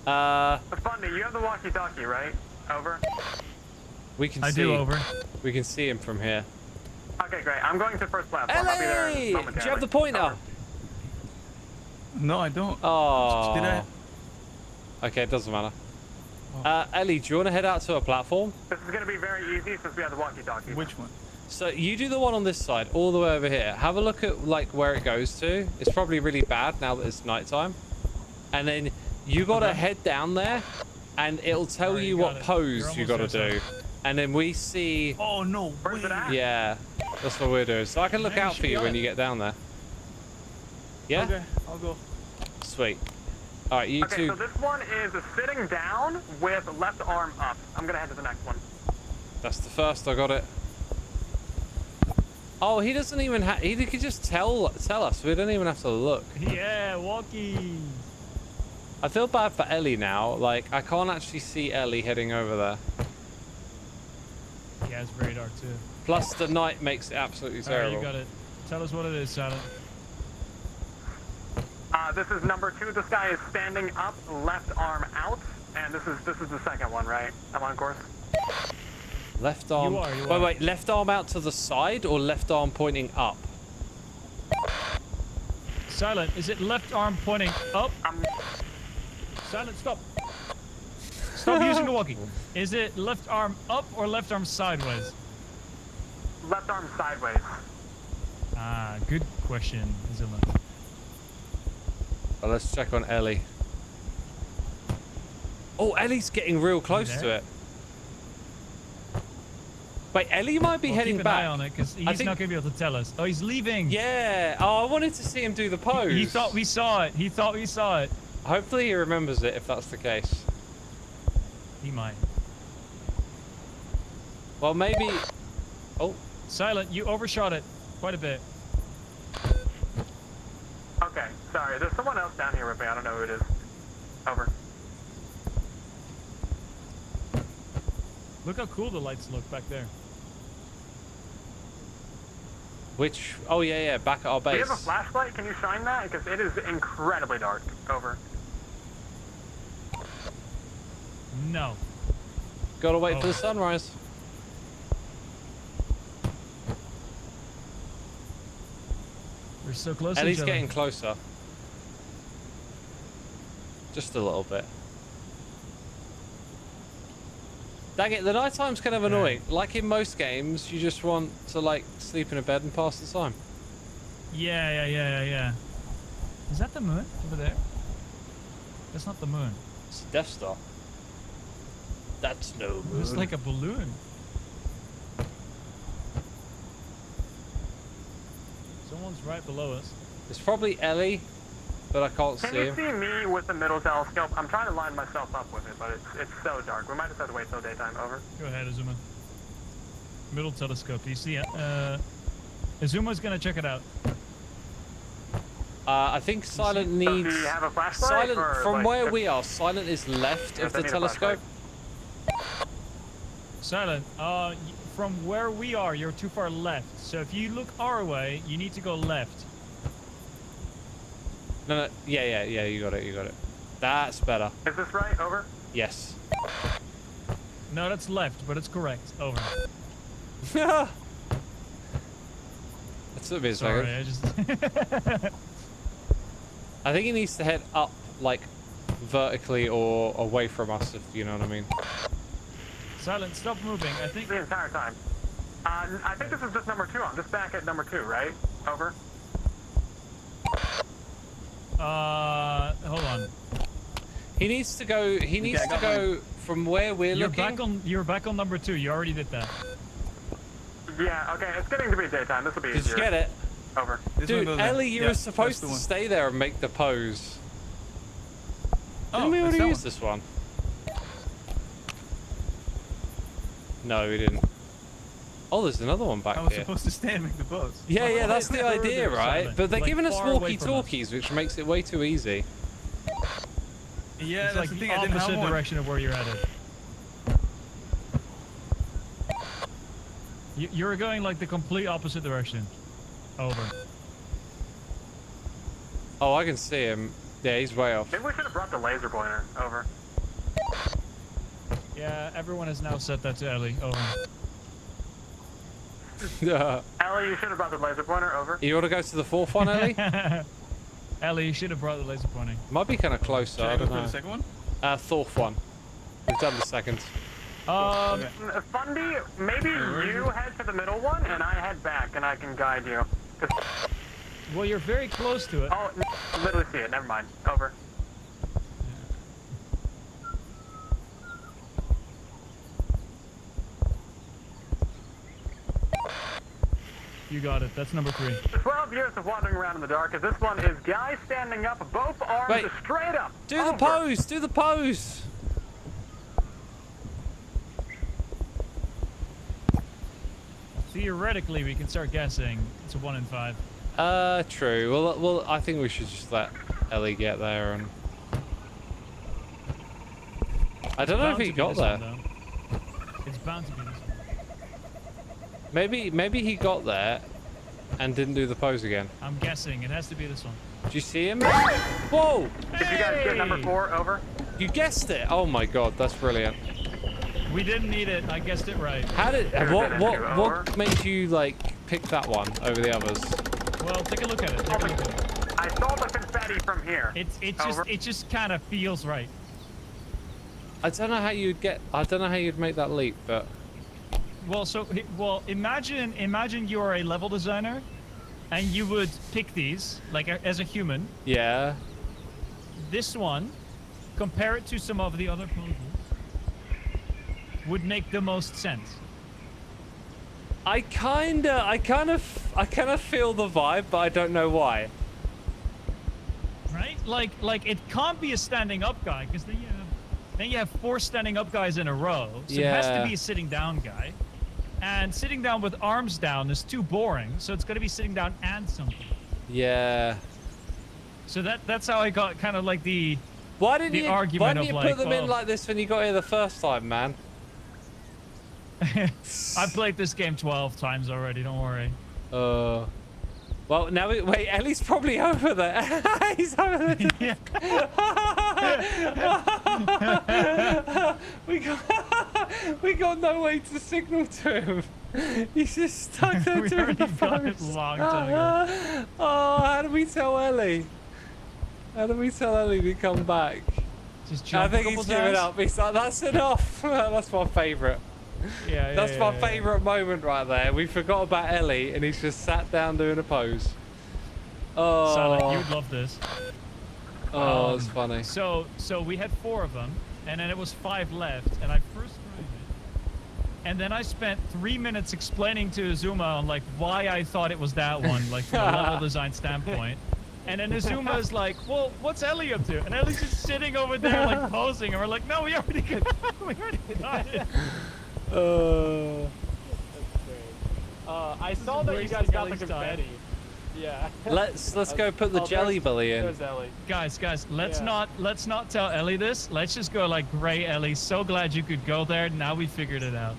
Fundy, you have the walkie-talkie, right? Over. We can I see. do, over. We can see him from here. Okay, great. I'm going to first platform. I'll be there Ellie! Do you momentarily. have the pointer? Over. No, I don't. Oh. Did I? Okay, it doesn't matter. Ellie, do you want to head out to a platform? This is going to be very easy since we have the walkie-talkie. Which one? So you do the one on this side, all the way over here. Have a look at like where it goes to. It's probably really bad now that it's nighttime. And then you gotta head down there, and it'll tell you what pose you gotta do. And then we see. Oh no! Where's it at? Yeah, that's what we're doing. So I can look out for you when you get down there. Yeah. Okay, I'll go. Sweet. All right, you Okay, two. so this one is sitting down with left arm up. I'm going to head to the next one. That's the first. I got it. Oh, he doesn't even have. He could just tell us. We don't even have to look. Yeah, walkie. I feel bad for Ellie now. Like I can't actually see Ellie heading over there. Yeah, it's very dark too. Plus the night makes it absolutely terrible. Alright, you got it. Tell us what it is, Silent. This is number 2. This guy is standing up, left arm out, and this is the second one, right? I'm on course. Left arm. You are. Wait. Left arm out to the side or left arm pointing up? Silent, is it left arm pointing up? Silent, stop. Stop using the walkie. Is it left arm up or left arm sideways? Left arm sideways. Ah, good question, Xisuma. Well, let's check on Ellie. Oh, Ellie's getting real close to it. Wait, Ellie might be heading keep back. an eye on it because he's not going to be able to tell us. Oh, he's leaving. Yeah. Oh, I wanted to see him do the pose. He thought we saw it. He thought we saw it. Hopefully he remembers it if that's the case. He might. Well, maybe. Oh. Silent, you overshot it quite a bit. Okay, sorry. There's someone else down here with me. I don't know who it is. Over. Look how cool the lights look back there. Which? Oh yeah, back at our Do you base. have a flashlight? Can you shine that? Because it is incredibly dark. Over. No. Gotta wait for the sunrise. We're so close to each Ellie's other. getting closer. Just a little bit. Dang it, the night time's kind of annoying. Like in most games, you just want to like sleep in a bed and pass the time. Yeah. Is that the moon over there? That's not the moon. It's a Death Star. That's no moon. It's like a balloon. Someone's right below us. It's probably Ellie, but I can't see Can you him. see me with the middle telescope? I'm trying to line myself up with it, but it's so dark. We might just have to wait till daytime. Over. Go ahead, Xisuma. Middle telescope. Do you see it? Xisuma's gonna check it out. I think Silent So needs... do you have a flashlight? Silent, or, from like, where we are, Silent is left of they the need a telescope. Silent, from where we are, you're too far left. So if you look our way, you need to go left. No, yeah, you got it. That's better. Is this right? Over. Yes. No, that's left, but it's correct. Over. That took me a Sorry, second. I think he needs to head up, like, vertically or away from us, if you know what I mean. Silent, stop moving. I think... The entire time. I think this is just number 2. I'm just back at number 2, right? Over. Hold on. He needs to go. He needs to go from where we're looking. You're back on number 2. You already did that. Yeah. Okay. It's getting to be daytime. This will be easier. Did you get it? Over. This one Dude, goes there. Ellie, you Yeah, were supposed that's the to one. stay there and make the pose. Oh, Didn't we that's already that use one. this one? No, we didn't. Oh, there's another one back I was here. supposed to stay and make the pose. Yeah, that's the further, idea, right? Simon. But they're Like, giving us far away from us. walkie-talkies, which makes it way too easy. Yeah, It's that's like the the thing. I didn't have opposite one. direction of where you're headed. You're going like the complete opposite direction. Over. Oh, I can see him. Yeah, he's way off. Maybe we should have brought the laser pointer. Over. Yeah, everyone has now set that to Ellie. Over. Ellie, you should have brought the laser pointer. Over. You want to go to the fourth one, Ellie? Ellie, you should have brought the laser pointing. Might be kind of closer. Should I I go don't for know. the second one? Fourth one. We've done the second. Okay. Fundy, maybe you head to the middle one and I head back and I can guide you. 'Cause- Well, you're very close to it. oh, literally see it. Never mind. Over. You got it. That's number 3. 12 years of wandering around in the dark, as this one is guy standing up, both arms Wait. straight up. Do the Over. pose! Do the pose! Theoretically, we can start guessing. It's a 1 in 5. True. Well, I think we should just let Ellie get there and... I don't know if Bound he to be got this there. one, though. It's bound to be this one. Maybe he got there and didn't do the pose again. I'm guessing. It has to be this one. Do you see him? Whoa! Did you guys get number 4? Over. You guessed it! Oh my god, that's brilliant. We didn't need it. I guessed it right. How did... Could've What, been what, into what over. made you, like, pick that one over the others? Well, take a look at it. Take a look at it. I saw the confetti from here. Over. It just kind of feels right. I don't know how you'd get... I don't know how you'd make that leap, but... Well, imagine you are a level designer, and you would pick these like as a human. Yeah. This one, compare it to some of the other poses, would make the most sense. I kind of feel the vibe, but I don't know why. Right? Like it can't be a standing up guy because then you have 4 standing up guys in a row. So it has to Yeah. be a sitting down guy. And sitting down with arms down is too boring. So it's got to be sitting down and something. Yeah. So that's how I got kind of like the Why didn't you argument put of them like, in like this when you got here the first time, man? I played this game 12 times already. Don't worry. Well, now wait, Ellie's probably over there. He's over there. Yeah. we got no way to signal to him. He's just stuck there We doing already the got it pose. long time ago. Oh, how do we tell Ellie? How do we tell Ellie to come back? Just I jump a think couple he's giving times. up. He's like, that's enough. That's my favourite. Yeah, That's my favourite moment right there. We forgot about Ellie, and he's just sat down doing a pose. Oh, Silent, you'd love this. oh, it's funny. So we had 4 of them, and then it was 5 left, and I first tried it, and then I spent 3 minutes explaining to Xisuma on like why I thought it was that one, like from a level design standpoint. And then Xisuma is like, well, what's Ellie up to? And Ellie's just sitting over there like posing, and we're like, no, we already got it. I saw that you guys got the confetti. Yeah. Let's go put the jelly belly in. There's Ellie. Guys, let's Yeah. not tell Ellie this. Let's just go like, great, Ellie, so glad you could go there. Now we figured it out.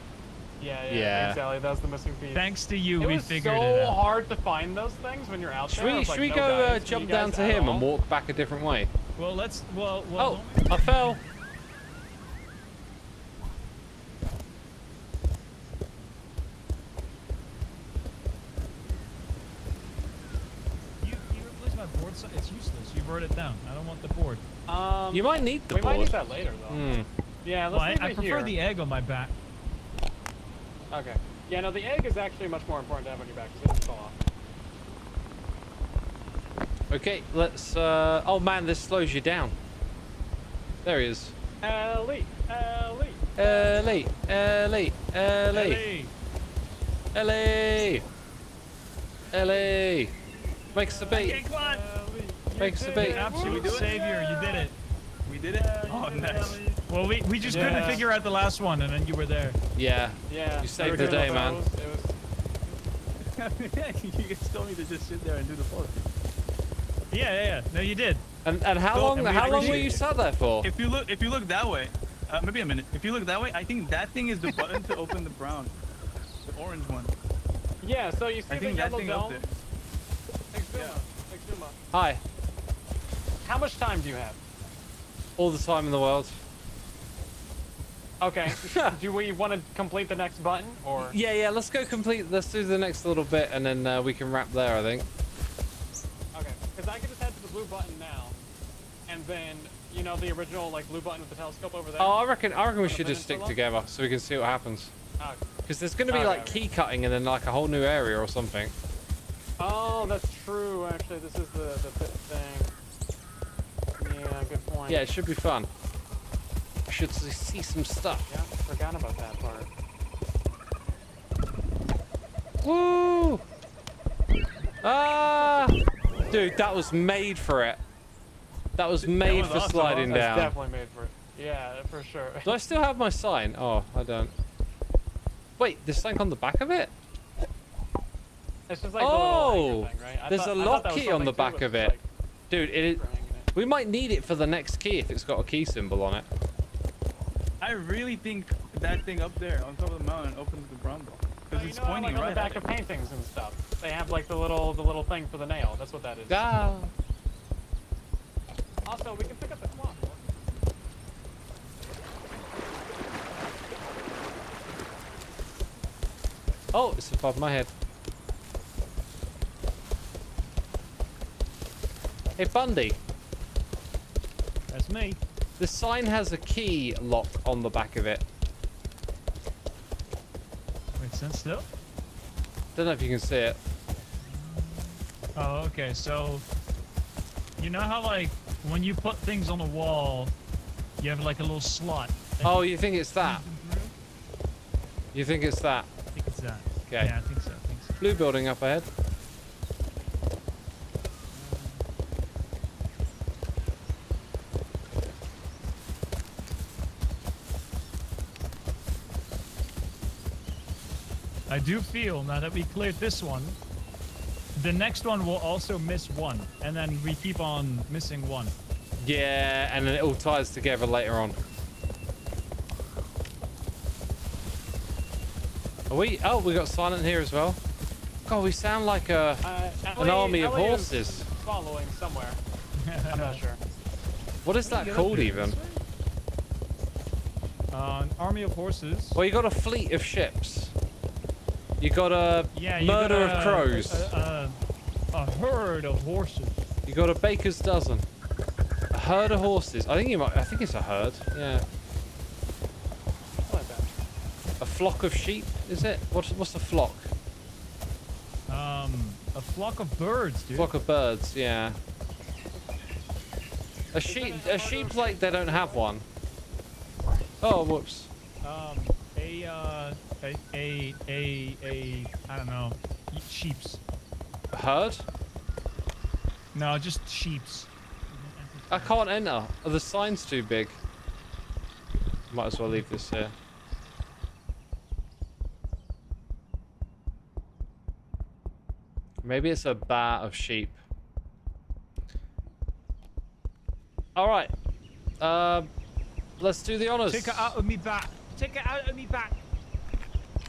Yeah. Yeah. Thanks, Ellie. That was the missing piece. Thanks to you, It we was figured so it out. hard to find those things when you're out there. I was Should like, we no, go guys, jump you down guys to at him all? and walk back a different way? Well, Oh, I fell. You replaced my board. It's useless. You wrote it down. I don't want the board. You might need the we might board. need that later, though. Hmm. Yeah, Well, let's I leave it prefer here. the egg on my back. Okay. Yeah, no, the egg is actually much more important to have on your back because it doesn't fall off. Okay, let's. Oh man, this slows you down. There he is. Ellie! Ellie, Ellie, Ellie, Ellie, Ellie. Makes the beat. Come on. Makes the beat. Absolute savior. You did it. We did it. Oh, nice. Well, we just couldn't Yeah. figure out the last one, and then you were there. Yeah. Yeah. You saved there the we day, go. man. It was, You guys told me to just sit there and do the pose. Yeah. No, you did. And how So, long and we were appreciate you it. sat there for? If you look that way, maybe a minute. If you look that way, I think that thing is the button to open the brown, the orange one. yeah, so you see I the think that yellow thing up dome? there. Xisuma. Hi. How much time do you have? All the time in the world. Okay. Do we want to complete the next button, or? Yeah. Let's go complete. Let's do the next little bit, and then we can wrap there. I think. Okay. Because I can just head to the blue button now, and then you know the original like blue button with the telescope over there. Oh, I reckon we should minute just stick so long? together so we can see what happens. Okay. Because there's going to be Okay, like okay. key cutting and then like a whole new area or something. Oh, that's true. Actually, this is the fifth thing. Yeah, good point. Yeah, it should be fun. We should see some stuff. Yeah, forgot about that part. Woo! Ah! Dude, that was made for it. That was made was for awesome. sliding That's down. definitely made for it. Yeah, for sure. Do I still have my sign? Oh, I don't. Wait, there's something on the back of it? It's just like Oh! the little anchor thing, right? There's a lock key on the back of it. Dude, It, we might need it for the next key if it's got a key symbol on it. I really think that thing up there on top of the mountain opens the brown ball because it's pointing like on right the back at of it. paintings and stuff. They have like the little thing for the nail. That's what that is. Ah! Also, we can pick up the clock. Oh, it's above my head. Hey, Bundy. That's me. The sign has a key lock on the back of it. Makes sense still? Don't know if you can see it. Oh, okay. So, you know how like when you put things on a wall, you have like a little slot. that Oh, you you think it's that? put them through? You think it's that? I think it's that. Okay. Yeah, I think so. Blue building up ahead. I do feel now that we cleared this one, the next one will also miss one, and then we keep on missing one. Yeah, and then it all ties together later on. Are we? Oh, we got silent here as well. God, we sound like an army of Ellie is horses. following somewhere. I'm not sure. What is that called even? An army of horses. Well, you got a fleet of ships. You got a Yeah, you murder got of crows. A herd of horses. You got a baker's dozen. A herd of horses. I think it's a herd. Yeah. I like that. A flock of sheep, is it? What's a flock? A flock of birds, dude. Flock of birds, yeah. A sheep like they don't have one. Oh, whoops. I don't know. Sheeps. A herd? No, just sheeps. I can't enter. Oh, the sign's too big. Might as well leave this here. Maybe it's a bat of sheep. Alright. Let's do the honors. Take it out of me back. Take it out of me back.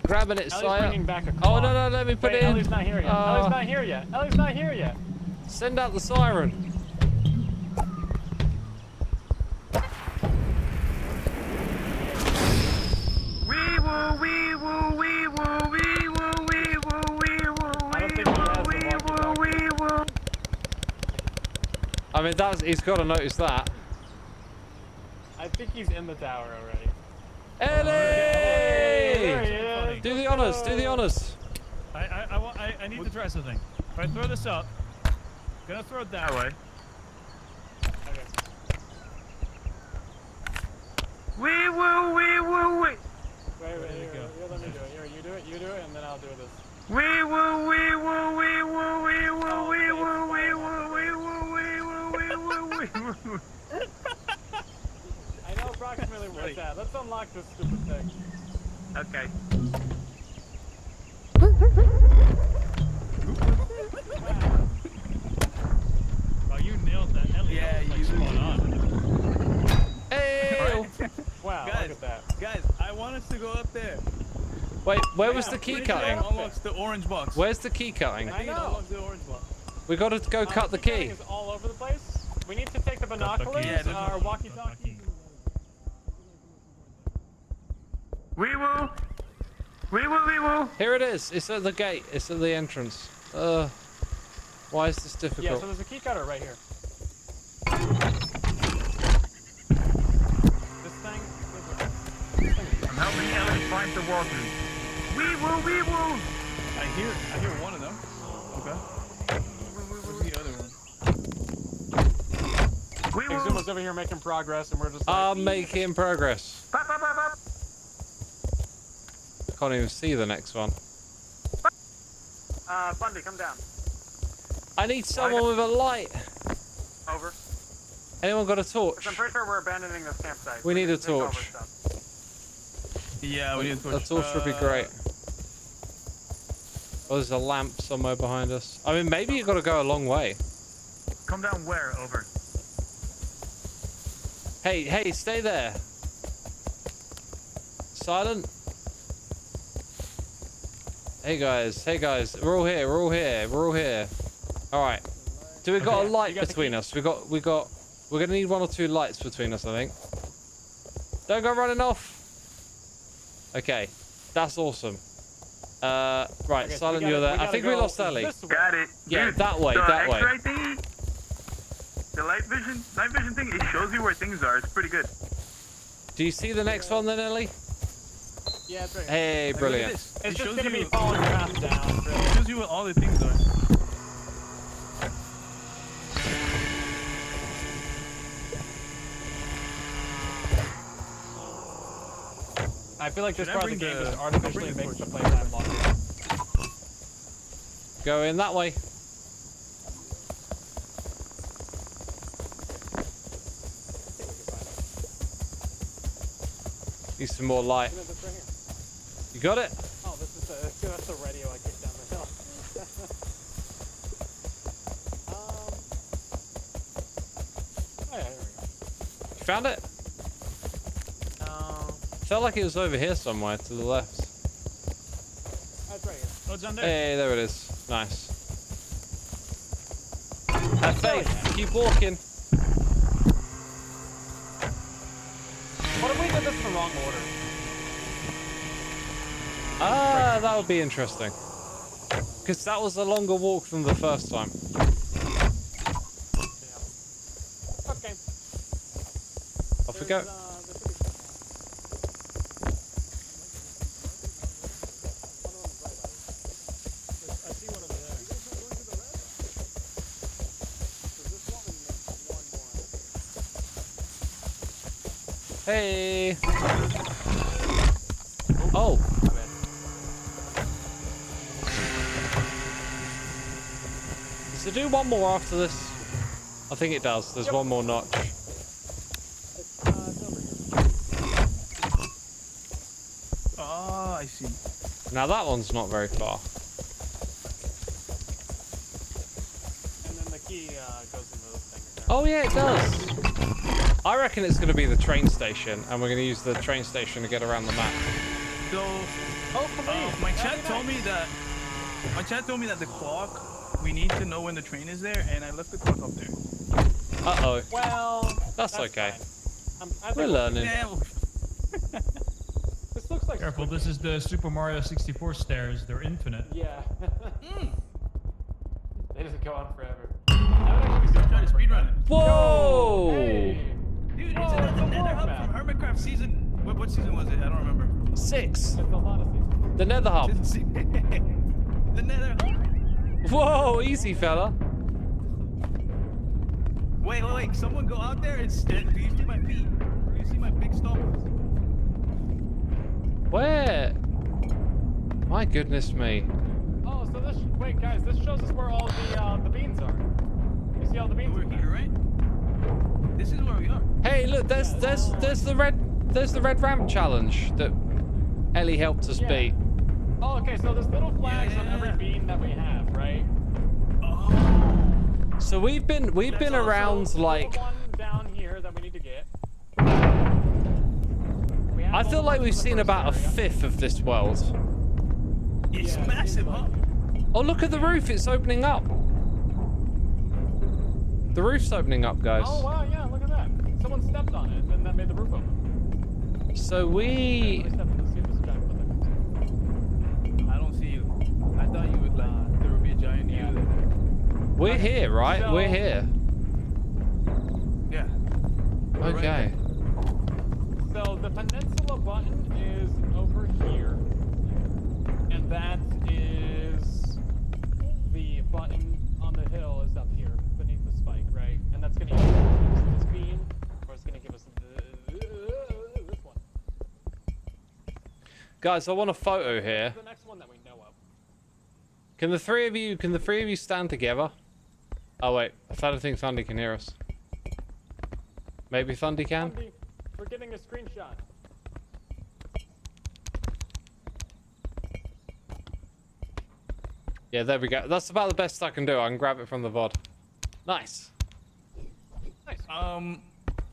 Grabbing it, Ellie's sire. bringing back a Oh, clock. no, let me put Wait, it in. Ellie's not here yet. Ellie's not here yet. Ellie's not here yet. Send out the siren. Wee woo, wee woo, wee woo, wee woo, wee woo, wee woo, I don't think he has the wee woo, walkie-talkie. wee woo. I mean, he's got to notice that. I think he's in the tower already. Ellie! There he is. Do the honors, do the honors. I need to try something. If I throw this up, gonna throw it that way. Okay. Wee woo, wee woo, wee. Wait, There you here, go. here, let me do it. Here, you do it, and then I'll do this. Wee woo, wee woo, wee woo, wee woo, wee woo, wee woo, wee woo, wee woo, wee woo, wee woo. I know approximately where it's at. Let's unlock this stupid thing. Okay. Oh, you nailed that, Ellie. Yeah, That was, you like, spot on. Hey! Wow, Guys, look at that. guys, I want us to go up there. Wait, where was Yeah, the key pretty sure cutting? It unlocks the orange box. Where's the key cutting? I I think it know. unlocks the orange box. We got to go cut the Key key. is all over the place. We need to take the binoculars, Yeah, there's our no- walkie-talkie. Wee woo. Wee woo, wee woo. Here it is. It's at the gate. It's at the entrance. Why is this Yeah, difficult? so there's a key cutter right here. This thing. I'm helping Ellie find the walkie. Wee woo, wee woo. I hear one of them. Okay. Where's the other one? Wee woo. Xisuma's over here making progress, and we're just like, I'm making progress. Bop, bop, bop, bop. Can't even see the next one. Bundy, come down. I need someone with a light. Over. Anyone got a torch? 'Cause I'm pretty sure we're abandoning this campsite. We need a Take over torch. stuff. Yeah, we need A torch would be great. Oh, there's a lamp somewhere behind us. I mean, maybe you got to go a long way. Come down where? Over. Hey, stay there. Silent. Hey guys, we're all here. All right. Do we got a light you got the between key? us? We're gonna need 1 or 2 lights between us, I think. Don't go running off. Okay, that's awesome. Right, Okay, so Silent, we you're gotta- there. I gotta think we go lost Ellie. this way. Got it. Yeah, Dude, that way, the that way. X-ray thingy, the night vision thing, it shows you where things are. It's pretty good. Do you see the next one then, Ellie? Yeah, it's right here. Hey, Look at brilliant. this. It's It just shows gonna be you. following your path down, It really. shows you what all the things are. I feel like this Should I part of the bring game the- just artificially bring the makes the torch? playtime longer. Go in that way. Need some more light. Look at this right here. You got it? Oh, this is that's the radio I kicked down the hill. Oh yeah, here we go. You found it? Felt like it was over here somewhere to the left. That's right here. Oh, it's on there. Hey, there it is. Nice. Have faith. Keep walking. What if we did this in the wrong order? Ah, that would be interesting. Because that was a longer walk than the first time. Okay. Off we go. I see one over there. Hey. Oh. Does it do one more after this? I think it does. There's one more notch. It's over here. Oh, I see. Now that one's not very far. And then the key goes into the thing. Oh yeah, it does. I reckon it's going to be the train station, and we're going to use the train station to get around the map. So, Oh, come on. my chat told me that. My chat told me that the clock. We need to know when the train is there, and I left the clock up there. Uh-oh. Well, That's okay. fine. I think We're learning. Yeah, This looks like Careful, this is the Super Mario 64 stairs. They're infinite. Yeah. They just go on forever. try to speedrun it. Whoa! Hey. Dude, it's Oh, in it's the a Nether world Hub map. from Hermitcraft season. What season was it? I don't remember. 6. It's a lot of things. The Nether Hub. The Nether Hub. Whoa, easy fella. Wait. Someone go out there and stand. Do you see my feet? Do you see my big stompers? Where? My goodness me. Oh, so this. Wait, guys, this shows us where all the beans are. You see all the beans? We're in here, there? right? This is where we are. Hey, look, there's the red ramp challenge that Ellie helped us Yeah. beat. Oh, okay. So there's little flags on every Yeah. bean that we have, right? Oh. So we've been also- around like There's one down here that we need to get. We have I all feel the like ones we've in the seen first about a area. fifth of this world. It's Yeah, it massive, seems huh? like it. Oh, look at the roof, it's opening up. The roof's opening up, guys. Oh wow, yeah, look at that. Someone stepped on it, and that made the roof open. So we Let me step in and see if this giant put that. I don't see you. I thought you would like there would be a giant Yeah. you there. we're here, right? So- We're here. Yeah. Okay. So the peninsula button is over here, and that is the button on the hill is up here beneath the spike, right? And that's gonna either give us this beam, or it's gonna give us this one. Guys, I want a photo here. The next one that we know of. Can the three of you stand together? Oh wait, I don't think Thundy can hear us. Maybe Thundy can? Andy, we're getting a screenshot. Yeah, there we go. That's about the best I can do. I can grab it from the VOD. Nice. Nice.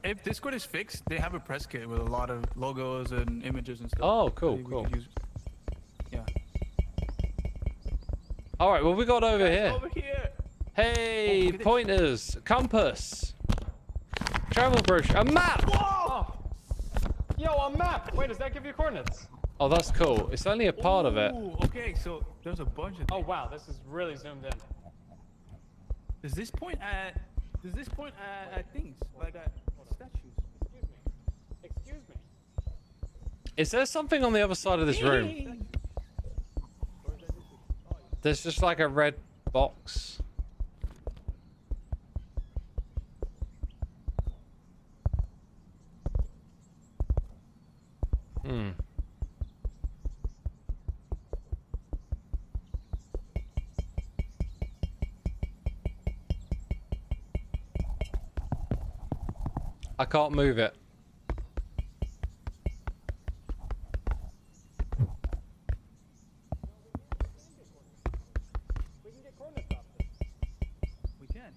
If Discord is fixed, they have a press kit with a lot of logos and images and stuff. Oh, cool, We cool. could use. Yeah. All right, well we got over here. Over here. Hey, look at this. pointers, compass, travel brochure, a map. Oh. Yo, a map! Wait, does that give you coordinates? Oh, that's cool. It's only a part of it. Ooh, okay, so there's a bunch of. Oh wow, this is really zoomed in. Does this point at? Does this point at things like at statues? Excuse me. Is there something on the other side of this room? There's just like a red box. Hmm. I can't move it. We can get coordinates off this. We can.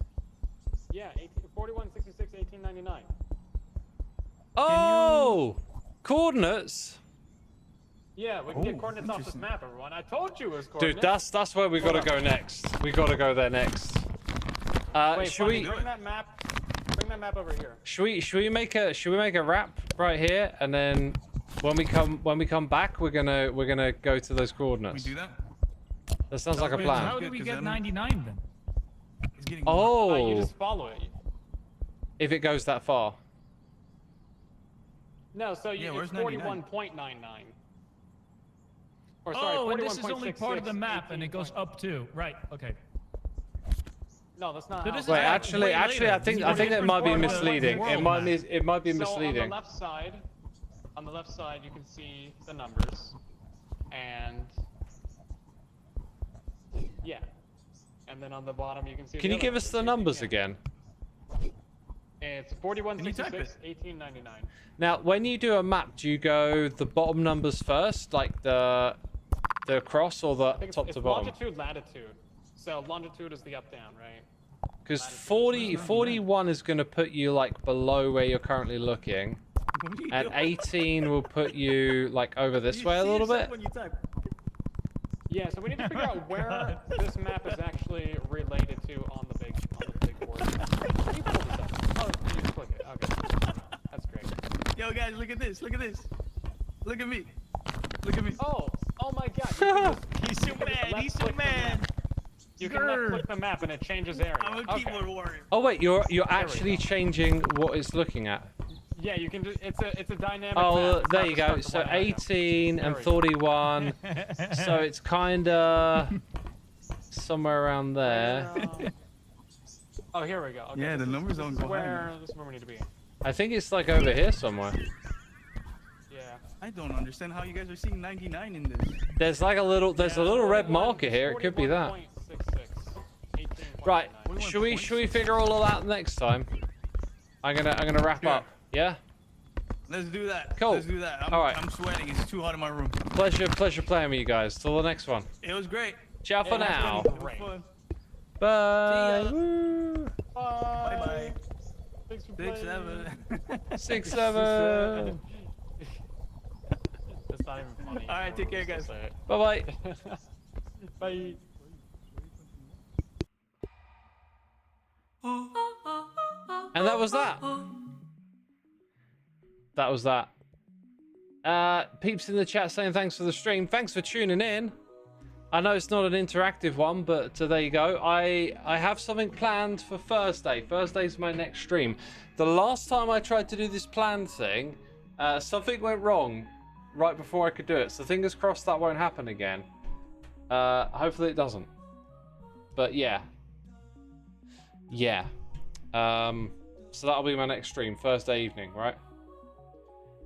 Yeah, 41, 66, 1899. Oh! Coordinates? Yeah, we can get Oh, coordinates off this interesting. map, everyone. I told you it was Dude, coordinates. that's where we gotta go next. We gotta go there next. Wait, Should Funny, we bring that map over here. should we make a wrap right here, and then when we come back we're gonna go to those We coordinates. do that. That sounds like a Wait, plan. How good, do we 'cause get then- 99 then? It's getting. You Oh, just follow it. if it goes that far. No, so Yeah, it's where's 99? 41.99. Or sorry, Oh, and this is only 41.66, part of the map, and it 18 goes point- up too. Right. Okay. No, that's not. So how this it is Wait, works. actually, way actually, later. I think This is a that different might be part of the misleading. world It might map. be So on the misleading. left side, you can see the numbers, and yeah, and then on the bottom you can see. Can the you other give us the numbers Yeah. again? It's Can you 4166, type it? 1899. Now, when you do a map, do you go the bottom numbers first, like the cross, or the I think top it's to bottom? longitude, latitude. So longitude is the up down, right? Because latitude. 41 is going to put you like below where you're currently looking, What are you and doing? 18 will put you like over this You way a see little yourself bit. when you type. Yeah, so we need to figure out where this map is actually related to on the big board. How do you pull this up? Oh, you just click it. Okay, that's great. Yo, guys, look at this. Look at this. Look at me. Look at me. Oh my God! You can just, He's so mad. left He's so click the mad. map. You can left click the map and it changes area. I'm a Okay. keyboard warrior. Oh wait, you're we actually go. changing what it's looking at. Yeah, you can do. It's a dynamic. Oh, map. It's there not you just go. stuck to So one area. 18 There and we go. 41. So it's kind of somewhere around there. Oh, here we go. Okay, Yeah, the this is- numbers this don't is go high where enough. this is where we need to be. I think it's like over here somewhere. Yeah. I don't understand how you guys are seeing 99 in this. There's like a little red marker here. It could be that. 41.66, 18.99. Right. Should we figure all of that next time? I'm gonna wrap Sure. up. Yeah. Let's do that. Cool. Let's do that. All right. I'm sweating. It's too hot in my room. Pleasure playing with you guys. Till the next one. It was great. Ciao for It has now. been It was Great. fun. Bye. See ya. Woo. Bye-bye. Thanks for 6, playing. 7. 6, 7. That's not even funny. All right, take care, guys. Bye bye. Bye. And that was that. That was that. Peeps in the chat saying thanks for the stream. Thanks for tuning in. I know it's not an interactive one, but there you go. I have something planned for Thursday. Thursday's my next stream. The last time I tried to do this planned thing, something went wrong right before I could do it. So fingers crossed that won't happen again. Hopefully it doesn't. But yeah. Yeah. So that'll be my next stream, Thursday evening, right?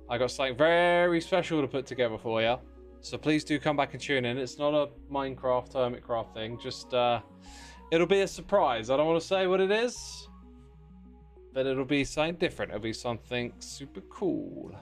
I got something very special to put together for you. So please do come back and tune in. It's not a Minecraft, Hermitcraft thing. Just, it'll be a surprise. I don't want to say what it is, but it'll be something different. It'll be something super cool.